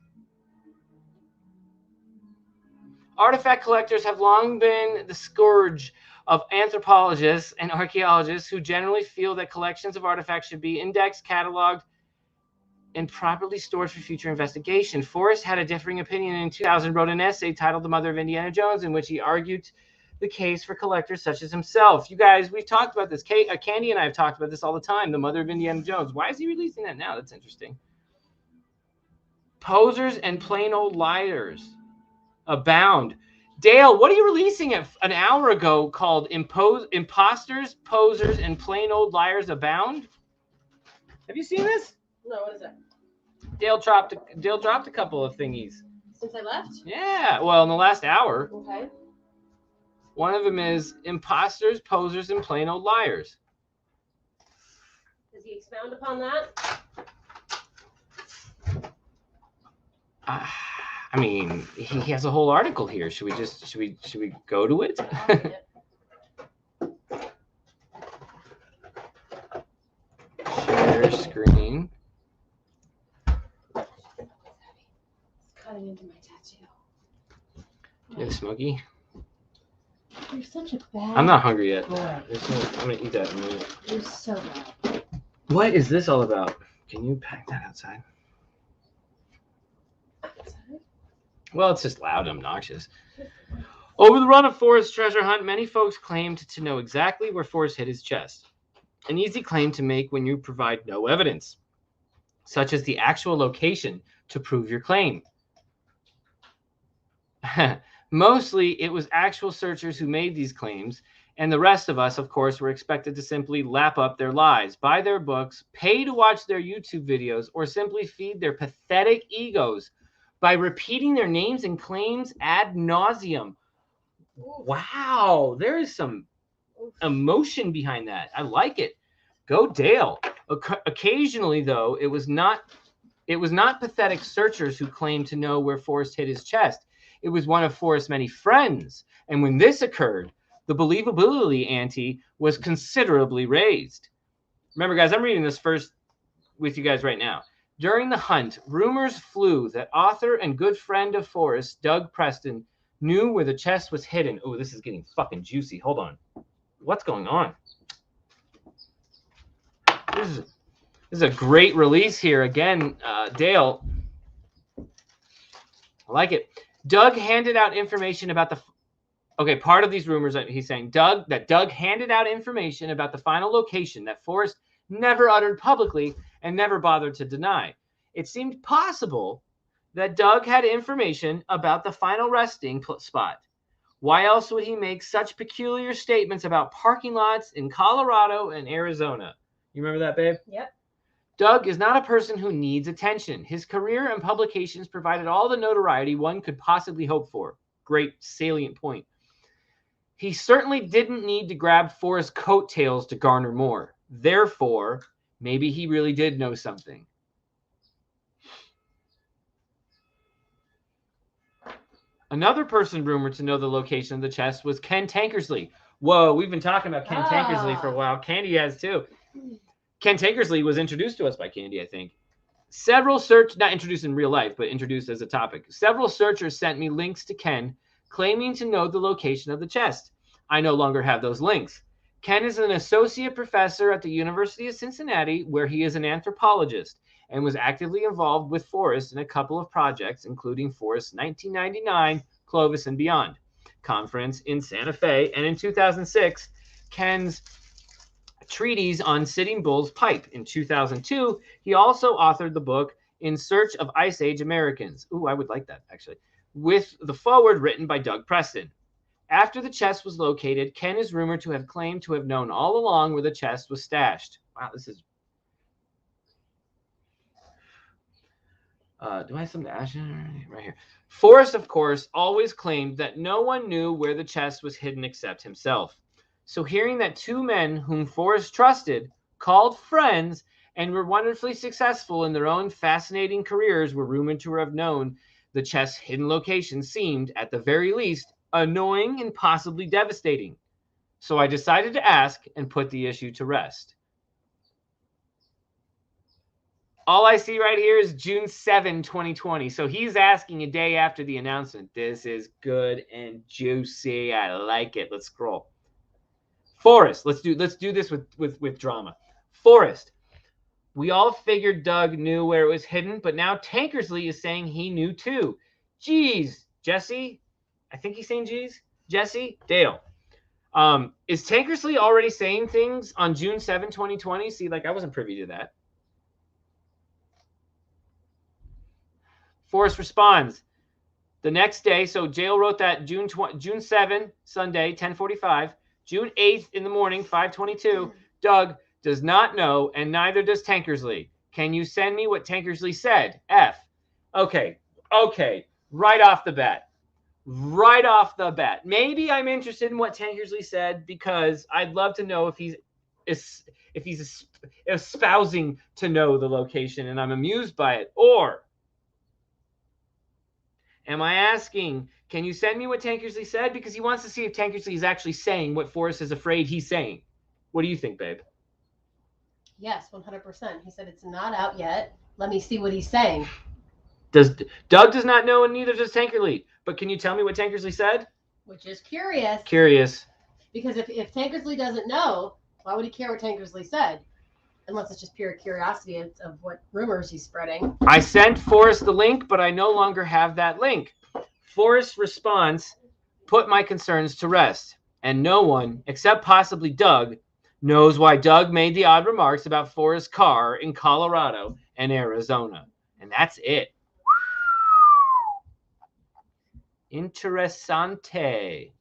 Artifact collectors have long been the scourge of anthropologists and archaeologists who generally feel that collections of artifacts should be indexed, cataloged, and properly stored for future investigation. Forrest had a differing opinion and in 2000 wrote an essay titled The Mother of Indiana Jones in which he argued the case for collectors such as himself. You guys, we've talked about this. Candy and I have talked about this all the time. The Mother of Indiana Jones. Why is he releasing that now? That's interesting. Posers and plain old liars abound. Dale, what are you releasing an hour ago called Imposters, Posers, and Plain Old Liars Abound? Have you seen this? No, what is it? Dale dropped a couple of thingies. Since I left? Yeah, well, in the last hour. Okay. One of them is Imposters, Posers, and Plain Old Liars. Does he expound upon that? I mean, he has a whole article here. Should we go to it? Share screen. Cutting into my tattoo. You have Smokey? You're such a bad. I'm not hungry yet. boy. I'm gonna eat that in a minute. You're so bad. What is this all about? Can you pack that outside? Well, it's just loud and obnoxious. Over the run of Forrest's treasure hunt, many folks claimed to know exactly where Forrest hid his chest. An easy claim to make when you provide no evidence, such as the actual location to prove your claim. Mostly, it was actual searchers who made these claims, and the rest of us, of course, were expected to simply lap up their lies, buy their books, pay to watch their YouTube videos, or simply feed their pathetic egos by repeating their names and claims ad nauseum. Wow, there is some emotion behind that. I like it. Go Dale. Occasionally, though, it was not pathetic searchers who claimed to know where Forrest hid his chest. It was one of Forrest's many friends. And when this occurred, the believability ante was considerably raised. Remember, guys, I'm reading this first with you guys right now. During the hunt, rumors flew that author and good friend of Forrest, Doug Preston, knew where the chest was hidden. Oh, this is getting fucking juicy. Hold on. What's going on? This is a great release here. Again, Dale. I like it. Doug handed out information about the... Okay, part of these rumors, he's saying Doug handed out information about the final location that Forrest never uttered publicly and never bothered to deny. It seemed possible that Doug had information about the final resting spot. Why else would he make such peculiar statements about parking lots in Colorado and Arizona? You remember that, babe? Yep. Doug is not a person who needs attention. His career and publications provided all the notoriety one could possibly hope for. Great salient point. He certainly didn't need to grab Forrest's coattails to garner more. Therefore, maybe he really did know something. Another person rumored to know the location of the chest was Ken Tankersley. Whoa, we've been talking about Ken Tankersley for a while. Candy has too. Ken Tankersley was introduced to us by Candy, I think. Not introduced in real life, but introduced as a topic. Several searchers sent me links to Ken, claiming to know the location of the chest. I no longer have those links. Ken is an associate professor at the University of Cincinnati, where he is an anthropologist, and was actively involved with Forrest in a couple of projects, including Forrest's 1999 Clovis and Beyond conference in Santa Fe, and in 2006, Ken's treatise on Sitting Bull's Pipe. In 2002, he also authored the book In Search of Ice Age Americans. Ooh, I would like that, actually. With the foreword written by Doug Preston. After the chest was located, Ken is rumored to have claimed to have known all along where the chest was stashed. Wow, this is... do I have some dash right here? Forrest, of course, always claimed that no one knew where the chest was hidden except himself. So hearing that two men whom Forrest trusted, called friends, and were wonderfully successful in their own fascinating careers were rumored to have known the chest's hidden location seemed, at the very least, annoying and possibly devastating. So I decided to ask and put the issue to rest. All I see right here is June 7, 2020. So he's asking a day after the announcement. This is good and juicy. I like it. Let's scroll. Forrest, let's do this with drama. Forrest, we all figured Doug knew where it was hidden, but now Tankersley is saying he knew too. Geez, Jesse, I think he's saying geez. Jesse, Dale. Is Tankersley already saying things on June 7, 2020? See, like I wasn't privy to that. Forrest responds the next day. So Jail wrote that June 7, Sunday, 10:45. June 8th in the morning, 5:22. Doug does not know, and neither does Tankersley. Can you send me what Tankersley said? F. Okay. Right off the bat. Maybe I'm interested in what Tankersley said because I'd love to know if he's espousing to know the location, and I'm amused by it, or Am I asking, can you send me what Tankersley said? Because he wants to see if Tankersley is actually saying what Forrest is afraid he's saying. What do you think, babe? Yes, 100%. He said it's not out yet. Let me see what he's saying. Doug does not know, and neither does Tankersley. But can you tell me what Tankersley said? Which is curious. Curious. Because if Tankersley doesn't know, why would he care what Tankersley said? Unless it's just pure curiosity of what rumors he's spreading. I sent Forrest the link, but I no longer have that link. Forrest's response put my concerns to rest, and no one, except possibly Doug, knows why Doug made the odd remarks about Forrest's car in Colorado and Arizona. And that's it. Interessante.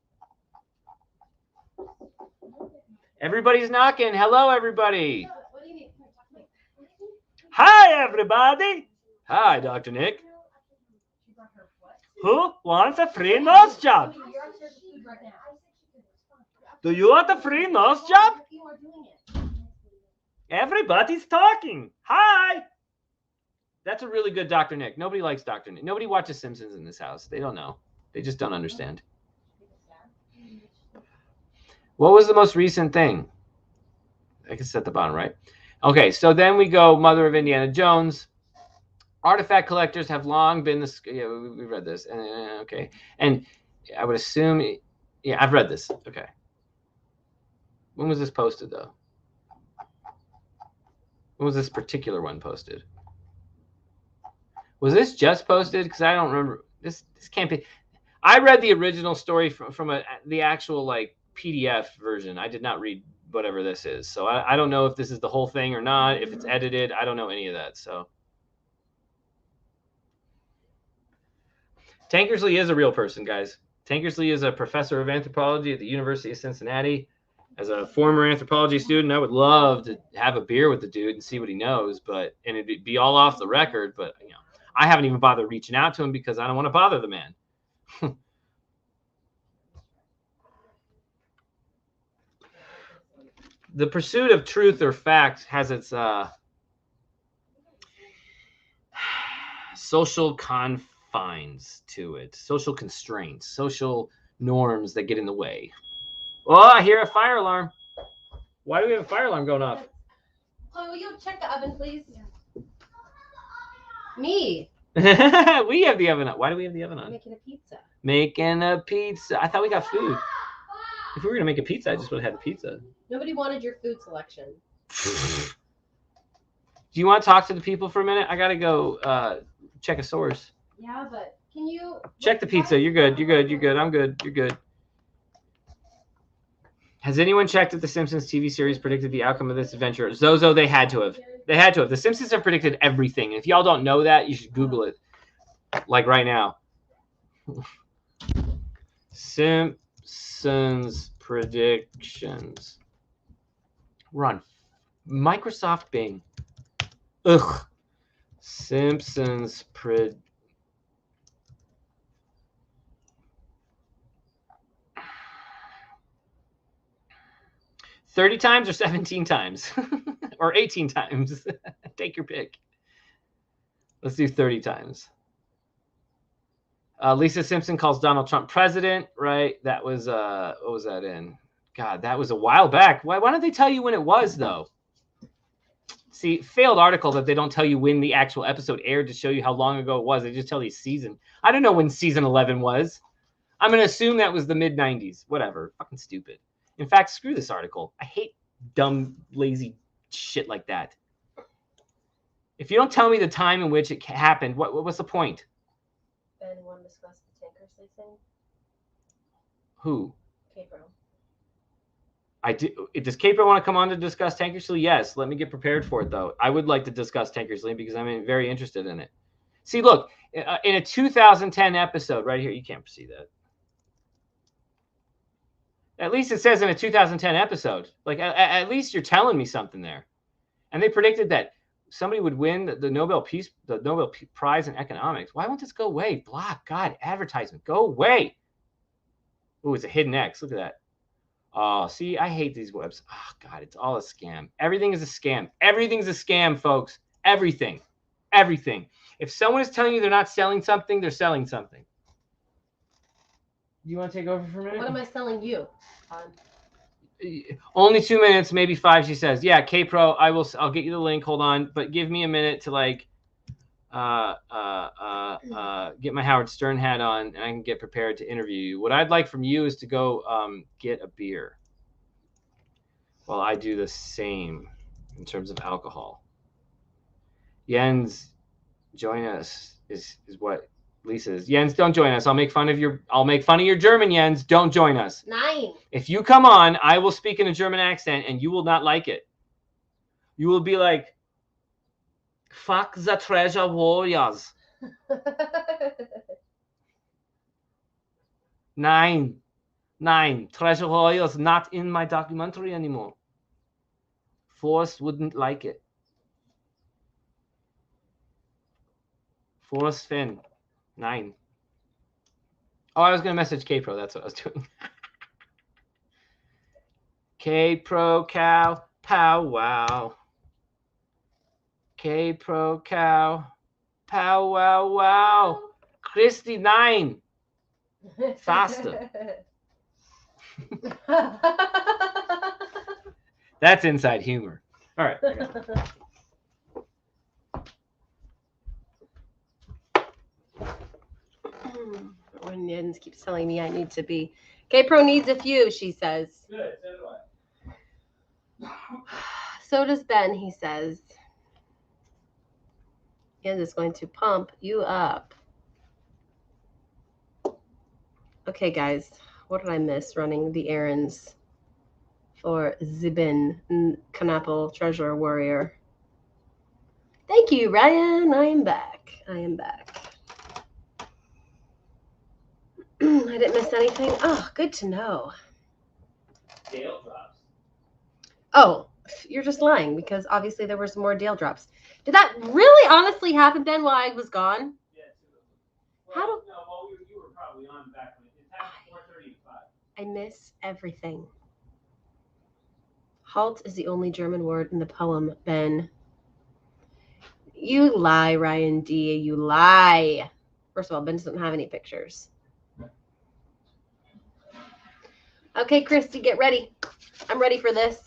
Everybody's knocking. Hello, everybody. What do you need? Hi, everybody. Hi, Dr. Nick. Who wants a free nose job? You're upstairs with food right now. Do you want a free nose job? You are doing it. Everybody's talking. Hi. That's a really good Dr. Nick. Nobody likes Dr. Nick. Nobody watches Simpsons in this house. They don't know. They just don't understand. What was the most recent thing? I can set the bottom right. Okay, so then we go Mother of Indiana Jones. Artifact collectors have long been the... Yeah, we read this. Okay. And I would assume... Yeah, I've read this. Okay. When was this posted, though? When was this particular one posted? Was this just posted? Because I don't remember. This can't be... I read the original story from the actual, like, PDF version. I did not read whatever this is. So I don't know if this is the whole thing or not, if it's edited. I don't know any of that. So Tankersley is a real person, guys. Tankersley is a professor of anthropology at the University of Cincinnati. As a former anthropology student, I would love to have a beer with the dude and see what he knows, and it'd be all off the record. But you know, I haven't even bothered reaching out to him because I don't want to bother the man. The pursuit of truth or fact has its social confines to it, social constraints, social norms that get in the way. Oh, I hear a fire alarm. Why do we have a fire alarm going off? Chloe, will you check the oven, please? Yeah. Me. We have the oven on. Why do we have the oven on? I'm making a pizza. Making a pizza. I thought we got food. If we were going to make a pizza, I just would have had the pizza. Nobody wanted your food selection. Do you want to talk to the people for a minute? I got to go check a source. Yeah, but can you... Check the pizza. You're good. You're good. You're good. I'm good. You're good. Has anyone checked if the Simpsons TV series predicted the outcome of this adventure? Zozo, they had to have. They had to have. The Simpsons have predicted everything. If y'all don't know that, you should Google it. Like right now. Simpsons predictions. We're on Microsoft Bing. Ugh. Simpsons 30 times or 17 times? Or 18 times? Take your pick. Let's do 30 times. Lisa Simpson calls Donald Trump president, right? That was, what was that in? God, that was a while back. Why don't they tell you when it was, though? See, failed article that they don't tell you when the actual episode aired to show you how long ago it was. They just tell you season. I don't know when season 11 was. I'm going to assume that was the mid-90s. Whatever. Fucking stupid. In fact, screw this article. I hate dumb, lazy shit like that. If you don't tell me the time in which it happened, what's the point? Ben, want to discuss the Tankersley thing? Who? Capro. I do. Does Capro want to come on to discuss Tankersley? Yes. Let me get prepared for it, though. I would like to discuss Tankersley because I'm very interested in it. See, look, in a 2010 episode right here, you can't see that. At least it says in a 2010 episode. Like, at least you're telling me something there. And they predicted that somebody would win the Nobel Prize in economics. Why won't this go away? Block. God, advertisement. Go away. Oh, it's a hidden X. Look at that. Oh, see, I hate these webs. Oh, God, it's all a scam. Everything is a scam. Everything's a scam, folks. Everything. Everything. If someone is telling you they're not selling something, they're selling something. you want to take over for a minute? What am I selling you? Only 2 minutes, maybe 5. She says, "Yeah, K Pro, I'll get you the link. Hold on, but give me a minute to like, get my Howard Stern hat on, and I can get prepared to interview you. What I'd like from you is to go get a beer, while I do the same in terms of alcohol. Jens, join us is what Lisa is. Jens, don't join us. I'll make fun of your German, Jens. Don't join us. 9. If you come on, I will speak in a German accent and you will not like it. You will be like, fuck the treasure warriors. Nine, treasure warriors not in my documentary anymore. Forrest wouldn't like it. Forrest Fenn, 9. Oh, I was going to message K-Pro. That's what I was doing. K-Pro cow, pow wow. K-Pro cow, pow wow wow. Christy, 9. Faster. That's inside humor. All right. When Jens keeps telling me I need to be. K-Pro needs a few, she says. Good, so do I. So does Ben, he says. Jens is going to pump you up. Okay, guys. What did I miss running the errands for Zibin Kanapel Treasure Warrior? Thank you, Ryan. I am back. I didn't miss anything. Oh, good to know. Dale drops. Oh, you're just lying because obviously there were some more Dale drops. Did that really honestly happen then while I was gone? Yeah, well, How do- No, well, you were probably on back when it happened 4:30 to 5. I miss everything. Halt is the only German word in the poem, Ben. You lie, Ryan D. You lie. First of all, Ben doesn't have any pictures. Okay, Christy, get ready. I'm ready for this.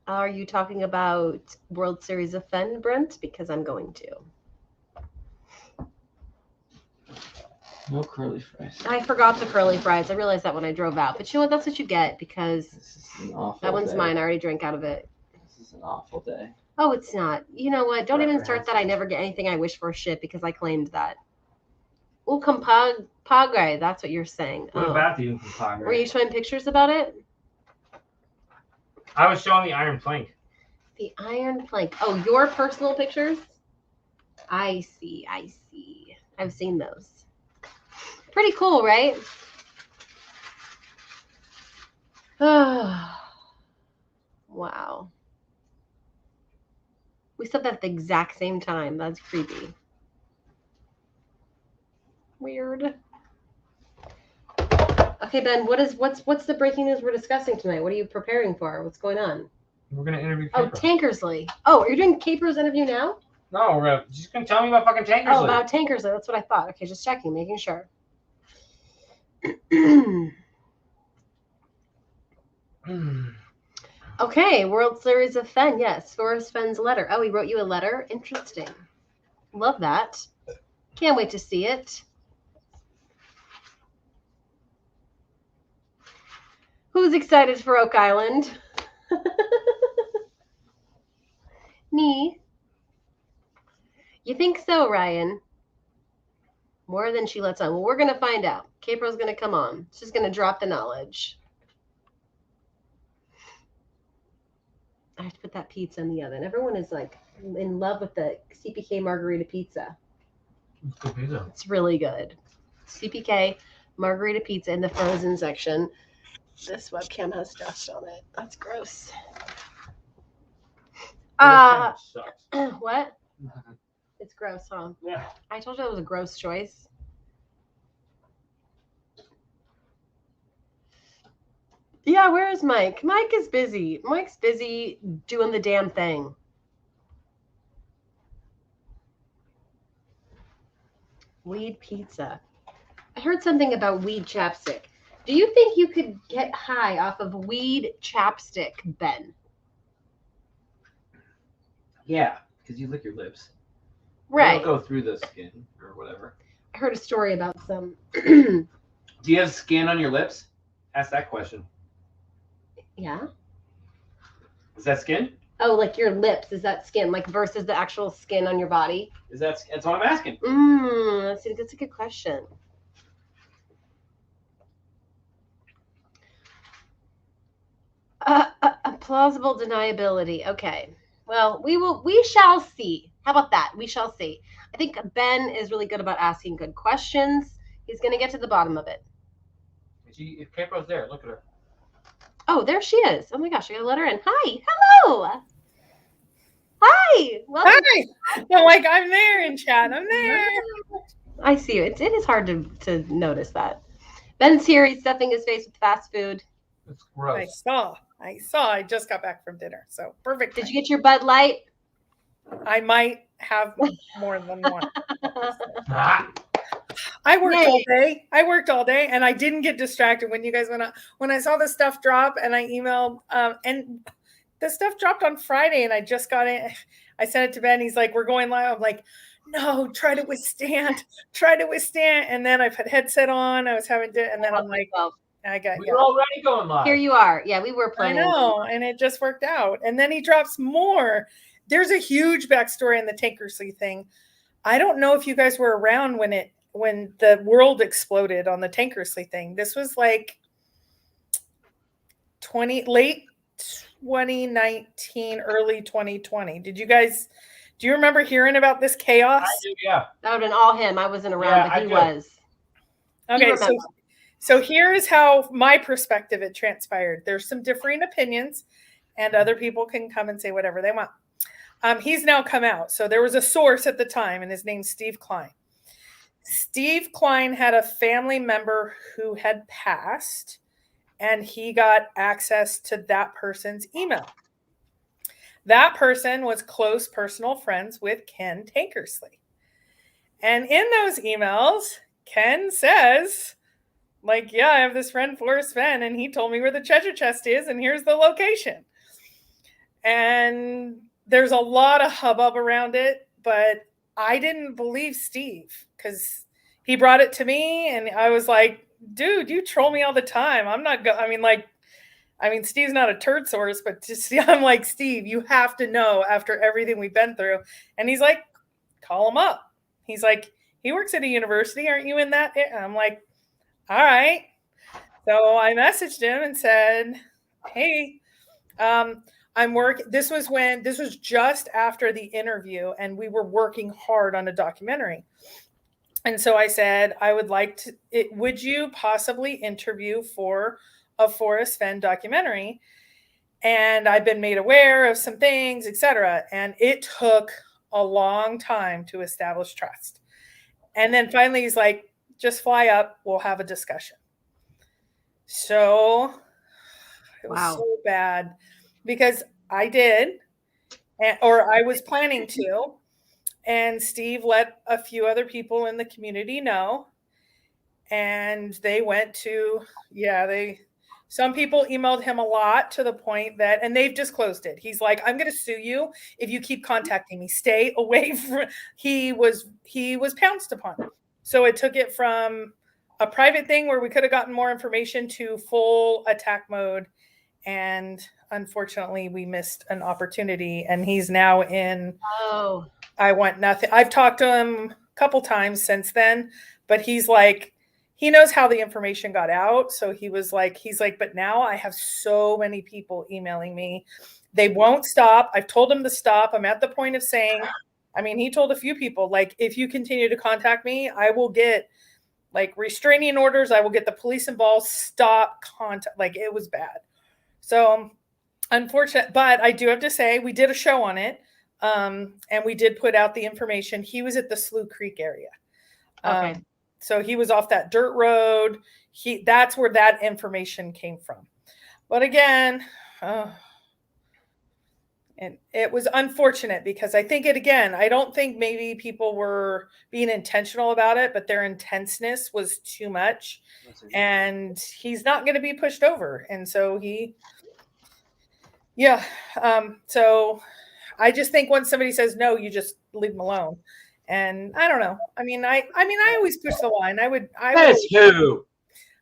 Are you talking about World Series of Fenn, Brent? Because I'm going to. No curly fries. I forgot the curly fries. I realized that when I drove out. But you know what? That's what you get because This is an awful that one's day. mine. I already drank out of it. This is an awful day. Oh, it's not. You know what? Don't even start that. I never get anything I wish for shit because I claimed that. Pagre, that's what you're saying. What about the Umpagre? Were you showing pictures about it? I was showing the iron plank. The iron plank. Oh, your personal pictures? I see. I've seen those. Pretty cool, right? Wow. We said that at the exact same time. That's creepy. Weird. Okay, Ben, what's the breaking news we're discussing tonight? What are you preparing for? What's going on? We're gonna interview. Oh, Tankersley. Oh, are you doing Capro's interview now? No, she's gonna tell me about fucking Tankersley. Oh, about Tankersley. That's what I thought. Okay, just checking, making sure. Okay, World Series of Fenn. Yes, Forrest Fenn's letter. Oh, he wrote you a letter? Interesting. Love that. Can't wait to see it. Who's excited for Oak Island? Me. You think so, Ryan? More than she lets on. Well, we're going to find out. Capro's going to come on. She's going to drop the knowledge. I have to put that pizza in the oven. Everyone is like in love with the CPK margarita pizza. It's good pizza. It's really good. CPK margarita pizza in the frozen section. This webcam has dust on it. That's gross. Sucks. What? It's gross, huh? Yeah. I told you it was a gross choice. Yeah, where is Mike? Mike is busy. Mike's busy doing the damn thing. Weed pizza. I heard something about weed chapstick. Do you think you could get high off of weed chapstick, Ben? Yeah, because you lick your lips. Right. It'll go through the skin or whatever. I heard a story about some. Do you have skin on your lips? Ask that question. Yeah. Is that skin? Oh, like your lips, is that skin, like versus the actual skin on your body? That's what I'm asking. That's a good question. A plausible deniability. Okay. Well, we shall see. How about that? We shall see. I think Ben is really good about asking good questions. He's going to get to the bottom of it. If Capro's there, look at her. Oh, there she is. Oh my gosh, I got to let her in. Hi. Hello. Hi. Welcome. Hi. I'm like, I'm there in chat. I'm there. I see you. It is hard to notice that. Ben's here. He's stuffing his face with fast food. It's gross. I saw. I just got back from dinner. So perfect. Did you get your Bud Light? I might have more than one. Ah. I worked all day and I didn't get distracted when you guys went out. When I saw the stuff drop and I emailed and the stuff dropped on Friday and I just got it. I sent it to Ben. He's like, we're going live. I'm like, no, try to withstand. And then I put headset on. I was having to, and then I'm like, We're already going live. Here you are. Yeah, we were planning. I know, and it just worked out. And then he drops more. There's a huge backstory in the Tankersley thing. I don't know if you guys were around when the world exploded on the Tankersley thing. This was like late 2019, early 2020. Do you remember hearing about this chaos? I do, yeah. That would have been all him. I wasn't around, but he was. Okay, so here is how my perspective it transpired. There's some differing opinions, and other people can come and say whatever they want. He's now come out. So there was a source at the time, and his name's Steve Klein. Steve Klein had a family member who had passed, and he got access to that person's email. That person was close personal friends with Ken Tankersley. And in those emails, Ken says, like, yeah, I have this friend, Forrest Fenn, and he told me where the treasure chest is, and here's the location. And there's a lot of hubbub around it, but I didn't believe Steve because he brought it to me, and I was like, dude, you troll me all the time. I'm not Steve's not a turd source, but I'm like, Steve, you have to know after everything we've been through. And he's like, call him up. He's like, he works at a university. Aren't you in that? And I'm like, all right. So I messaged him and said, hey, this was just after the interview and we were working hard on a documentary. And so I said, I would like to, would you possibly interview for a Forrest Fenn documentary? And I've been made aware of some things, etc. And it took a long time to establish trust. And then finally he's like, just fly up, we'll have a discussion. So it was so bad because I did, or I was planning to, and Steve let a few other people in the community know, and they went to, some people emailed him a lot to the point that, and they've disclosed it. He's like, I'm going to sue you if you keep contacting me. Stay away from, he was pounced upon. So it took it from a private thing where we could have gotten more information to full attack mode. And unfortunately we missed an opportunity, and he's now in, I want nothing. I've talked to him a couple times since then, but he's like, he knows how the information got out. So he's like, but now I have so many people emailing me. They won't stop. I've told them to stop. I'm at the point of saying, he told a few people, like, if you continue to contact me, I will get like restraining orders. I will get the police involved. Stop contact. Like, it was bad. So unfortunate, but I do have to say we did a show on it. And we did put out the information. He was at the Slough Creek area. Okay. So he was off that dirt road. That's where that information came from. But again, And it was unfortunate because I think I don't think maybe people were being intentional about it, but their intenseness was too much. And he's not going to be pushed over. And so so I just think when somebody says no, you just leave them alone. And I don't know. I mean, I always push the line. That's who.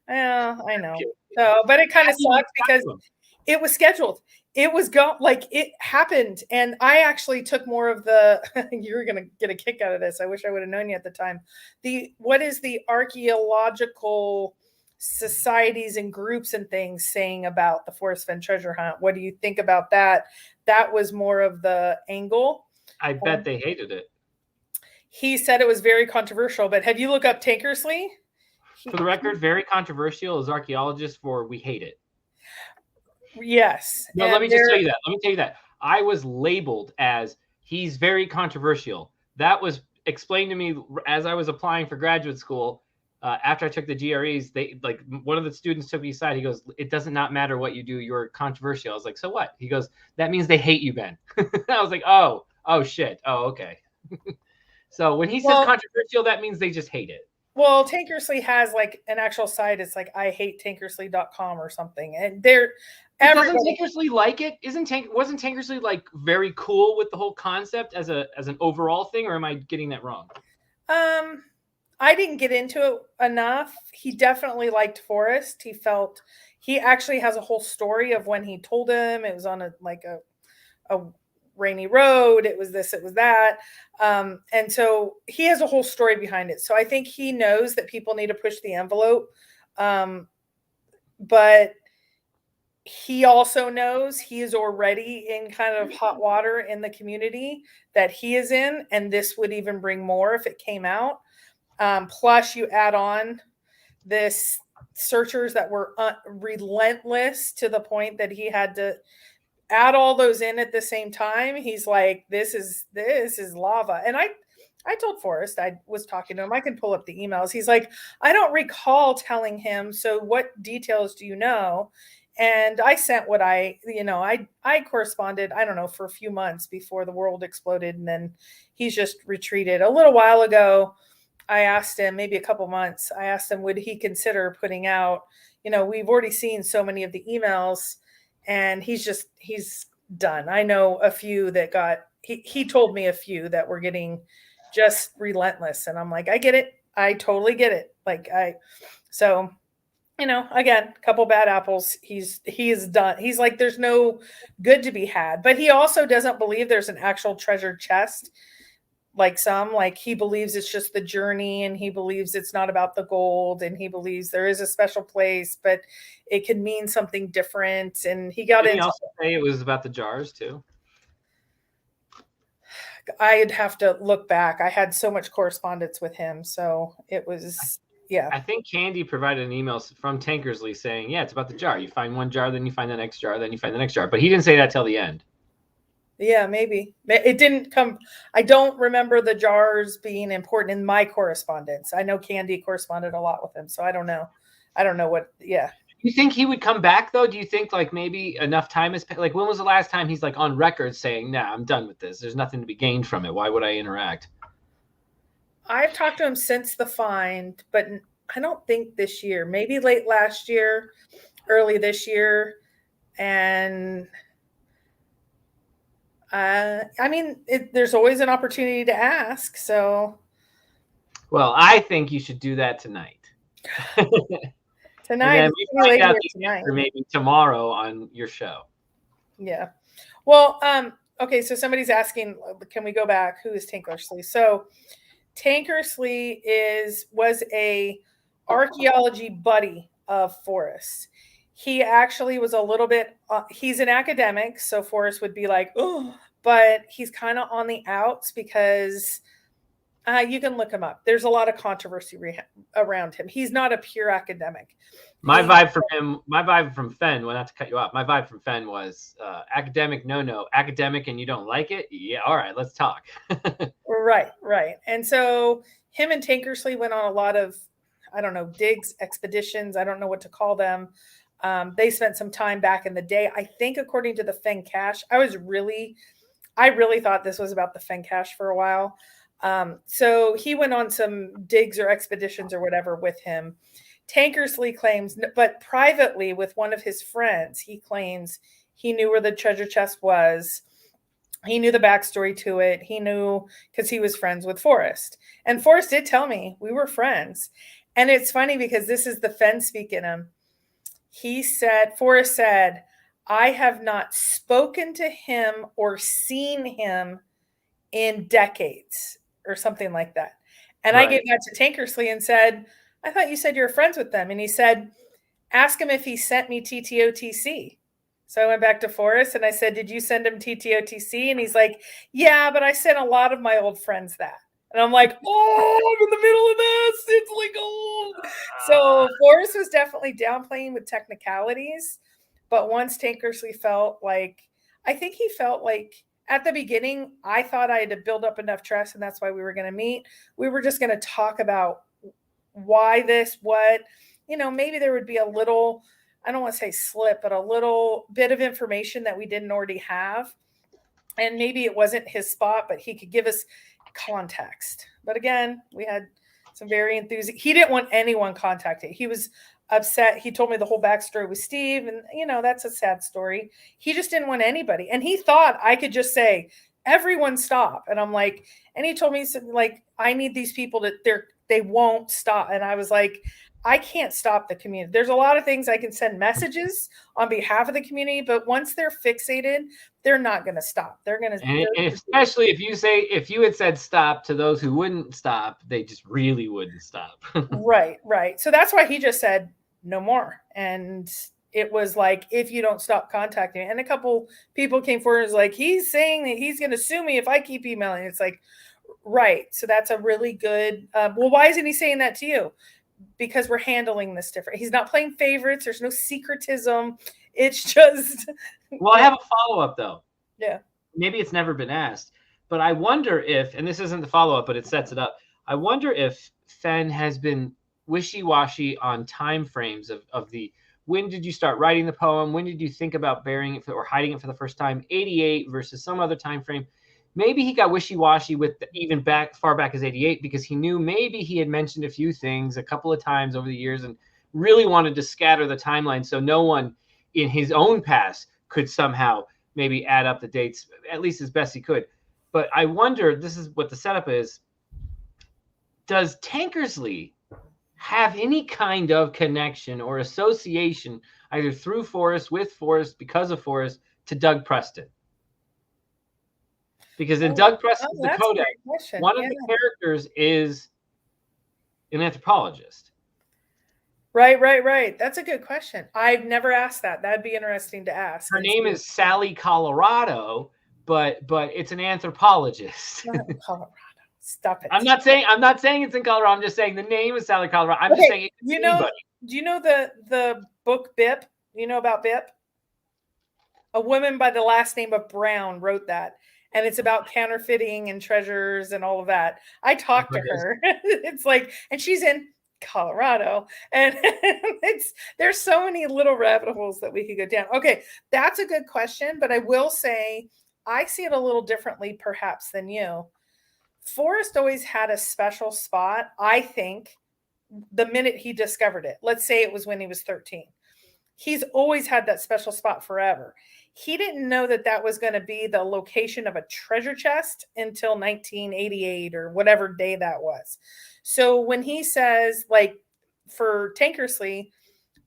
I know. So, but it kind of sucks because it was scheduled. It was it happened. And I actually took more of the, you were going to get a kick out of this. I wish I would have known you at the time. What is the archaeological societies and groups and things saying about the Forrest Fenn treasure hunt? What do you think about that? That was more of the angle. I bet they hated it. He said it was very controversial, but have you looked up Tankersley? For the record, very controversial as archaeologists for we hate it. Yes. No, let me just tell you that. Let me tell you that. I was labeled as he's very controversial. That was explained to me as I was applying for graduate school. After I took the GREs, one of the students took me aside. He goes, "It doesn't not matter what you do. You're controversial." I was like, "So what?" He goes, "That means they hate you, Ben." I was like, "Oh shit. Oh, okay." So when he says controversial, that means they just hate it. Well, Tankersley has like an actual site. It's like IHateTankersley.com or something. And doesn't Tankersley like it? Wasn't Tankersley like very cool with the whole concept as an overall thing, or am I getting that wrong? I didn't get into it enough. He definitely liked Forrest. He actually has a whole story of when he told him. It was on a rainy road. It was this, it was that. And so he has a whole story behind it. So I think he knows that people need to push the envelope. But he also knows he is already in kind of hot water in the community that he is in. And this would even bring more if it came out. Plus you add on this searchers that were relentless to the point that he had to add all those in at the same time. He's like, this is lava. And I told Forrest, I was talking to him, I can pull up the emails. He's like, I don't recall telling him. So what details do you know? And I sent what I corresponded, I don't know, for a few months before the world exploded. And then he's just retreated. A little while ago, I asked him, maybe a couple months, I asked him, would he consider putting out, we've already seen so many of the emails. And he's done. I know a few that he told me a few that were getting just relentless. And I'm like, I get it. I totally get it. Again, a couple bad apples. He is done. He's like, there's no good to be had, but he also doesn't believe there's an actual treasure chest. He believes it's just the journey, and he believes it's not about the gold, and he believes there is a special place, but it can mean something different. And he got into. Did he also say it was about the jars too? I'd have to look back. I had so much correspondence with him, so it was. Yeah. I think Candy provided an email from Tankersley saying, "Yeah, it's about the jar. You find one jar, then you find the next jar, then you find the next jar." But he didn't say that till the end. Yeah, maybe it didn't come. I don't remember the jars being important in my correspondence. I know Candy corresponded a lot with him, so I don't know. I don't know what. Yeah. Do you think he would come back though? Do you think maybe enough time has when was the last time he's on record saying, "Nah, I'm done with this. There's nothing to be gained from it. Why would I interact?" I've talked to him since the find, but I don't think this year. Maybe late last year, early this year, and. There's always an opportunity to ask. So, well, I think you should do that tonight. Tonight, or maybe tomorrow on your show. Yeah. Well, okay. So somebody's asking, can we go back? Who is Tankersley? So, Tankersley was a archaeology buddy of Forrest. He actually was a little bit, he's an academic, so Forrest would be like, oh, but he's kind of on the outs because you can look him up. There's a lot of controversy around him. He's not a pure academic. My vibe from Fenn, well, not to cut you off, my vibe from Fenn was academic, no. Academic and you don't like it? Yeah, all right, let's talk. Right. And so him and Tankersley went on a lot of, I don't know, digs, expeditions. I don't know what to call them. They spent some time back in the day. I think according to the Fenn cache, I really thought this was about the Fenn cache for a while. So he went on some digs or expeditions or whatever with him. Tankersley claims, but privately with one of his friends, he claims he knew where the treasure chest was. He knew the backstory to it. He knew because he was friends with Forrest. And Forrest did tell me we were friends. And it's funny because this is the Fenn speak in him. Forrest said, I have not spoken to him or seen him in decades or something like that. And right. I gave that to Tankersley and said, I thought you said you were friends with them. And he said, ask him if he sent me TTOTC. So I went back to Forrest and I said, did you send him TTOTC? And he's like, yeah, but I sent a lot of my old friends that. And I'm like, oh, I'm in the middle of this. It's like gold. So Forrest was definitely downplaying with technicalities. But once Tankersley felt like at the beginning, I thought I had to build up enough trust, and that's why we were going to meet. We were just going to talk about why this, what, maybe there would be a little, I don't want to say slip, but a little bit of information that we didn't already have. And maybe it wasn't his spot, but he could give us context. But again, we had some very enthusiastic. He didn't want anyone contacted. He was upset. He told me the whole backstory with Steve, and that's a sad story. He just didn't want anybody, and he thought I could just say, "Everyone stop." And I'm like, and he told me, like, I need these people they won't stop. And I was like, I can't stop the community. There's a lot of things I can send messages on behalf of the community, but once they're fixated, they're not going to stop. They're going to, and especially if you had said stop to those who wouldn't stop, they just really wouldn't stop. Right. So that's why he just said no more. And it was like, if you don't stop contacting me. And a couple people came forward and was like, he's saying that he's going to sue me if I keep emailing. It's like, right. So that's a really good, well, why isn't he saying that to you? Because we're handling this different. He's not playing favorites. There's no secretism. It's just. Well, I have a follow-up though. Yeah. Maybe it's never been asked, but I wonder if, and this isn't the follow-up, but it sets it up. I wonder if Fenn has been wishy-washy on time frames of the, when did you start writing the poem? When did you think about burying it or hiding it for the first time? 88 versus some other time frame. Maybe he got wishy-washy with even far back as 88 because he knew maybe he had mentioned a few things a couple of times over the years and really wanted to scatter the timeline so no one in his own past could somehow maybe add up the dates, at least as best he could. But I wonder, this is what the setup is, does Tankersley have any kind of connection or association either through Forrest, with Forrest, because of Forrest, to Doug Preston? Because in Doug Preston's The Codex, one of the characters is an anthropologist. Right. That's a good question. I've never asked that. That'd be interesting to ask. Her name is Sally Colorado, but it's an anthropologist. Colorado. Stop it. I'm not saying it's in Colorado. I'm just saying the name is Sally Colorado. I'm just saying it's anybody. Do you know the book Bip? You know about Bip? A woman by the last name of Brown wrote that. And it's about counterfeiting and treasures and all of that. I talked to her. It's like, and she's in Colorado. And there's so many little rabbit holes that we could go down. Okay, that's a good question. But I will say, I see it a little differently perhaps than you. Forrest always had a special spot, I think, the minute he discovered it. Let's say it was when he was 13. He's always had that special spot forever. He didn't know that was going to be the location of a treasure chest until 1988 or whatever day that was. So when he says, like, for Tankersley,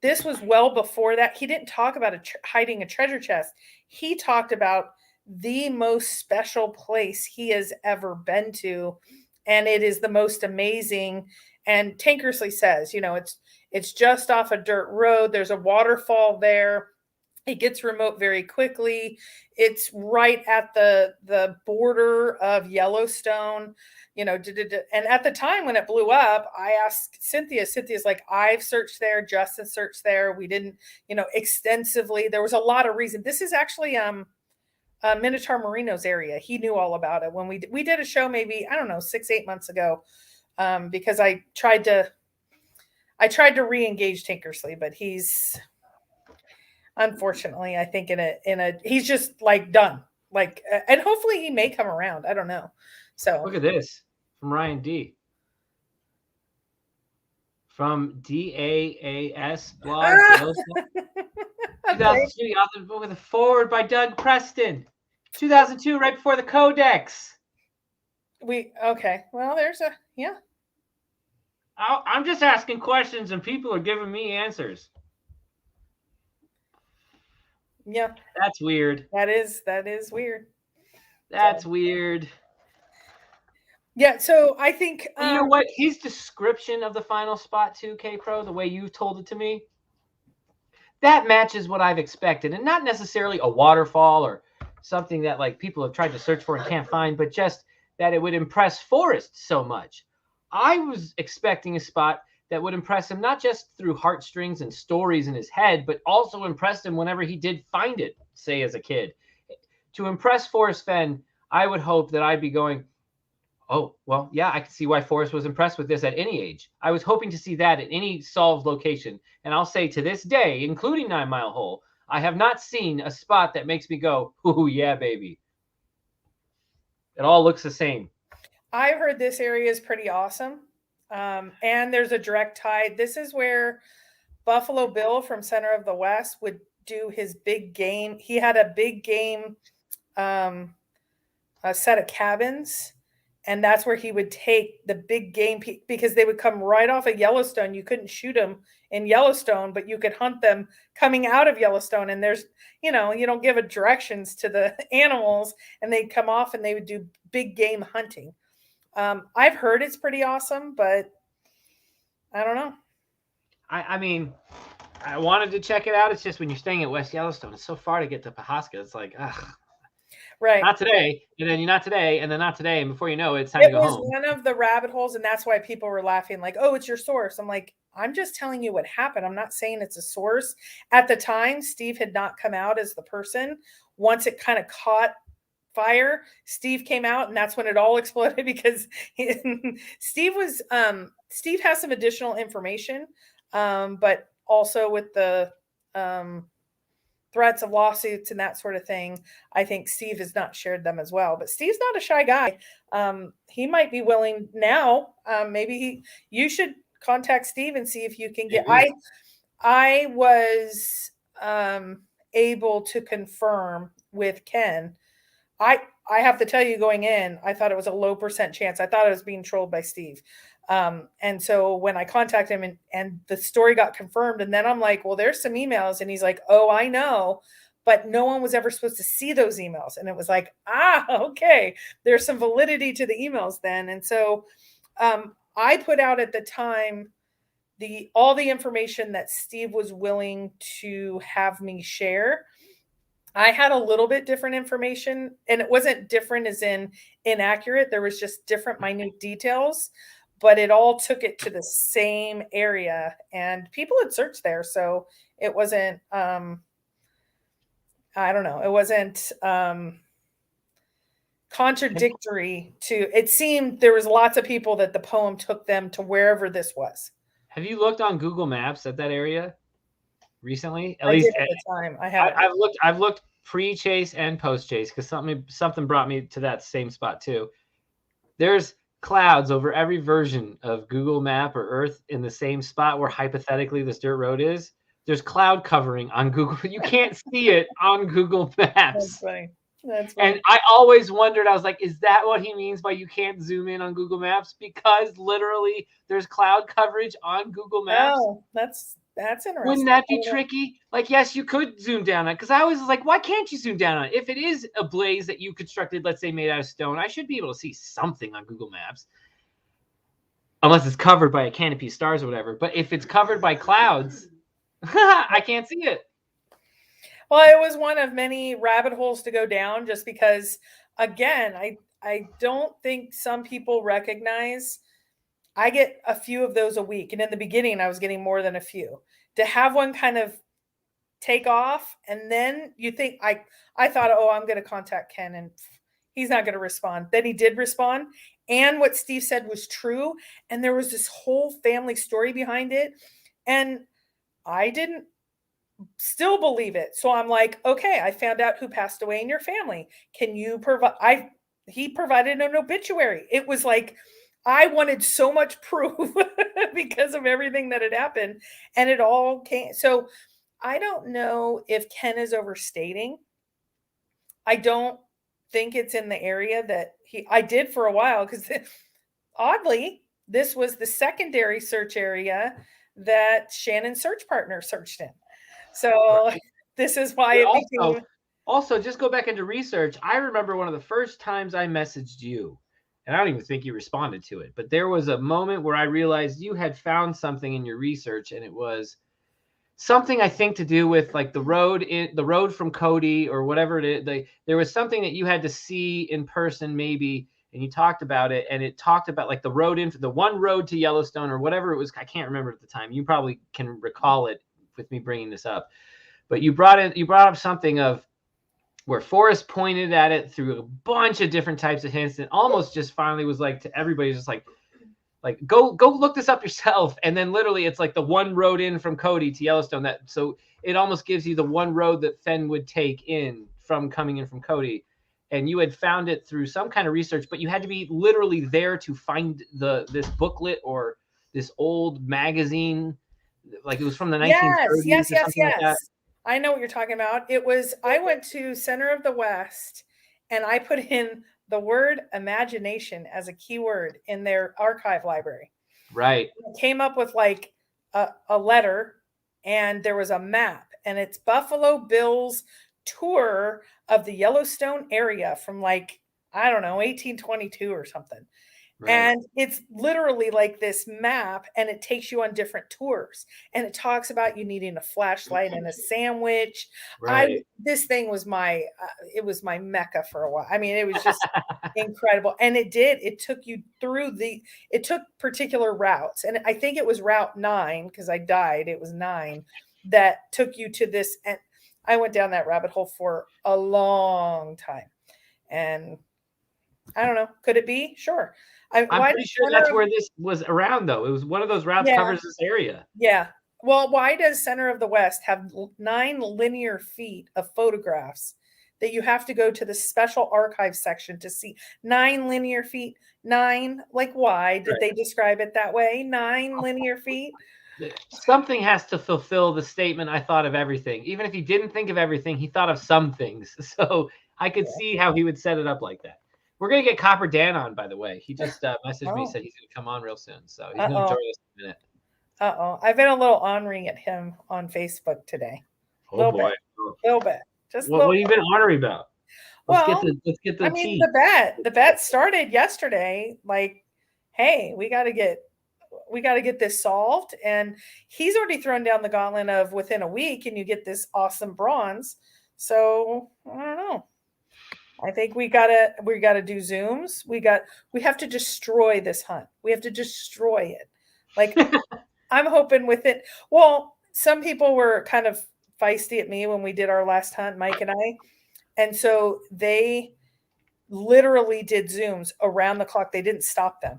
this was well before that. He didn't talk about hiding a treasure chest. He talked about the most special place he has ever been to. And it is the most amazing. And Tankersley says, it's just off a dirt road. There's a waterfall there. It gets remote very quickly. It's right at the border of Yellowstone, And at the time when it blew up, I asked Cynthia. Cynthia's like, I've searched there. Justin searched there. We didn't, extensively. There was a lot of reason. This is actually Minotaur Marino's area. He knew all about it when we did a show maybe, I don't know, 6-8 months ago, because I tried to re-engage Tankersley, but he's unfortunately, I think in a he's just like done. Like, and hopefully he may come around. I don't know. So Look at this from Ryan D. From DAAS blog. Okay. 2002, authored with a forward by Doug Preston. 2002, right before the Codex. Okay. Well, there's a yeah. I'm just asking questions, and people are giving me answers. Yeah. That's weird. That is weird. That's weird. Yeah, so I think you know what? His description of the final spot too, K-Pro, the way you told it to me, that matches what I've expected. And not necessarily a waterfall or something that like people have tried to search for and can't find, but just that it would impress Forrest so much. I was expecting a spot that would impress him not just through heartstrings and stories in his head, but also impressed him whenever he did find it, say as a kid. To impress Forrest Fenn, I would hope that I'd be going, oh, well, yeah, I can see why Forrest was impressed with this at any age. I was hoping to see that at any solved location. And I'll say to this day, including 9 Mile Hole, I have not seen a spot that makes me go, ooh, yeah, baby. It all looks the same. I've heard this area is pretty awesome. And there's a direct tie. This is where Buffalo Bill from Center of the West would do his big game. He had a big game a set of cabins. And that's where he would take the big game because they would come right off of Yellowstone. You couldn't shoot them in Yellowstone, but you could hunt them coming out of Yellowstone. And there's, you don't give directions to the animals, and they'd come off and they would do big game hunting. I've heard it's pretty awesome, but I don't know. I mean, I wanted to check it out. It's just when you're staying at West Yellowstone, it's so far to get to Pahasca. It's like, ugh. Right. Not today, and then you're not today, and then not today, and before you know it, it's time to go home. It was one of the rabbit holes, and that's why people were laughing, like, oh, it's your source. I'm like, I'm just telling you what happened. I'm not saying it's a source. At the time, Steve had not come out as the person. Once it kind of caught fire, Steve came out, and that's when it all exploded because Steve has some additional information, but also with the threats of lawsuits and that sort of thing, I think Steve has not shared them as well. But Steve's not a shy guy. He might be willing now. Maybe you should contact Steve and see if you can get. I was able to confirm with Ken. I have to tell you, going in, I thought it was a low % chance. I thought I was being trolled by Steve. And so when I contacted him and the story got confirmed, and then I'm like, well, there's some emails, and he's like, oh, I know, but no one was ever supposed to see those emails. And it was like, okay, there's some validity to the emails then. And so I put out at the time all the information that Steve was willing to have me share. I had a little bit different information, and it wasn't different as in inaccurate. There was just different minute details, but it all took it to the same area, and people had searched there. So it wasn't, I don't know. It wasn't contradictory to, it seemed there was lots of people that the poem took them to wherever this was. Have you looked on Google Maps at that area recently? At least at the time. I have. I've looked pre-chase and post-chase because something brought me to that same spot too. There's clouds over every version of Google Map or Earth in the same spot where hypothetically this dirt road is. There's cloud covering on Google. You can't see it on Google Maps. That's funny. That's funny. And I always wondered, I was like, is that what he means by you can't zoom in on Google Maps? Because literally there's cloud coverage on Google Maps. Oh, that's interesting. Wouldn't that be tricky? Like, yes, you could zoom down on it. Because I was like, why can't you zoom down on it? If it is a blaze that you constructed, let's say made out of stone, I should be able to see something on Google Maps. Unless it's covered by a canopy of stars or whatever. But if it's covered by clouds, I can't see it. Well, it was one of many rabbit holes to go down just because, again, I don't think some people recognize. I get a few of those a week. And in the beginning, I was getting more than a few. To have one kind of take off, and then you think, I thought, oh, I'm going to contact Ken, and he's not going to respond. Then he did respond. And what Steve said was true. And there was this whole family story behind it. And I didn't still believe it. So I'm like, okay, I found out who passed away in your family. Can you provide? He provided an obituary. It was like, I wanted so much proof because of everything that had happened, and it all came. So I don't know if Ken is overstating. I don't think it's in the area that I did for a while, because oddly, this was the secondary search area that Shannon's search partner searched in. So this is why it became. Also, just go back into research. I remember one of the first times I messaged you, and I don't even think you responded to it, but there was a moment where I realized you had found something in your research, and it was something I think to do with like the road from Cody or whatever it is. There was something that you had to see in person maybe, and you talked about it, and it talked about like the one road to Yellowstone or whatever it was. I can't remember at the time. You probably can recall it with me bringing this up, but you brought up something of where Forrest pointed at it through a bunch of different types of hints, and almost just finally was like to everybody, just like go look this up yourself. And then literally it's like the one road in from Cody to Yellowstone, so it almost gives you the one road that Fenn would take in from coming in from Cody. And you had found it through some kind of research, but you had to be literally there to find this booklet or this old magazine, like it was from the 1930s. Yes. Like that. I know what you're talking about. I went to Center of the West, and I put in the word imagination as a keyword in their archive library. Right. It came up with like a letter, and there was a map, and it's Buffalo Bill's tour of the Yellowstone area from like, I don't know, 1822 or something. Right. And it's literally like this map, and it takes you on different tours, and it talks about you needing a flashlight and a sandwich. Right. This thing was it was my mecca for a while. I mean, it was just incredible. And it took you through it took particular routes. And I think it was route 9, because I died. It was 9 that took you to this. And I went down that rabbit hole for a long time. And I don't know. Could it be? Sure. I'm pretty sure that's where this was around, though. It was one of those routes covers this area. Yeah. Well, why does Center of the West have 9 linear feet of photographs that you have to go to the special archive section to see? 9 linear feet. 9. Like, why did they describe it that way? 9 linear feet. Something has to fulfill the statement, I thought of everything. Even if he didn't think of everything, he thought of some things. So I could see how he would set it up like that. We're going to get Copper Dan on, by the way. He just messaged me, said he's going to come on real soon. So he's going to join us in a minute. I've been a little ornery at him on Facebook today. Oh, boy. A little bit. Just what have you been ornery about? Let's get the tea. The bet started yesterday. Like, hey, we got to get this solved. And he's already thrown down the gauntlet of within a week, and you get this awesome bronze. So I don't know. I think we gotta do Zooms. We have to destroy this hunt. We have to destroy it. Like, I'm hoping with it. Well, some people were kind of feisty at me when we did our last hunt, Mike and I. And so they literally did Zooms around the clock. They didn't stop them.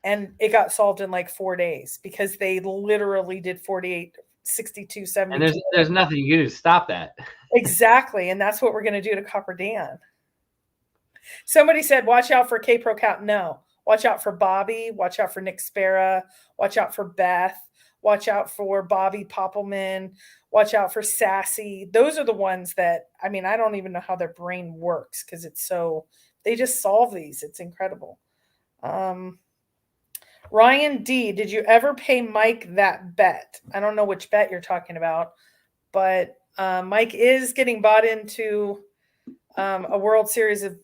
And it got solved in like 4 days, because they literally did 48, 62, 72. And there's nothing you can do to stop that. Exactly. And that's what we're going to do to Copper Dan. Somebody said, watch out for K-Pro Count. No. Watch out for Bobby. Watch out for Nick Spera. Watch out for Beth. Watch out for Bobby Poppelman. Watch out for Sassy. Those are the ones that, I mean, I don't even know how their brain works, because they just solve these. It's incredible. Ryan D, did you ever pay Mike that bet? I don't know which bet you're talking about, but Mike is getting bought into a World Series of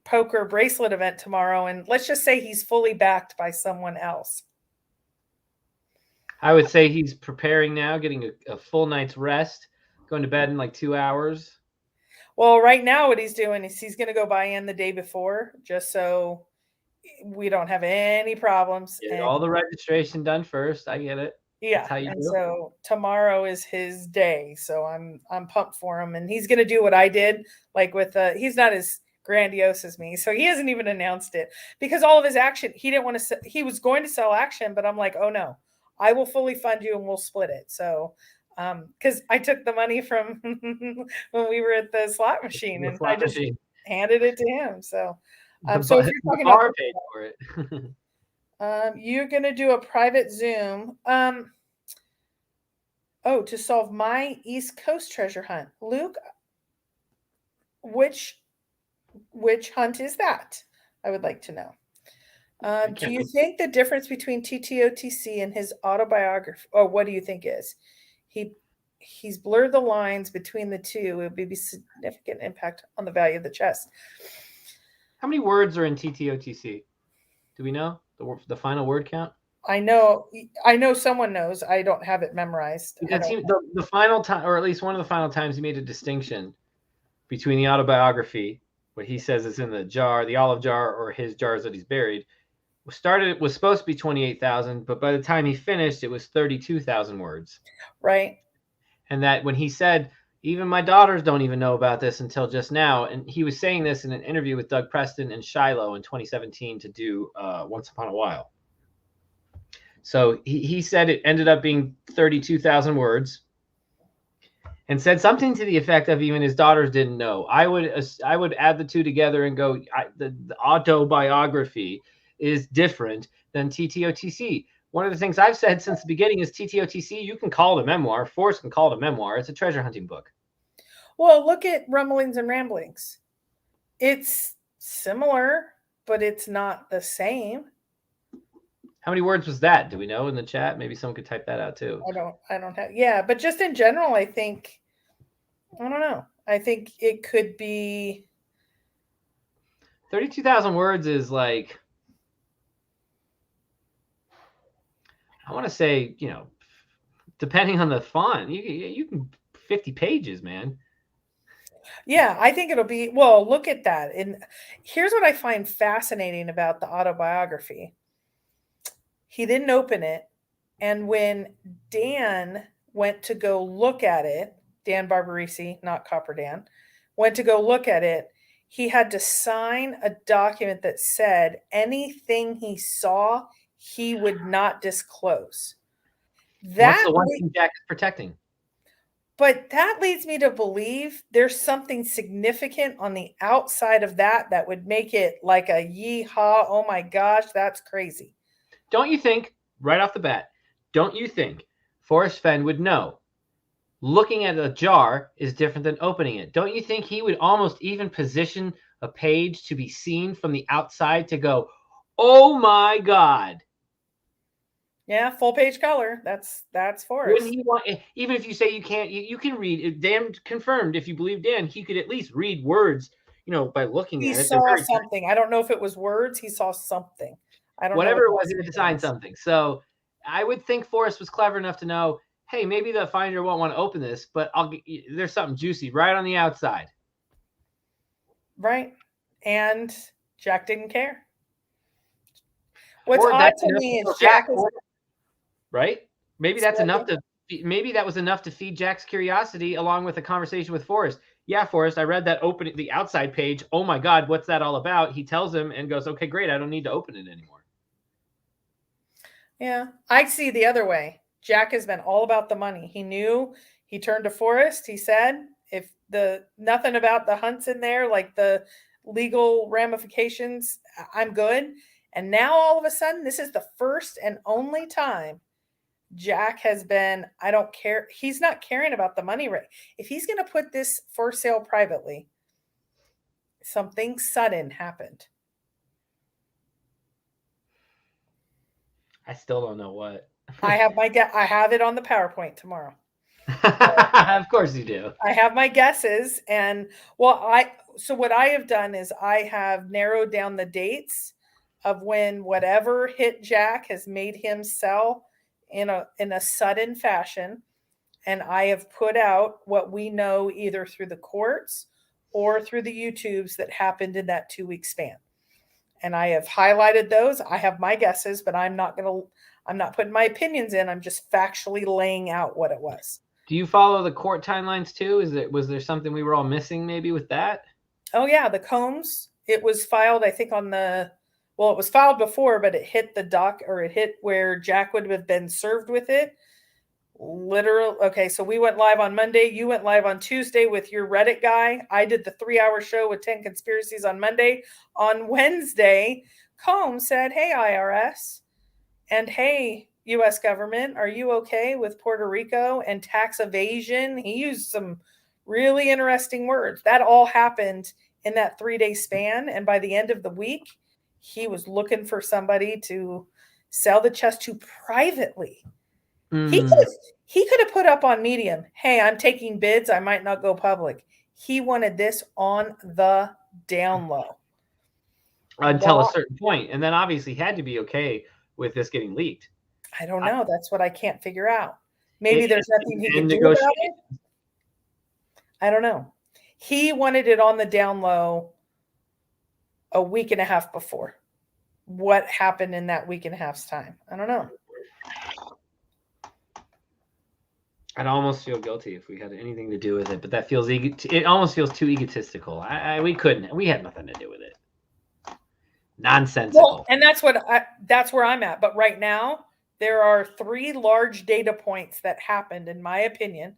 Poker bracelet event tomorrow, and let's just say he's fully backed by someone else. I would say he's preparing now, getting a full night's rest, going to bed in like 2 hours. Well, right now what he's doing is he's going to go buy in the day before, just so we don't have any problems. Get all the registration done first. I get it. Yeah. And so tomorrow is his day. So I'm pumped for him, and he's going to do what I did. Like with he's not as grandiose as me, so he hasn't even announced it, because all of his action, he didn't want to. He was going to sell action, but I'm like, oh no, I will fully fund you and we'll split it. So Because I took the money from when we were at the slot machine, and I just handed it to him. So, so if you're talking about paid for it. you're going to do a private Zoom. To solve my East Coast treasure hunt, Luke. Which hunt is that? I would like to know. Do you think the difference between TTOTC and his autobiography, or what do you think is? He's blurred the lines between the two. It would be significant impact on the value of the chest. How many words are in TTOTC? Do we know the final word count? I know someone knows. I don't have it memorized. Because the final time, or at least one of the final times, he made a distinction between the autobiography, what he says is in the jar, the olive jar, or his jars that he's buried. Was supposed to be 28,000, but by the time he finished, it was 32,000 words. Right. And that when he said, even my daughters don't even know about this until just now. And he was saying this in an interview with Doug Preston and Shiloh in 2017 to do Once Upon a While. So he said it ended up being 32,000 words, and said something to the effect of even his daughters didn't know. I would add the two together and go, the autobiography is different than TTOTC. One of the things I've said since the beginning is TTOTC, you can call it a memoir. Forrest can call it a memoir. It's a treasure hunting book. Well, look at Rumblings and Ramblings. It's similar, but it's not the same. How many words was that? Do we know in the chat? Maybe someone could type that out too. I don't have. Yeah, but just in general, I don't know. I think it could be 32,000 words is like, I want to say, depending on the font, you can 50 pages, man. Yeah, I think it'll be, well, look at that. And here's what I find fascinating about the autobiography. He didn't open it. And when Dan went to go look at it, Dan Barbarisi, not Copper Dan, went to go look at it, he had to sign a document that said anything he saw, he would not disclose. What's the one thing Jack is protecting? But that leads me to believe there's something significant on the outside of that would make it like a yeehaw, oh my gosh, that's crazy. Don't you think, right off the bat, Forrest Fenn would know looking at a jar is different than opening it? Don't you think he would almost even position a page to be seen from the outside to go, oh my God? Yeah, full page color. That's Forrest. Wouldn't he want, even if you say you can't, you can read. Dan confirmed, if you believe Dan, he could at least read words, by looking at it. He saw something. I don't know if it was words. He saw something. I don't know. Whatever it was, he had to sign something. So I would think Forrest was clever enough to know, hey, maybe the finder won't want to open this, but there's something juicy right on the outside. Right. And Jack didn't care. What's odd to me is Jack is, right? Maybe that's enough maybe that was enough to feed Jack's curiosity along with a conversation with Forrest. Yeah, Forrest, I read that the outside page. Oh my God, what's that all about? He tells him and goes, okay, great. I don't need to open it anymore. Yeah, I see the other way. Jack has been all about the money. He knew. He turned to Forrest. He said, if nothing about the hunts in there, like the legal ramifications, I'm good. And now all of a sudden, this is the first and only time Jack has been, I don't care. He's not caring about the money rate. If he's going to put this for sale privately, something sudden happened. I still don't know what. I have it on the PowerPoint tomorrow. Of course you do. I have my guesses, and so what I have done is I have narrowed down the dates of when whatever hit Jack has made him sell in a sudden fashion, and I have put out what we know either through the courts or through the YouTubes that happened in that 2-week span. And I have highlighted those. I have my guesses, but I'm not putting my opinions in. I'm just factually laying out what it was. Do you follow the court timelines too? Was there something we were all missing maybe with that? Oh yeah, the Combs. It was filed, I think, it was filed before, but it hit the dock, or it hit where Jack would have been served with it literal. Okay, so we went live on Monday. You went live on Tuesday with your Reddit guy. I did the 3-hour show with 10 conspiracies on Monday. On Wednesday, Combs said, "Hey, IRS, and hey, U.S. government, are you okay with Puerto Rico and tax evasion?" He used some really interesting words. That all happened in that 3-day span. And by the end of the week, he was looking for somebody to sell the chest to privately. He could have put up on Medium, "Hey, I'm taking bids. I might not go public." He wanted this on the down low. Until a certain point. And then obviously had to be okay with this getting leaked. I don't know. That's what I can't figure out. Maybe there's nothing he can do about it. I don't know. He wanted it on the down low a week and a half before. What happened in that week and a half's time? I don't know. I'd almost feel guilty if we had anything to do with it, but that feels it almost feels too egotistical. We had nothing to do with it. Nonsensical. Well, and that's where I'm at. But right now, there are 3 large data points that happened, in my opinion.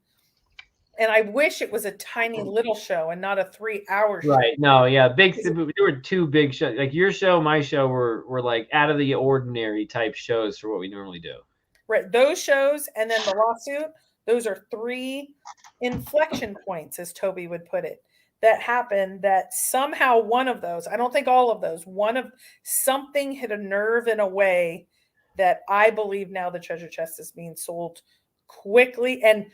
And I wish it was a tiny little show and not a 3-hour show. Right. No, yeah. There were 2 big shows. Like your show, my show were like out of the ordinary type shows for what we normally do. Right. Those shows and then the lawsuit, those are 3 inflection points, as Toby would put it, that happened that somehow one of those, I don't think all of those, something hit a nerve in a way that I believe now the treasure chest is being sold quickly. And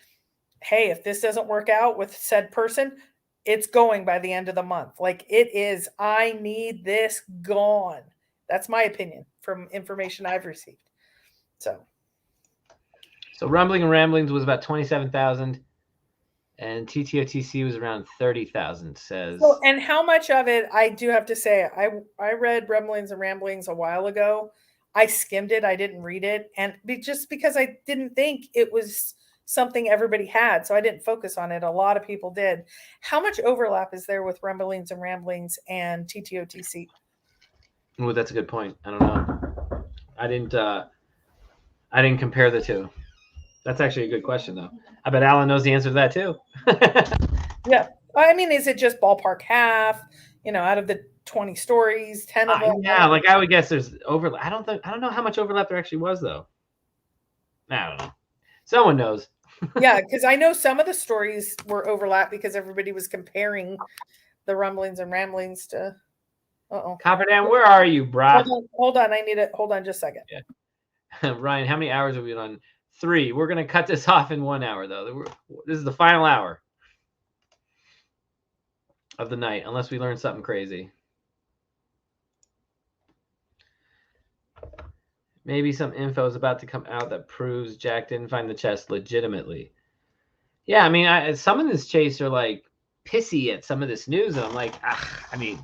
hey, if this doesn't work out with said person, it's going by the end of the month. Like it is, I need this gone. That's my opinion from information I've received. So Rumbling and Ramblings was about 27,000, and TTOTC was around 30,000. Says. So, and how much of it? I do have to say, I read Rumblings and Ramblings a while ago. I skimmed it. I didn't read it, and just because I didn't think it was something everybody had, so I didn't focus on it. A lot of people did. How much overlap is there with Rumblings and Ramblings and TTOTC? Oh, that's a good point. I don't know. I didn't compare the 2. That's actually a good question, though. I bet Alan knows the answer to that too. Yeah, I mean, is it just ballpark half? Out of the 20 stories, 10 of them. Yeah, like I would guess there's overlap. I don't know how much overlap there actually was, though. I don't know. Someone knows. Yeah, because I know some of the stories were overlap because everybody was comparing the Rumblings and Ramblings to. Copperdam, where are you, brah? Hold on. I need it. Hold on just a second. Yeah. Ryan, how many hours have we been on? 3. We're going to cut this off in 1 hour, though. This is the final hour of the night, unless we learn something crazy. Maybe some info is about to come out that proves Jack didn't find the chest legitimately. Yeah, I mean, some of this chase are like pissy at some of this news, and I'm like, I mean,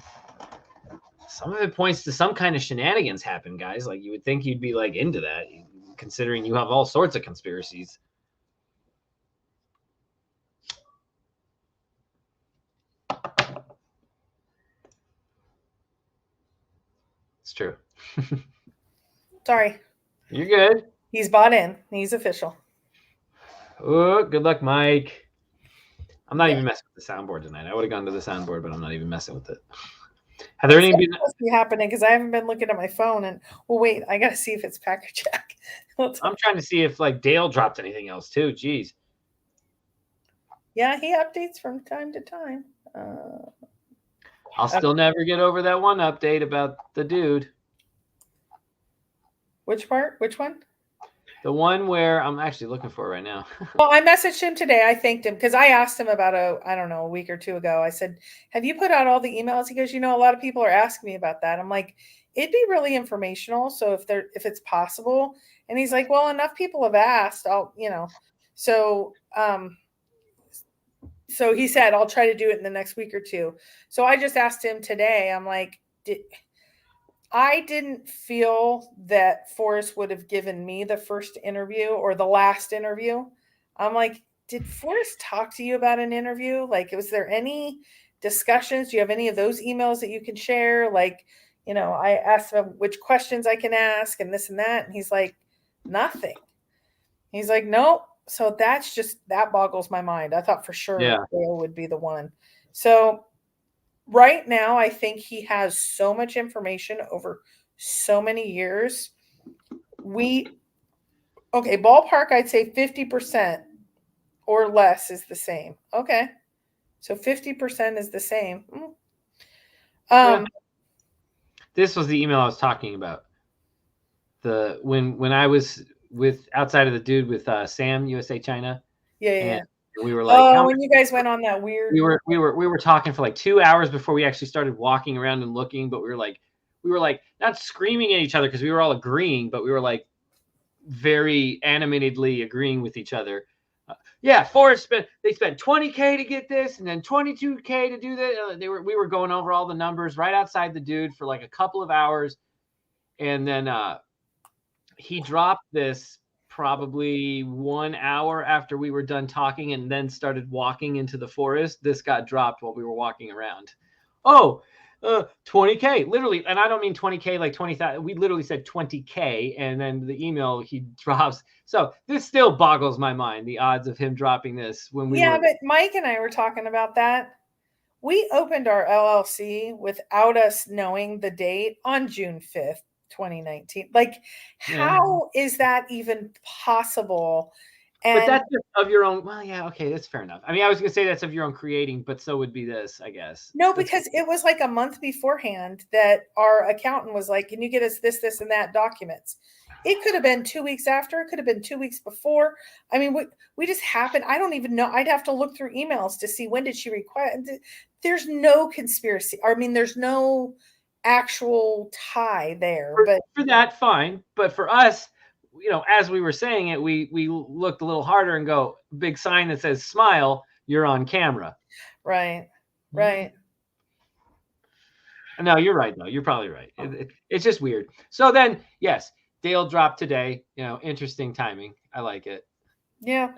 some of it points to some kind of shenanigans happen, guys. Like you would think you'd be like into that, considering you have all sorts of conspiracies. It's true. Sorry. You're good. He's bought in. He's official. Oh, good luck, Mike. I'm not even messing with the soundboard tonight. I would have gone to the soundboard, but I'm not even messing with it. Have there any been happening? Because I haven't been looking at my phone, and wait, I gotta see if it's Packer Jack. I'm trying to see if like Dale dropped anything else too. Jeez. Yeah, he updates from time to time. I'll still never get over that one update about the dude. Which part? Which one? The one where I'm actually looking for right now. Well, I messaged him today. I thanked him because I asked him about a week or 2 ago. I said, "Have you put out all the emails?" He goes, "A lot of people are asking me about that." I'm like, "It'd be really informational. So if it's possible." And he's like, "Well, enough people have asked. So he said, "I'll try to do it in the next week or 2." So I just asked him today. I'm like, I didn't feel that Forrest would have given me the first interview or the last interview. I'm like, did Forrest talk to you about an interview? Like, was there any discussions? Do you have any of those emails that you can share? Like, I asked him which questions I can ask and this and that. And he's like, nothing. He's like, nope. So that boggles my mind. I thought for sure Yeah. Dale would be the one. So right now, I think he has so much information over so many years. Okay, ballpark, I'd say 50% or less is the same. Okay. So 50% is the same. This was the email I was talking about. When I was with outside of the dude with Sam, USA China. Yeah. We were like, when you guys went on that weird. We were talking for like 2 hours before we actually started walking around and looking, but we were like not screaming at each other because we were all agreeing, but we were like very animatedly agreeing with each other. Forrest they spent $20K to get this and then $22K to do that. We were going over all the numbers right outside the dude for like a couple of hours, and then he dropped this probably 1 hour after we were done talking and then started walking into the forest. This got dropped while we were walking around. 20K, literally. And I don't mean 20K like 20,000. We literally said 20K, and then the email he drops. So this still boggles my mind, the odds of him dropping this when we were. But Mike and I were talking about that. We opened our LLC without us knowing the date on June 5th. 2019. Like, how is that even possible? But that's just of your own. Well, yeah, okay, that's fair enough. I mean, I was gonna say that's of your own creating, but so would be this, I guess. No, because it was like a month beforehand that our accountant was like, "Can you get us this, this, and that documents?" It could have been 2 weeks after. It could have been 2 weeks before. I mean, we just happened. I don't even know. I'd have to look through emails to see when did she request. There's no conspiracy. I mean, there's no actual tie there. But for that, fine. But for us, as we were saying it, we looked a little harder and go, big sign that says smile, you're on camera. Right. No, you're right, though. You're probably right. It's just weird. So then, yes, Dale dropped today. Interesting timing. I like it. Yeah.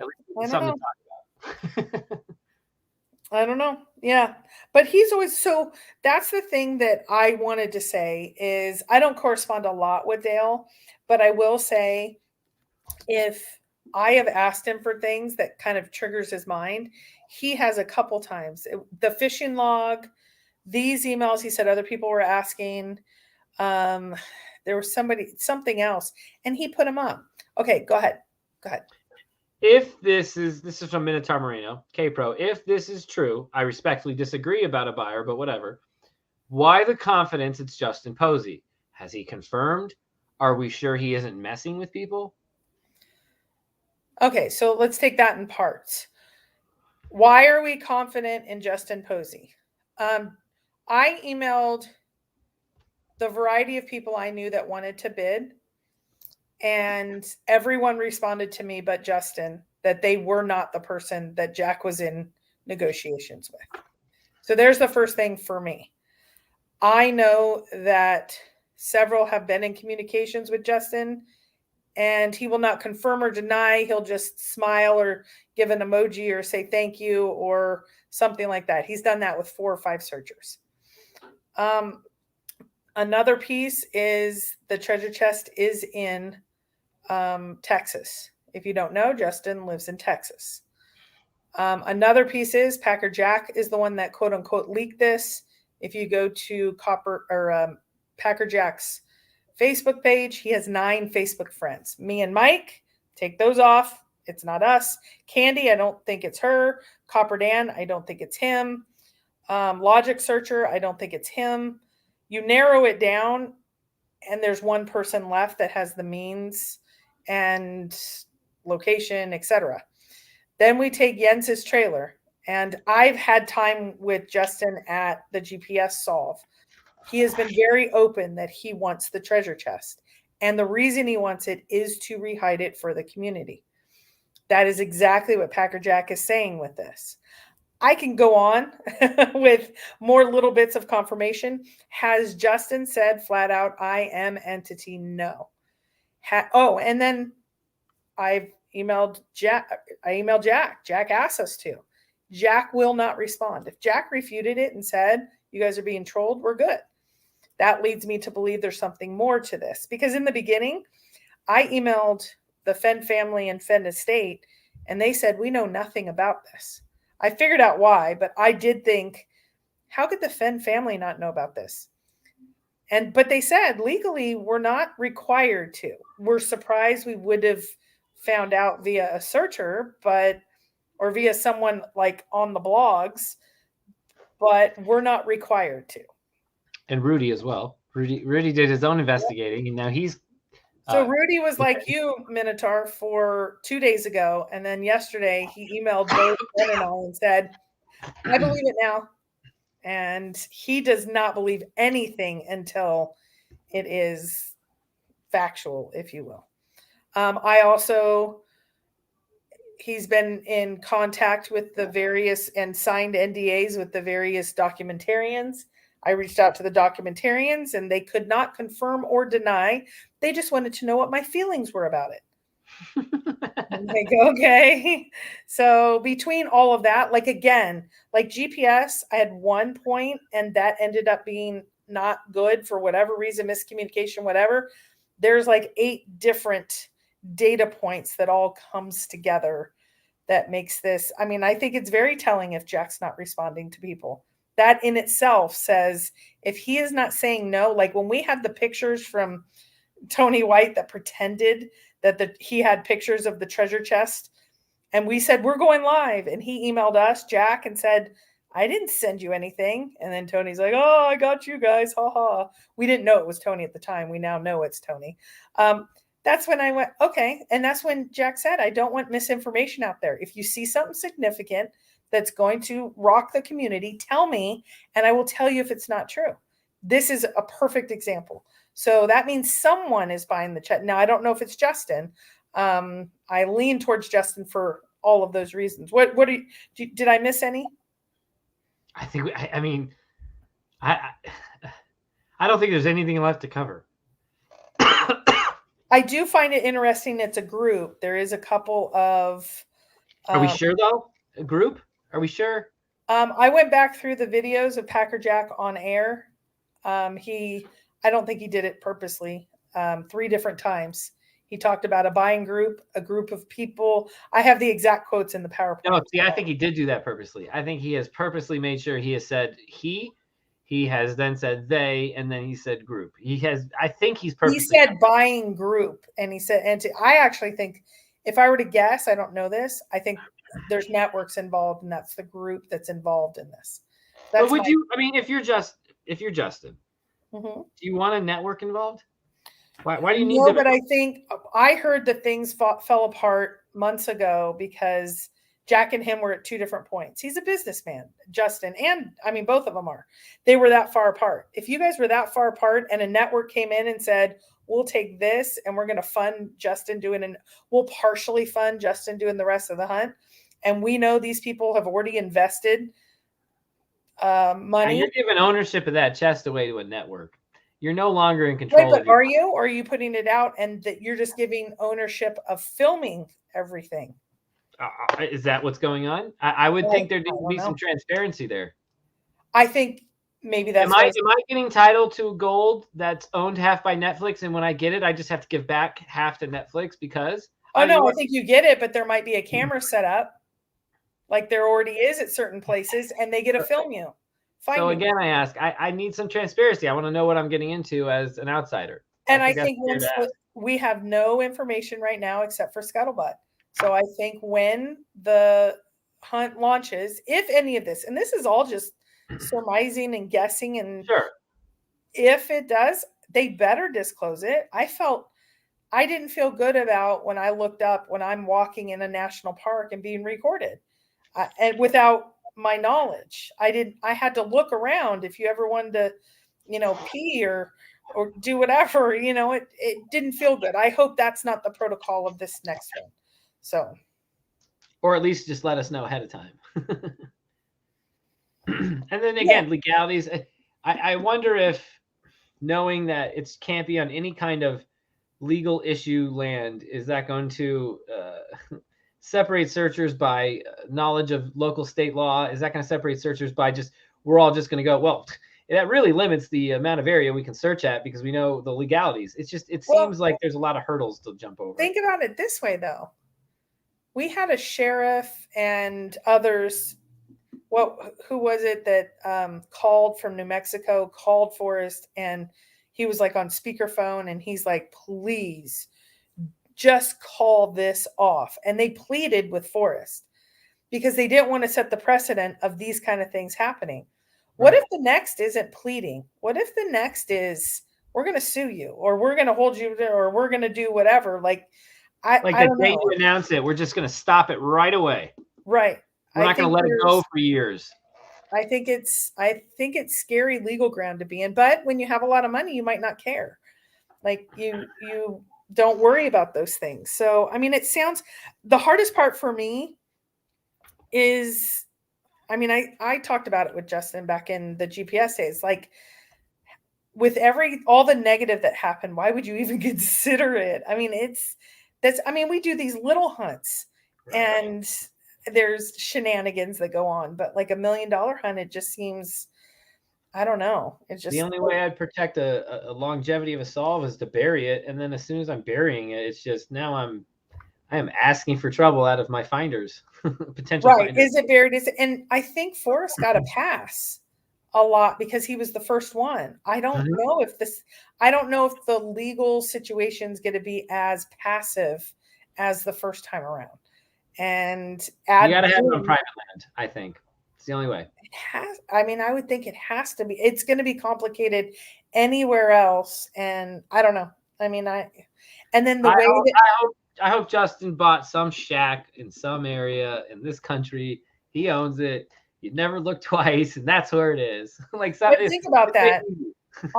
Something to talk about. I don't know. Yeah. But he's always, so that's the thing that I wanted to say is I don't correspond a lot with Dale, but I will say if I have asked him for things that kind of triggers his mind, he has a couple times. The fishing log, these emails, he said other people were asking. There was something else, and he put them up. Okay, go ahead. If this is from Minotaur Moreno, K-Pro, if this is true, I respectfully disagree about a buyer, but whatever. Why the confidence it's Justin Posey? Has he confirmed? Are we sure he isn't messing with people? Okay, so let's take that in parts. Why are we confident in Justin Posey? I emailed the variety of people I knew that wanted to bid, and everyone responded to me but Justin that they were not the person that Jack was in negotiations with. So there's the first thing for me. I know that several have been in communications with Justin, and he will not confirm or deny. He'll just smile or give an emoji or say thank you or something like that. He's done that with 4 or 5 searchers. Another piece is the treasure chest is in Texas. If you don't know, Justin lives in Texas. Another piece is Packer Jack is the one that quote unquote leaked this. If you go to Packer Jack's Facebook page, he has 9 Facebook friends. Me and Mike, take those off. It's not us. Candy, I don't think it's her. Copper Dan, I don't think it's him. Logic Searcher, I don't think it's him. You narrow it down, and there's one person left that has the means and location, etc. Then we take Jens's trailer, and I've had time with Justin at the GPS solve. He has been very open that he wants the treasure chest, and the reason he wants it is to rehide it for the community. That is exactly what Packer Jack is saying with this. I can go on with more little bits of confirmation. Has Justin said flat out, I am entity? No. And then I've emailed Jack. Jack asked us to. Jack will not respond. If Jack refuted it and said, you guys are being trolled, we're good. That leads me to believe there's something more to this. Because in the beginning, I emailed the Fenn family and Fenn estate And they said, we know nothing about this. I figured out why, but I did think, how could the Fenn family not know about this? But they said legally we're not required to. We're surprised we would have found out via a searcher, or via someone like on the blogs, but we're not required to. And Rudy as well. Rudy did his own investigating, and now he's. So Rudy was like you, Minotaur, for 2 days ago, and then yesterday he emailed both Ben and I and said, "I believe it now." And he does not believe anything until it is factual, if you will. He's been in contact with the various and signed NDAs with the various documentarians. I reached out to the documentarians and they could not confirm or deny. They just wanted to know what my feelings were about it. I'm like, okay. So between all of that, like GPS, I had 1 point and that ended up being not good for whatever reason, miscommunication, whatever. There's like 8 different data points that all comes together that makes this. I mean, I think it's very telling if Jack's not responding to people. That in itself says if he is not saying no, like when we had the pictures from Tony White that pretended that he had pictures of the treasure chest and we said, we're going live. And he emailed us, Jack, and said, I didn't send you anything. And then Tony's like, oh, I got you guys. Ha ha. We didn't know it was Tony at the time. We now know it's Tony. That's when I went, okay. And that's when Jack said, I don't want misinformation out there. If you see something significant that's going to rock the community, tell me, and I will tell you if it's not true. This is a perfect example. So that means someone is buying the check. Now, I don't know if it's Justin. I lean towards Justin for all of those reasons. Did I miss any? I don't think there's anything left to cover. I do find it interesting. It's a group. There is a couple of. Are we sure though? A group? Are we sure? I went back through the videos of Packer Jack on air. I don't think he did it purposely. 3 different times. He talked about a buying group, a group of people. I have the exact quotes in the PowerPoint. No, see, I think he did do that purposely. I think he has purposely made sure he has said he has then said they, and then he said group. I think he's purposely. He said buying group, and he said, I actually think, if I were to guess, I don't know this, I think there's networks involved, and that's the group that's involved in this. But if you're Justin, do you want a network involved? Why do you need? No, but I think I heard that things fell apart months ago because Jack and him were at 2 different points. He's a businessman, Justin, and I mean, both of them are. They were that far apart. If you guys were that far apart and a network came in and said, we'll take this and we're going to fund Justin we'll partially fund Justin doing the rest of the hunt. And we know these people have already invested money. And you're giving ownership of that chest away to a network. You're no longer in control. Wait, but are you? Or are you putting it out and that you're just giving ownership of filming everything? Is that what's going on? I would think there needs to be some transparency there. I think maybe that's. Am I getting title to gold that's owned half by Netflix, and when I get it, I just have to give back half to Netflix because? Oh no, I think you get it, but there might be a camera set up, like there already is at certain places, and they get to film you. So again, I ask, I need some transparency. I want to know what I'm getting into as an outsider. And I think we have no information right now except for Scuttlebutt. So I think when the hunt launches, if any of this, and this is all just surmising and guessing, and sure, if it does, they better disclose it. I didn't feel good about when I looked up when I'm walking in a national park and being recorded, and without my knowledge. I had to look around if you ever wanted to, pee or do whatever, it didn't feel good. I hope that's not the protocol of this next one. So, or at least just let us know ahead of time. And then again, legalities. I wonder if knowing that it can't be on any kind of legal issue land, is that going to separate searchers by knowledge of local state law? Is that going to separate searchers by we're all just going to go, well, that really limits the amount of area we can search at because we know the legalities. It seems like there's a lot of hurdles to jump over. Think about it this way, though. we had a sheriff and others. Who was it that called from New Mexico, called Forrest, and he was like on speakerphone, and he's like, please just call this off. And they pleaded with Forrest because they didn't want to set the precedent of these kind of things happening. What if the next isn't pleading? What if the next is, we're going to sue you, or we're going to hold you, or we're going to do whatever? Like the day you announce it, we're just going to stop it right away. Right. We're not going to let it go for years. I think it's scary legal ground to be in, but when you have a lot of money, you might not care. Like you don't worry about those things. So, I mean, it sounds, the hardest part for me is, I mean, I talked about it with Justin back in the GPS days, like with all the negative that happened, why would you even consider it? I mean, we do these little hunts and there's shenanigans that go on, but like $1 million hunt, it just seems, I don't know. It's just the only way I'd protect a longevity of a solve is to bury it. And then as soon as I'm burying it, it's just now I am asking for trouble out of my finders, potential finders. Is it buried? And I think Forrest got a pass a lot because he was the first one. I don't know if the legal situation's going to be as passive as the first time around. And you got to have it on private land, I think. It's the only way. I would think it has to be. It's going to be complicated anywhere else. And I don't know. I mean, I hope Justin bought some shack in some area in this country. He owns it. You'd never look twice, and that's where it is. Think about that.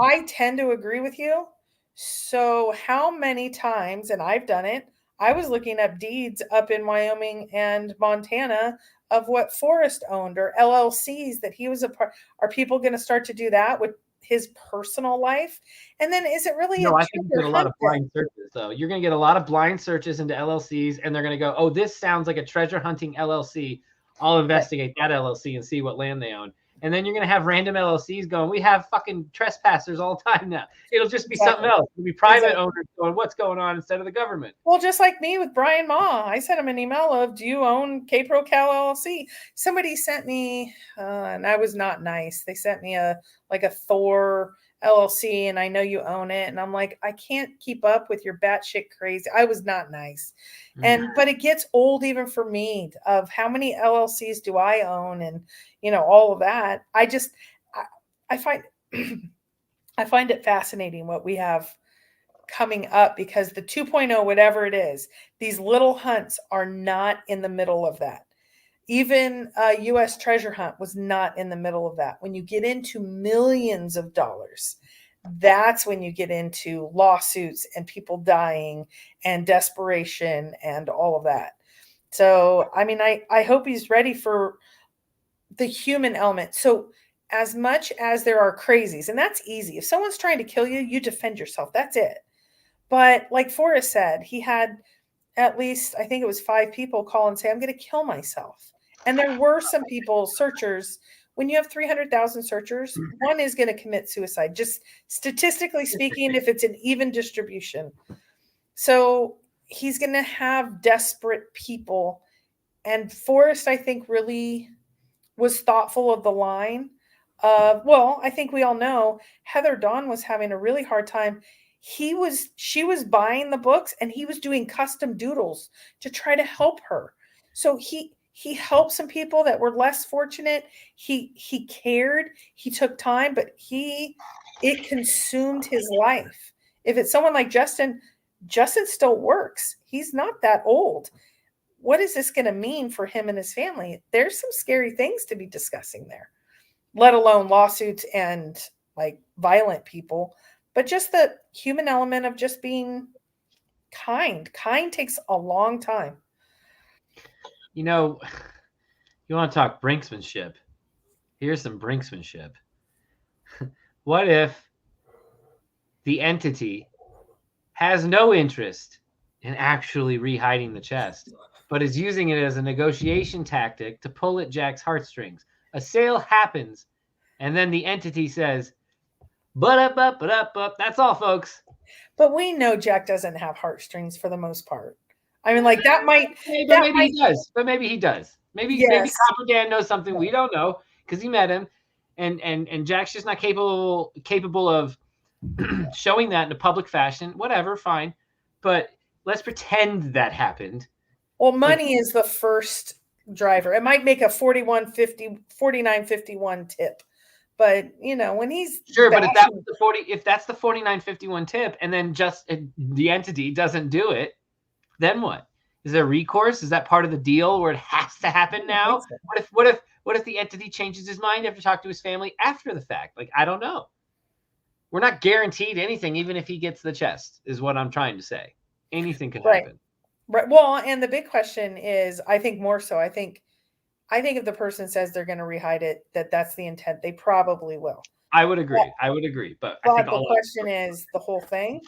I tend to agree with you. So how many times, and I've done it, I was looking up deeds up in Wyoming and Montana of what Forrest owned or LLCs that he was a part. Are people going to start to do that with his personal life? And then is it really? No, I think you get a lot of blind searches. So you're going to get a lot of blind searches into LLCs, and they're going to go, "Oh, this sounds like a treasure hunting LLC. I'll investigate that LLC and see what land they own." And then you're going to have random LLCs going, "We have fucking trespassers all the time now." It'll just be something else. It'll be private owners going, "What's going on?" instead of the government. Well, just like me with Brian Ma, I sent him an email of, "Do you own KProCal LLC?" Somebody sent me, and I was not nice. They sent me a Thor LLC, and I know you own it. And I'm like, I can't keep up with your batshit crazy. I was not nice. But it gets old even for me of how many LLCs do I own and, all of that. I find it fascinating what we have coming up because the 2.0, whatever it is, these little hunts are not in the middle of that. Even a U.S. treasure hunt was not in the middle of that. When you get into millions of dollars, that's when you get into lawsuits and people dying and desperation and all of that. So, I mean, I hope he's ready for the human element. So as much as there are crazies, and that's easy. If someone's trying to kill you, you defend yourself. That's it. But like Forrest said, he had at least, I think it was 5 people call and say, "I'm going to kill myself." And there were some people, searchers, when you have 300,000 searchers, one is going to commit suicide, just statistically speaking, if it's an even distribution. So he's going to have desperate people. And Forrest, I think, really was thoughtful of the line. I think we all know Heather Dawn was having a really hard time. She was buying the books and he was doing custom doodles to try to help her. So he helped some people that were less fortunate. He cared, he took time, but it consumed his life. If it's someone like Justin still works. He's not that old. What is this going to mean for him and his family? There's some scary things to be discussing there, let alone lawsuits and like violent people, but just the human element of just being kind. Kind takes a long time. You want to talk brinksmanship. Here's some brinksmanship. What if the entity has no interest in actually rehiding the chest, but is using it as a negotiation tactic to pull at Jack's heartstrings? A sale happens, and then the entity says, "But up. That's all, folks." But we know Jack doesn't have heartstrings for the most part. I mean, like that might. Maybe he does. But maybe he does. Maybe Copper Dan knows something we don't know because he met him, and Jack's just not capable of showing that in a public fashion. Whatever, fine. But let's pretend that happened. Well, money is the first driver. It might make a 49.51 tip. But when he's sure, but if that's the 49.51 tip, and then just the entity doesn't do it, then what? Is there recourse? Is that part of the deal where it has to happen now? What if the entity changes his mind after talking to his family after the fact? Like, I don't know. We're not guaranteed anything, even if he gets the chest, is what I'm trying to say. Anything could happen. Right. Well, and the big question is, I think more so, I think if the person says they're going to rehide it, that's the intent, they probably will. I would agree. But I think the question is the whole thing.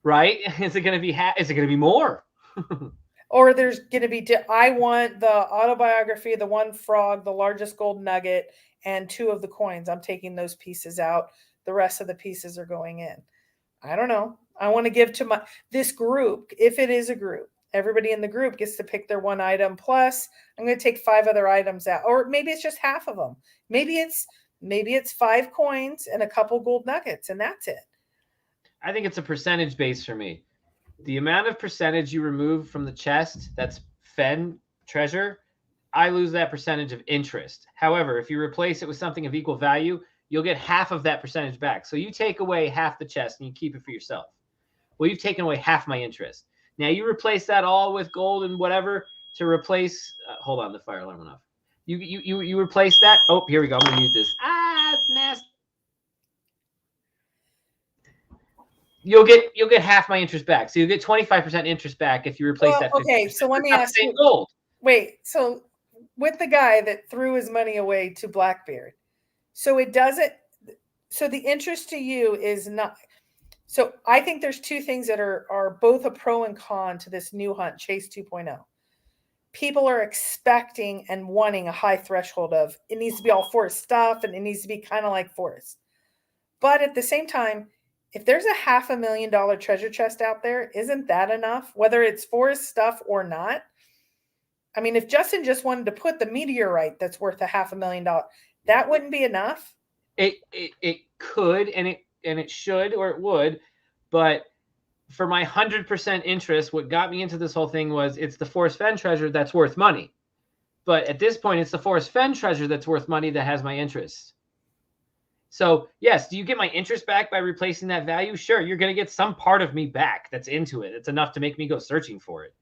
Right? Is it going to be is it going to be more? Or there's going to be I want the autobiography, the one frog, the largest gold nugget, and 2 of the coins. I'm taking those pieces out. The rest of the pieces are going in. I don't know. I want to give to this group, if it is a group, everybody in the group gets to pick their one item. Plus, I'm going to take 5 other items out, or maybe it's just half of them. Maybe it's 5 coins and a couple gold nuggets, and that's it. I think it's a percentage base for me. The amount of percentage you remove from the chest, that's Fenn treasure, I lose that percentage of interest. However, if you replace it with something of equal value, you'll get half of that percentage back. So you take away half the chest and you keep it for yourself. Well, you've taken away half my interest. Now you replace that all with gold and whatever to replace. Hold on, the fire alarm went off. You replace that. Oh, here we go. I'm gonna mute this. It's nasty. You'll get half my interest back. So you'll get 25% interest back if you replace that. Okay, so let me ask you. Gold. Wait, so with the guy that threw his money away to Blackbeard, so it doesn't. So the interest to you is not. So I think there's 2 things that are both a pro and con to this new hunt, Chase 2.0. People are expecting and wanting a high threshold of it needs to be all forest stuff and it needs to be kind of like forest. But at the same time, if there's a $500,000 treasure chest out there, isn't that enough? Whether it's forest stuff or not. I mean, if Justin just wanted to put the meteorite that's worth $500,000, that wouldn't be enough. It could, and it should, or it would, but for my 100% interest, what got me into this whole thing was it's the Forest Fenn treasure that's worth money. But at this point, it's the Forest Fenn treasure that's worth money that has my interest. So yes, do you get my interest back by replacing that value? Sure, you're going to get some part of me back that's into it. It's enough to make me go searching for it,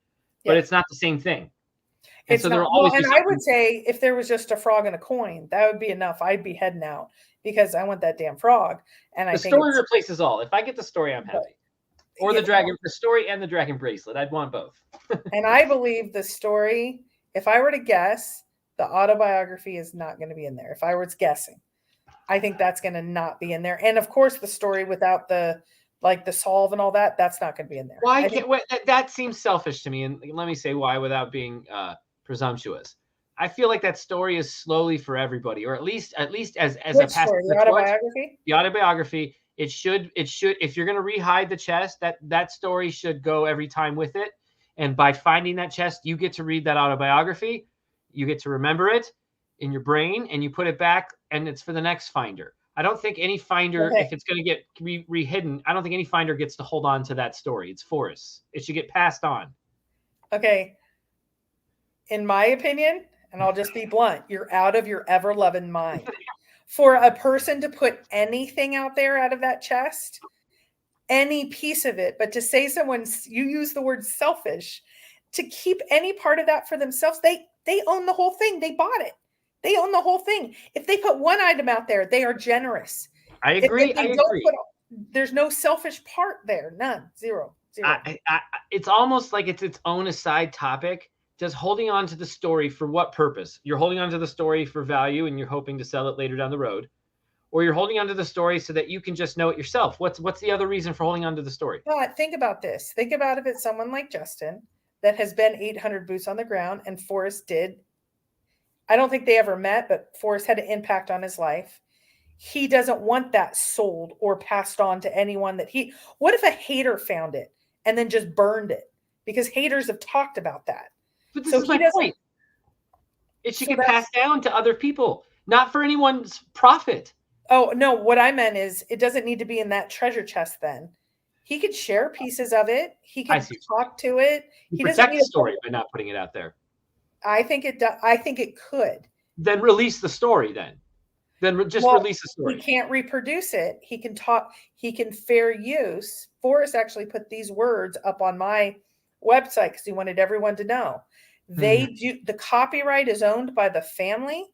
but it's not the same thing. And it's so not. Well, and I would say if there was just a frog and a coin, that would be enough. I'd be heading out because I want that damn frog. And I think the story replaces all. If I get the story, I'm happy. Or the dragon, the story and the dragon bracelet. I'd want both. And I believe the story, if I were to guess, the autobiography is not going to be in there. If I was guessing, I think that's going to not be in there. And of course, the story without the solve and all that, that's not going to be in there. Why can't that seems selfish to me. And let me say why without being presumptuous. I feel like that story is slowly for everybody, or at least as Which a story? The autobiography? The autobiography. It should, if you're going to rehide the chest, that story should go every time with it. And by finding that chest, you get to read that autobiography. You get to remember it in your brain and you put it back and it's for the next finder. I don't think any finder, if it's going to get rehidden, I don't think any finder gets to hold on to that story. It's forest. It should get passed on. Okay. In my opinion, and I'll just be blunt, you're out of your ever-loving mind. For a person to put anything out there out of that chest, any piece of it, but to say you use the word selfish, to keep any part of that for themselves, they own the whole thing. They bought it. They own the whole thing. If they put one item out there, they are generous. I agree. There's no selfish part there. None. Zero. It's almost like it's its own aside topic. Just holding on to the story for what purpose? You're holding on to the story for value and you're hoping to sell it later down the road. Or you're holding on to the story so that you can just know it yourself. What's the other reason for holding on to the story? But think about this. Think about if it's someone like Justin that has been 800 boots on the ground and Forrest did. I don't think they ever met, but Forrest had an impact on his life. He doesn't want that sold or passed on to anyone what if a hater found it and then just burned it? because haters have talked about that. But this So is my point. It should So get passed down to other people, not for anyone's profit. Oh, no, what I meant is it doesn't need to be in that treasure chest then. He could share pieces of it. He could talk to it. He protect the story by not putting it out there. I think it could. Then release the story then. Then just release the story. He can't reproduce it. He can talk. He can fair use. Forrest actually put these words up on my website because he wanted everyone to know. They do. The copyright is owned by the family.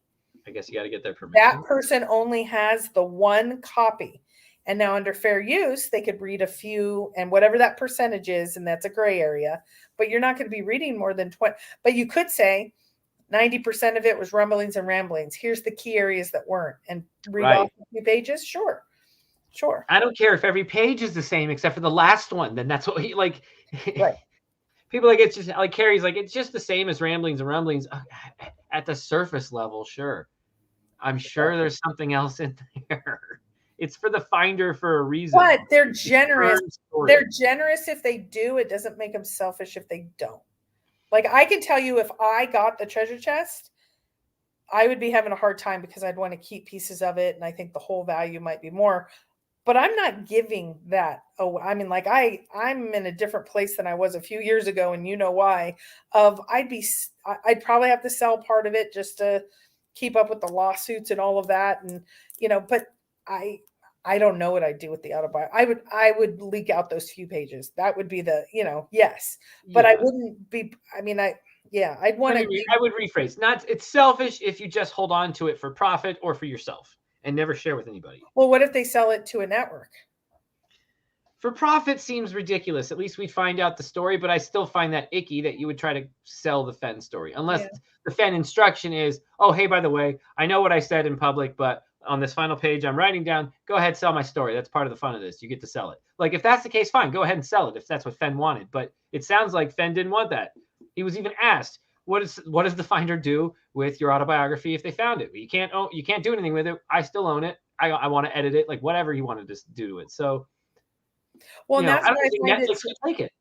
I guess you got to get their permission. That person only has the one copy. And now under fair use, they could read a few and whatever that percentage is, and that's a gray area. But you're not going to be reading more than 20. But you could say 90% of it was rumblings and ramblings. Here's the key areas that weren't. And read off a few pages. Sure. I don't care if every page is the same except for the last one. Then that's what he like. Right. People like it's just like Carrie's like it's just the same as ramblings and rumblings at the surface level. Sure. I'm sure there's something else in there. It's for the finder for a reason. But they're generous. They're generous if they do. It doesn't make them selfish if they don't. Like I can tell you if I got the treasure chest, I would be having a hard time because I'd want to keep pieces of it. And I think the whole value might be more. But I'm not giving that. Oh, I mean, like I'm in a different place than I was a few years ago. And you know why? I'd probably have to sell part of it just to keep up with the lawsuits and all of that. And, but I don't know what I'd do with the autobiography. I would leak out those few pages. That would be the, yes, but I wouldn't be, I'd want to. I would rephrase, it's selfish if you just hold on to it for profit or for yourself and never share with anybody. Well, what if they sell it to a network? For profit seems ridiculous. At least we'd find out the story, but I still find that icky that you would try to sell the Fenn story. Unless the Fenn instruction is, oh, hey, by the way, I know what I said in public, but on this final page I'm writing down, go ahead, sell my story. That's part of the fun of this. You get to sell it. Like, if that's the case, fine, go ahead and sell it if that's what Fenn wanted. But it sounds like Fenn didn't want that. He was even asked, what does the finder do with your autobiography if they found it? You can't do anything with it. I still own it. I want to edit it, like whatever he wanted to do to it. So, well, that's I don't think Netflix would take it.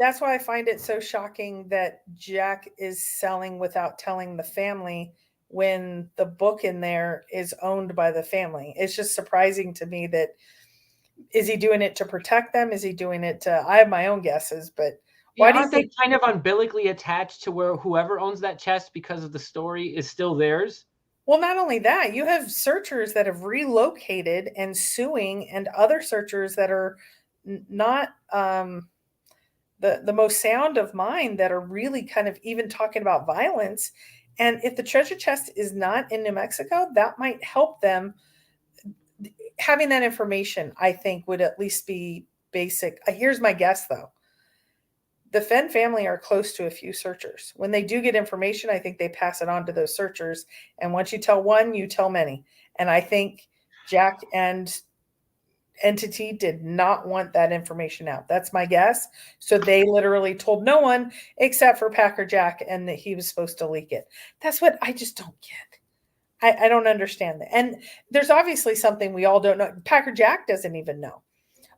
That's why I find it so shocking that Jack is selling without telling the family when the book in there is owned by the family. It's just surprising to me that, is he doing it to protect them? Is he doing it to, I have my own guesses, but why do you think kind of umbilically attached to where whoever owns that chest because of the story is still theirs? Well, not only that, you have searchers that have relocated and suing, and other searchers that are not the most sound of mind that are really kind of even talking about violence. And if the treasure chest is not in New Mexico, that might help them. Having that information, I think, would at least be basic. Here's my guess, though. The Fenn family are close to a few searchers. When they do get information, I think they pass it on to those searchers. And once you tell one, you tell many. And I think Jack and Entity did not want that information out. That's my guess. So they literally told no one except for Packer Jack, and that he was supposed to leak it. That's what I just don't get. I don't understand that. And there's obviously something we all don't know. Packer Jack doesn't even know.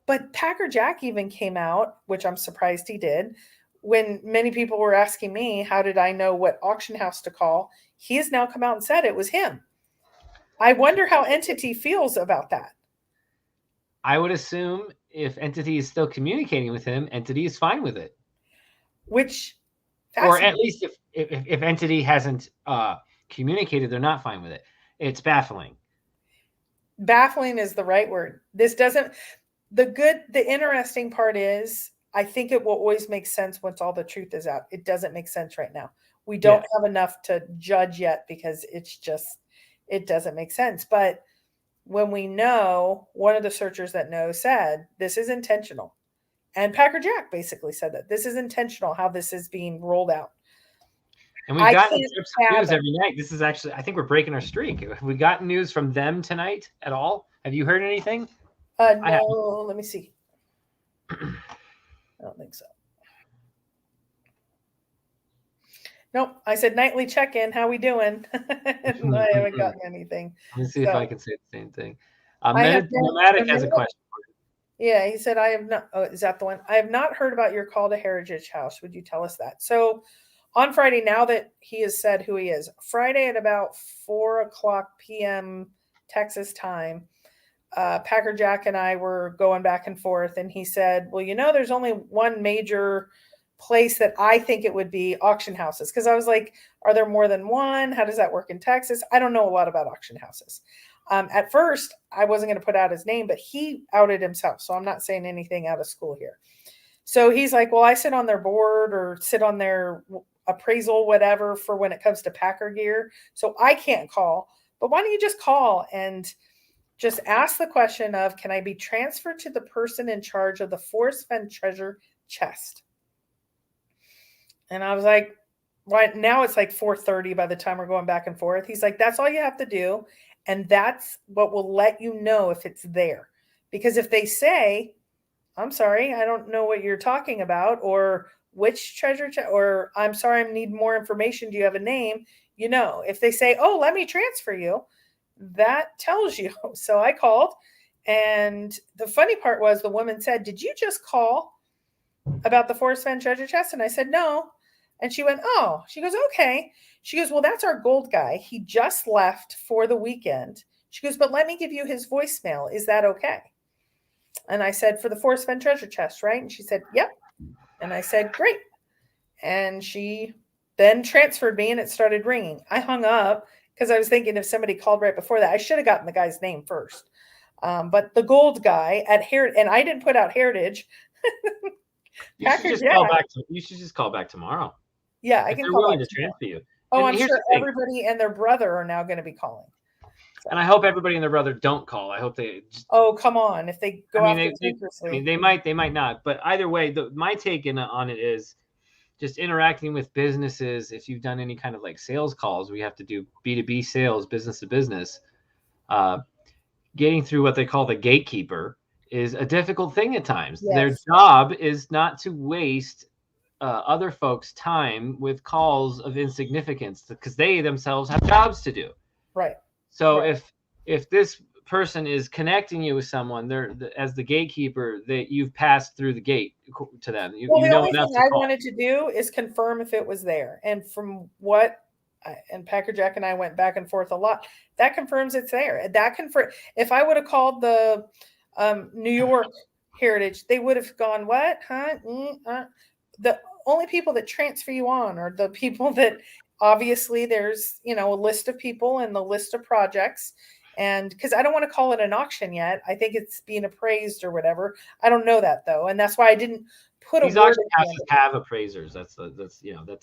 But Packer Jack even came out, which I'm surprised he did, when many people were asking me, how did I know what auction house to call? He has now come out and said it was him. I wonder how Entity feels about that. I would assume if Entity is still communicating with him, Entity is fine with it. Or at least if Entity hasn't communicated, they're not fine with it. It's baffling. Baffling is the right word. This doesn't. The interesting part is, I think it will always make sense once all the truth is out. It doesn't make sense right now. We don't have enough to judge yet because it doesn't make sense. But when we know, one of the searchers that knows said, this is intentional. And Packer Jack basically said that this is intentional, how this is being rolled out. And we've gotten news every night. This is actually, I think we're breaking our streak. Have we gotten news from them tonight at all? Have you heard anything? No, let me see. I don't think so. Nope. I said nightly check-in. How we doing? I haven't gotten anything. Let's see if I can say the same thing. Nomadic has a question. Yeah, he said, I have not. Oh, is that the one? I have not heard about your call to Heritage House. Would you tell us that? So on Friday, now that he has said who he is, Friday at about 4:00 p.m. Texas time, Packer Jack and I were going back and forth, and he said, well, there's only one major place that I think it would be auction houses. Because I was like, are there more than one? How does that work in Texas? I don't know a lot about auction houses. At first, I wasn't going to put out his name, but he outed himself. So I'm not saying anything out of school here. So he's like, well, I sit on their board or sit on their appraisal, whatever, for when it comes to Packer gear. So I can't call. But why don't you just call and just ask the question of, can I be transferred to the person in charge of the Forrest Fenn treasure chest? And I was like, right now it's like 4:30 by the time we're going back and forth. He's like, that's all you have to do. And that's what will let you know if it's there. Because if they say, I'm sorry, I don't know what you're talking about, or which treasure chest, or I'm sorry, I need more information. Do you have a name? If they say, oh, let me transfer you, that tells you. So I called, and the funny part was the woman said, did you just call about the Forrest Fenn treasure chest? And I said, no. And she went, oh, she goes, okay. She goes, well, that's our gold guy. He just left for the weekend. She goes, but let me give you his voicemail. Is that okay? And I said, for the Forrest Fenn treasure chest, right? And she said, yep. And I said, great. And she then transferred me, and it started ringing. I hung up because I was thinking if somebody called right before that, I should have gotten the guy's name first. But the gold guy at Heritage, and I didn't put out Heritage. You should just call back tomorrow. Yeah, I can call willing to transfer you. Oh, I'm sure everybody and their brother are now going to be calling. So. And I hope everybody and their brother don't call. I hope they. Oh, come on! If they go after they might not. But either way, my take on it is just interacting with businesses. If you've done any kind of like sales calls, we have to do B2B sales, business to business. Getting through what they call the gatekeeper is a difficult thing at times. Yes. Their job is not to waste other folks' time with calls of insignificance because they themselves have jobs to do. Right. So if this person is connecting you with someone, they're as the gatekeeper, that you've passed through the gate to them. The only thing I wanted to do is confirm if it was there, and from what and Packer Jack and I went back and forth a lot. That confirms it's there. That if I would have called the New York Heritage, they would have gone, what? Huh? The only people that transfer you on are the people that obviously there's, a list of people and the list of projects. And because I don't want to call it an auction yet. I think it's being appraised or whatever. I don't know that though. And that's why I didn't put these auction houses have appraisers. That's a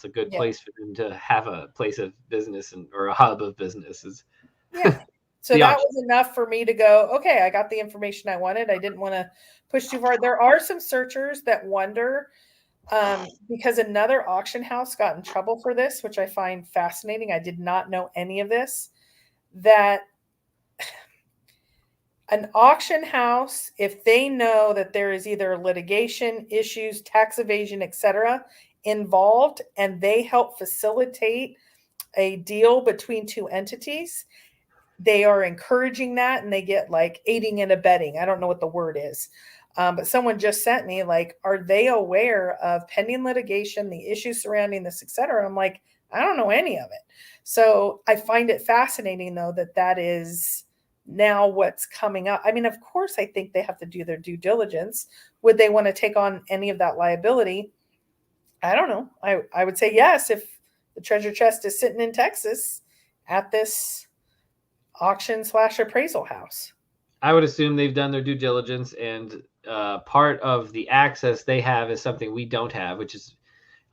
good place for them to have a place of business or a hub of businesses. Yeah. So that was enough for me to go, okay, I got the information I wanted. I didn't want to push too far. There are some searchers that wonder, because another auction house got in trouble for this, which I find fascinating. I did not know any of this, that an auction house, if they know that there is either litigation issues, tax evasion, etc., involved, and they help facilitate a deal between two entities, they are encouraging that, and they get like aiding and abetting. I don't know what the word is. But someone just sent me like, are they aware of pending litigation, the issues surrounding this, etc.? I'm like, I don't know any of it. So I find it fascinating, though, that is now what's coming up. I mean, of course, I think they have to do their due diligence. Would they want to take on any of that liability? I don't know. I would say yes if the treasure chest is sitting in Texas at this auction/appraisal house. I would assume they've done their due diligence, and part of the access they have is something we don't have, which is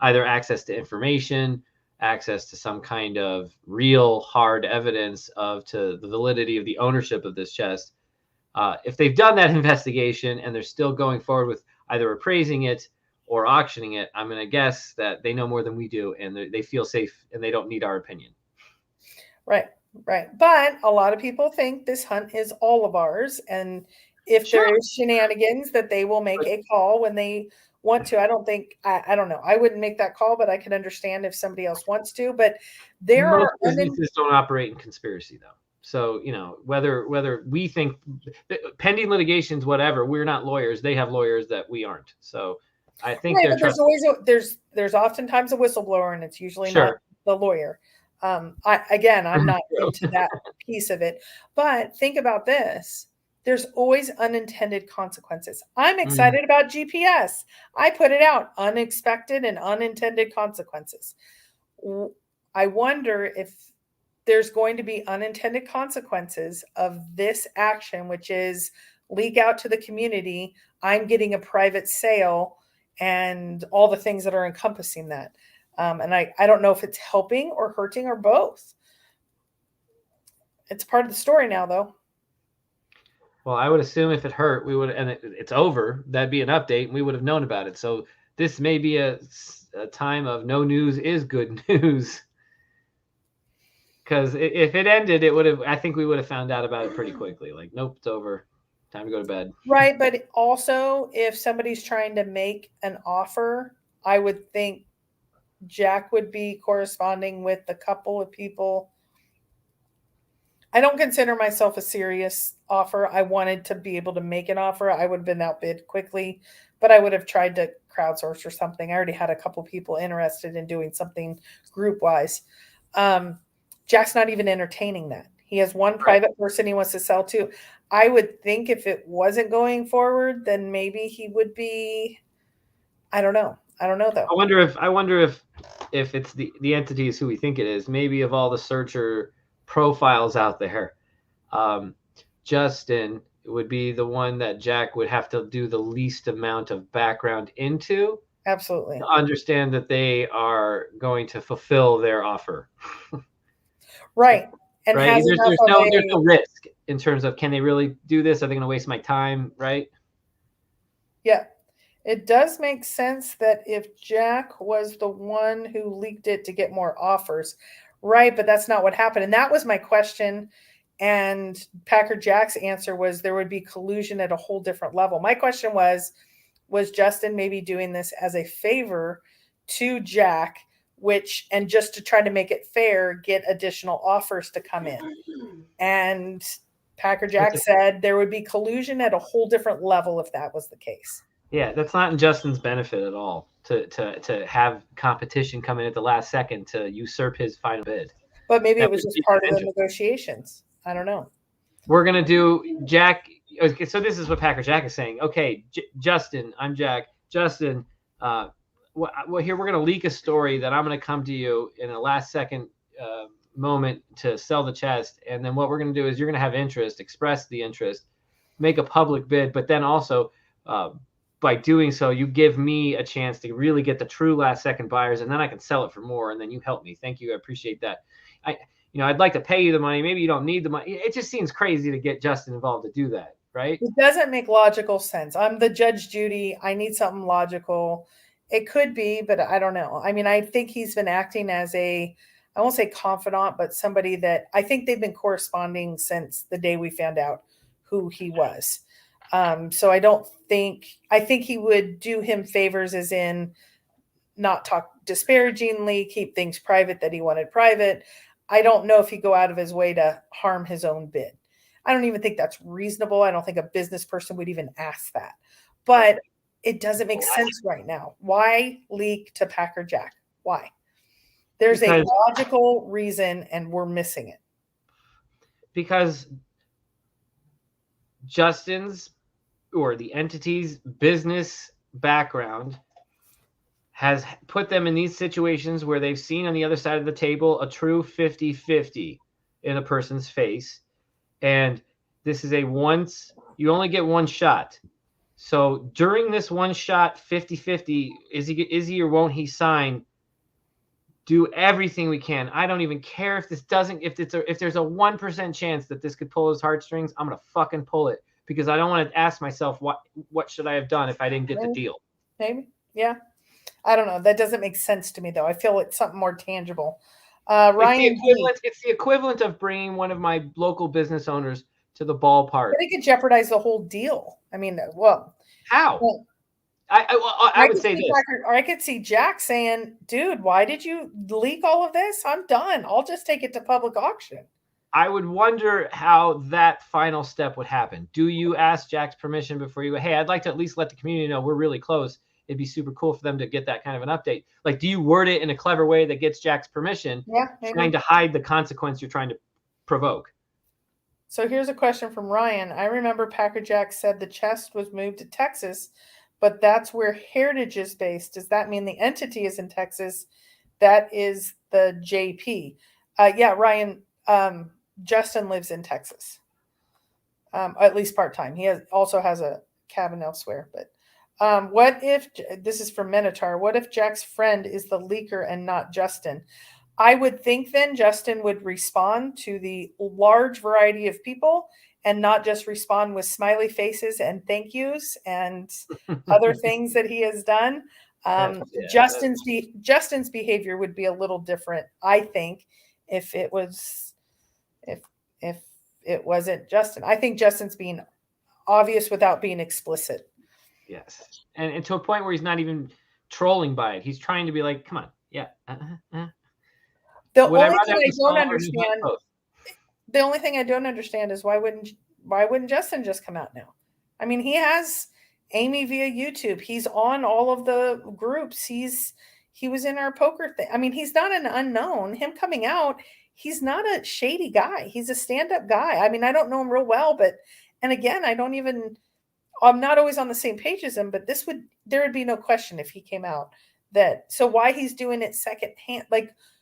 either access to information, access to some kind of real hard evidence to the validity of the ownership of this chest. If they've done that investigation and they're still going forward with either appraising it or auctioning it, I'm going to guess that they know more than we do, and they feel safe and they don't need our opinion. Right. But a lot of people think this hunt is all of ours. And if there is shenanigans, that they will make a call when they want to. I don't know. I wouldn't make that call, but I can understand if somebody else wants to. But most businesses don't operate in conspiracy, though. So, whether we think pending litigations, whatever, we're not lawyers. They have lawyers that we aren't. So I think Right, they're but there's oftentimes a whistleblower, and it's usually not Sure. the lawyer. I'm not into that piece of it. But think about this. There's always unintended consequences. I'm excited about GPS. I put it out, unexpected and unintended consequences. I wonder if there's going to be unintended consequences of this action, which is leak out to the community. I'm getting a private sale and all the things that are encompassing that. And I don't know if it's helping or hurting or both. It's part of the story now, though. Well, I would assume if it hurt, we would, and it's over, that'd be an update, and we would have known about it. So this may be a time of no news is good news. Because if it ended, I think we would have found out about it pretty quickly. Like, nope, it's over. Time to go to bed. Right. But also, if somebody's trying to make an offer, I would think Jack would be corresponding with a couple of people. I don't consider myself a serious offer. I wanted to be able to make an offer. I would have been outbid quickly, but I would have tried to crowdsource or something. I already had a couple people interested in doing something group wise. Jack's not even entertaining that. He has one private person he wants to sell to. I would think if it wasn't going forward, then maybe he would be. I don't know though. I wonder if it's the entities who we think it is. Maybe of all the searcher profiles out there, Justin would be the one that Jack would have to do the least amount of background into. Absolutely. To understand that they are going to fulfill their offer. Right. And right? There's no risk in terms of, can they really do this? Are they going to waste my time? Right. Yeah. It does make sense that if Jack was the one who leaked it to get more offers, right? But that's not what happened. And that was my question. And Packer Jack's answer was there would be collusion at a whole different level. My question was Justin maybe doing this as a favor to Jack, and just to try to make it fair, get additional offers to come in? And Packer Jack said there would be collusion at a whole different level if that was the case. Yeah, that's not in Justin's benefit at all to have competition come in at the last second to usurp his final bid. But maybe it was just part of the negotiations. I don't know. We're going to do Jack. Okay, so this is what Packer Jack is saying. Okay, Justin, I'm Jack. Justin, well, here we're going to leak a story that I'm going to come to you in a last second moment to sell the chest. And then what we're going to do is you're going to have interest, express the interest, make a public bid, but then also by doing so, you give me a chance to really get the true last second buyers, and then I can sell it for more, and then you help me. Thank you. I appreciate that. I'd like to pay you the money. Maybe you don't need the money. It just seems crazy to get Justin involved to do that, right? It doesn't make logical sense. I'm the Judge Judy. I need something logical. It could be, but I don't know. I mean, I think he's been acting as I won't say confidant, but somebody that I think they've been corresponding since the day we found out who he was. So I think he would do him favors, as in not talk disparagingly, keep things private that he wanted private. I don't know if he'd go out of his way to harm his own bid. I don't even think that's reasonable. I don't think a business person would even ask that. But it doesn't make sense right now. Why leak to Packer Jack? Why? There's a logical reason, and we're missing it. Because Justin's or the entity's business background has put them in these situations where they've seen on the other side of the table a true 50-50 in a person's face. And this is you only get one shot. So during this one shot, 50-50, is he or won't he sign? Do everything we can. I don't even care if there's a 1% chance that this could pull his heartstrings. I'm going to fucking pull it, because I don't want to ask myself what should I have done if I didn't get the deal. Maybe. Yeah. I don't know. That doesn't make sense to me, though. I feel it's something more tangible. Ryan, it's the equivalent of bringing one of my local business owners to the ballpark. But it could jeopardize the whole deal. I mean, well, how? Well, I would say this. Or I could see Jack saying, dude, why did you leak all of this? I'm done. I'll just take it to public auction. I would wonder how that final step would happen. Do you ask Jack's permission before you go, hey, I'd like to at least let the community know we're really close. It'd be super cool for them to get that kind of an update. Like, do you word it in a clever way that gets Jack's permission, trying to hide the consequence you're trying to provoke? So here's a question from Ryan. I remember Packer Jack said the chest was moved to Texas, but that's where Heritage is based. Does that mean the entity is in Texas? That is the JP. Yeah, Ryan, Justin lives in Texas, at least part-time. He also has a cabin elsewhere. But what if, this is from Minotaur, what if Jack's friend is the leaker and not Justin? I would think then Justin would respond to the large variety of people and not just respond with smiley faces and thank yous and other things that he has done. Justin's behavior would be a little different, I think, if it wasn't Justin. I think Justin's being obvious without being explicit. Yes, and to a point where he's not even trolling by it. He's trying to be like, come on, yeah. The only thing I don't understand is why wouldn't Justin just come out now? I mean, he has Amy via YouTube. He's on all of the groups. He was in our poker thing. I mean, he's not an unknown. Him coming out, he's not a shady guy. He's a stand-up guy. I mean, I don't know him real well, and again, I'm not always on the same page as him, but there would be no question if he came out so why he's doing it secondhand,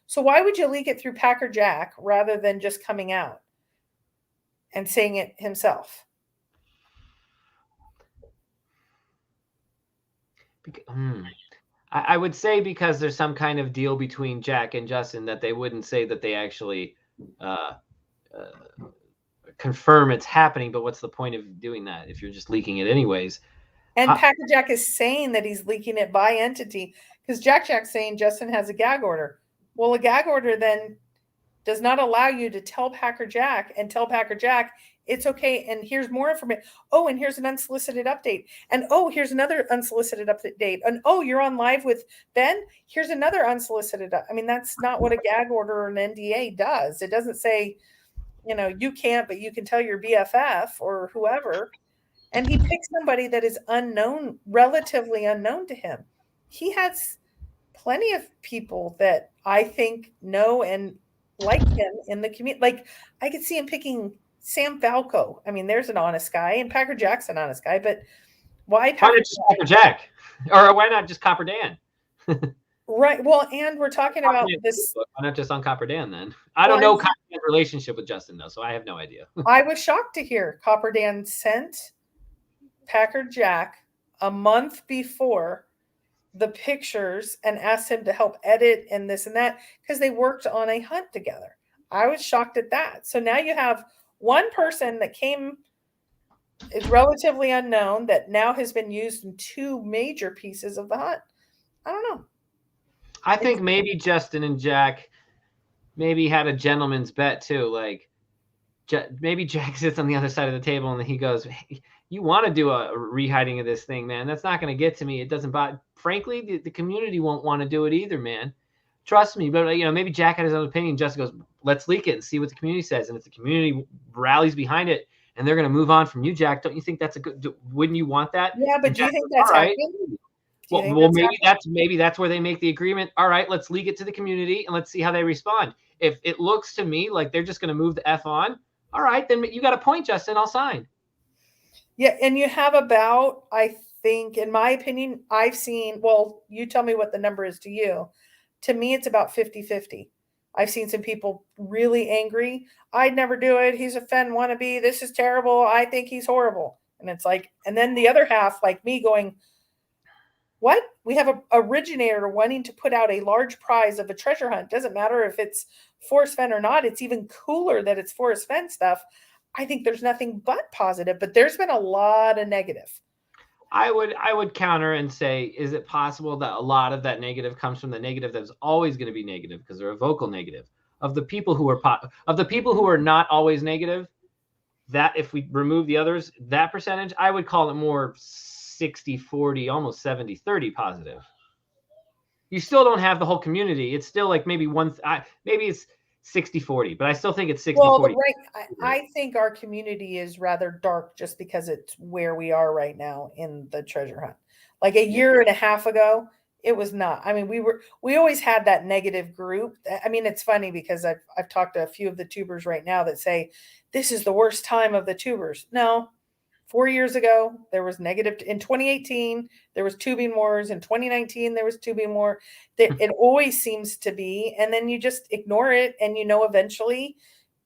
so why would you leak it through Packer Jack rather than just coming out and saying it himself? I would say because there's some kind of deal between Jack and Justin that they wouldn't say that they actually confirm it's happening. But what's the point of doing that if you're just leaking it anyways? And Packer Jack is saying that he's leaking it by entity because Jack's saying Justin has a gag order. Well, a gag order then does not allow you to tell Packer Jack it's okay. And here's more information. Oh, and here's an unsolicited update. And oh, here's another unsolicited update. And oh, you're on live with Ben. Here's another unsolicited. I mean, that's not what a gag order or an NDA does. It doesn't say, you can't, but you can tell your BFF or whoever. And he picks somebody that is unknown, relatively unknown to him. He has plenty of people that I think know and like him in the community. Like I could see him picking Sam Falco. I mean, there's an honest guy, and Packer Jack's an honest guy, but why not just Packer Jack? Or why not just Copper Dan? Right. Well, and we're talking about this. Why not just on Copper Dan then? I don't know Copper Dan's relationship with Justin though, so I have no idea. I was shocked to hear Copper Dan sent Packer Jack a month before the pictures and asked him to help edit and this and that because they worked on a hunt together. I was shocked at that. So now you have one person that is relatively unknown that now has been used in two major pieces of the hunt. I don't know. I think maybe Justin and Jack maybe had a gentleman's bet too. Like maybe Jack sits on the other side of the table and he goes, hey, you want to do a rehiding of this thing, man. That's not going to get to me. It doesn't bother. Frankly, the community won't want to do it either, man. Trust me. But, maybe Jack had his own opinion. Justin goes, let's leak it and see what the community says. And if the community rallies behind it and they're going to move on from you, Jack, don't you think that's wouldn't you want that? Yeah, but do you think that's happening? Well, maybe that's where they make the agreement. All right, let's leak it to the community and let's see how they respond. If it looks to me like they're just going to move the F on, all right, then you got a point, Justin. I'll sign. Yeah, and you have about, I think, in my opinion, I've seen, well, you tell me what the number is to you. To me, it's about 50-50. I've seen some people really angry. I'd never do it. He's a Fenn wannabe. This is terrible. I think he's horrible. And it's like, and then the other half, like me going, what? We have a originator wanting to put out a large prize of a treasure hunt. Doesn't matter if it's Forest Fenn or not. It's even cooler that it's Forest Fenn stuff. I think there's nothing but positive, but there's been a lot of negative. I would counter and say, is it possible that a lot of that negative comes from the negative that's always going to be negative because they're a vocal negative of the people who are not always negative? That if we remove the others, that percentage, I would call it more 60-40, almost 70-30 positive. You still don't have the whole community. It's still like maybe maybe it's 60-40, but I still think it's 60-40. Well, I think our community is rather dark just because it's where we are right now in the treasure hunt. Like a year and a half ago, it was not. I mean, we always had that negative group. I mean, it's funny because I've talked to a few of the tubers right now that say this is the worst time of the tubers. No, 4 years ago there was negative. In 2018 there was tubing wars. In 2019 there was tubing war. It always seems to be, and then you just ignore it, and eventually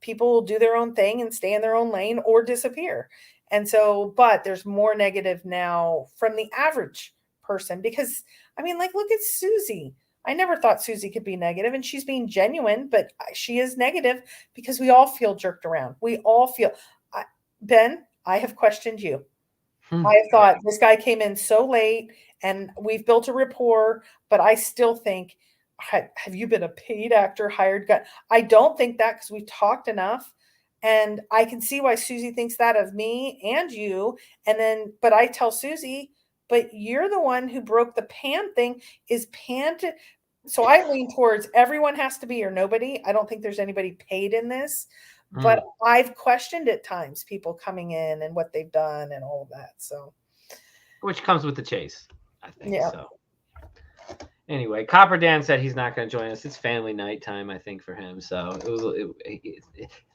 people will do their own thing and stay in their own lane or disappear. And so, but there's more negative now from the average person because, I mean, like, look at Susie. I never thought Susie could be negative, and she's being genuine, but she is negative because we all feel jerked around. We all feel, Ben, I have questioned you. I have thought this guy came in so late and we've built a rapport, but I still think, have you been a paid actor, hired gun? I don't think that because we've talked enough. And I can see why Susie thinks that of me and you. And then, but I tell Susie, but you're the one who broke the Pan thing. Is Pan to, so I lean towards everyone has to be or nobody. I don't think there's anybody paid in this, but I've questioned at times people coming in and what they've done and all of that. So, which comes with the chase, I think. Yeah. So anyway, Copper Dan said he's not going to join us. It's family night time, I think, for him. So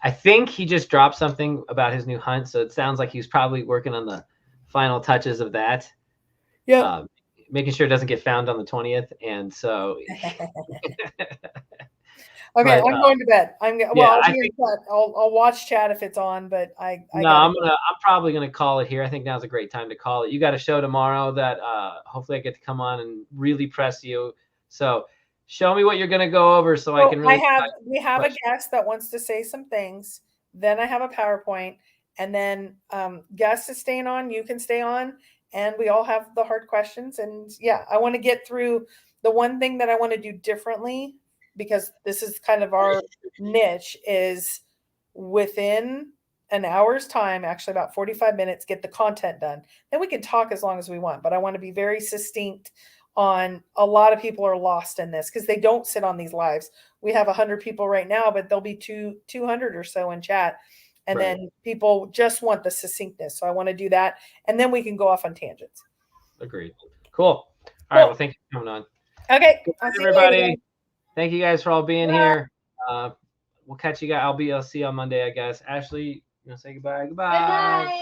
I think he just dropped something about his new hunt. So it sounds like he's probably working on the final touches of that. Yeah. Making sure it doesn't get found on the 20th. And so. Okay, I'm going to bed. I'll watch chat if it's on, but I'm probably gonna call it here. I think now's a great time to call it. You got a show tomorrow that hopefully I get to come on and really press you. So show me what you're gonna go over so I can really. We have a guest that wants to say some things. Then I have a PowerPoint, and then guest is staying on. You can stay on, and we all have the hard questions. And yeah, I want to get through the one thing that I want to do differently, because this is kind of our niche, is within an hour's time, actually about 45 minutes, get the content done. Then we can talk as long as we want, but I want to be very succinct on, a lot of people are lost in this because they don't sit on these lives. We have 100 people right now, but there'll be 200 or so in chat. And then people just want the succinctness. So I want to do that. And then we can go off on tangents. Agreed. Cool. All right. Well, thank you for coming on. Okay. Everybody. Thank you guys for all being here. We'll catch you guys. I'll see you on Monday, I guess. Ashley, say goodbye. Goodbye. Bye-bye. Good night.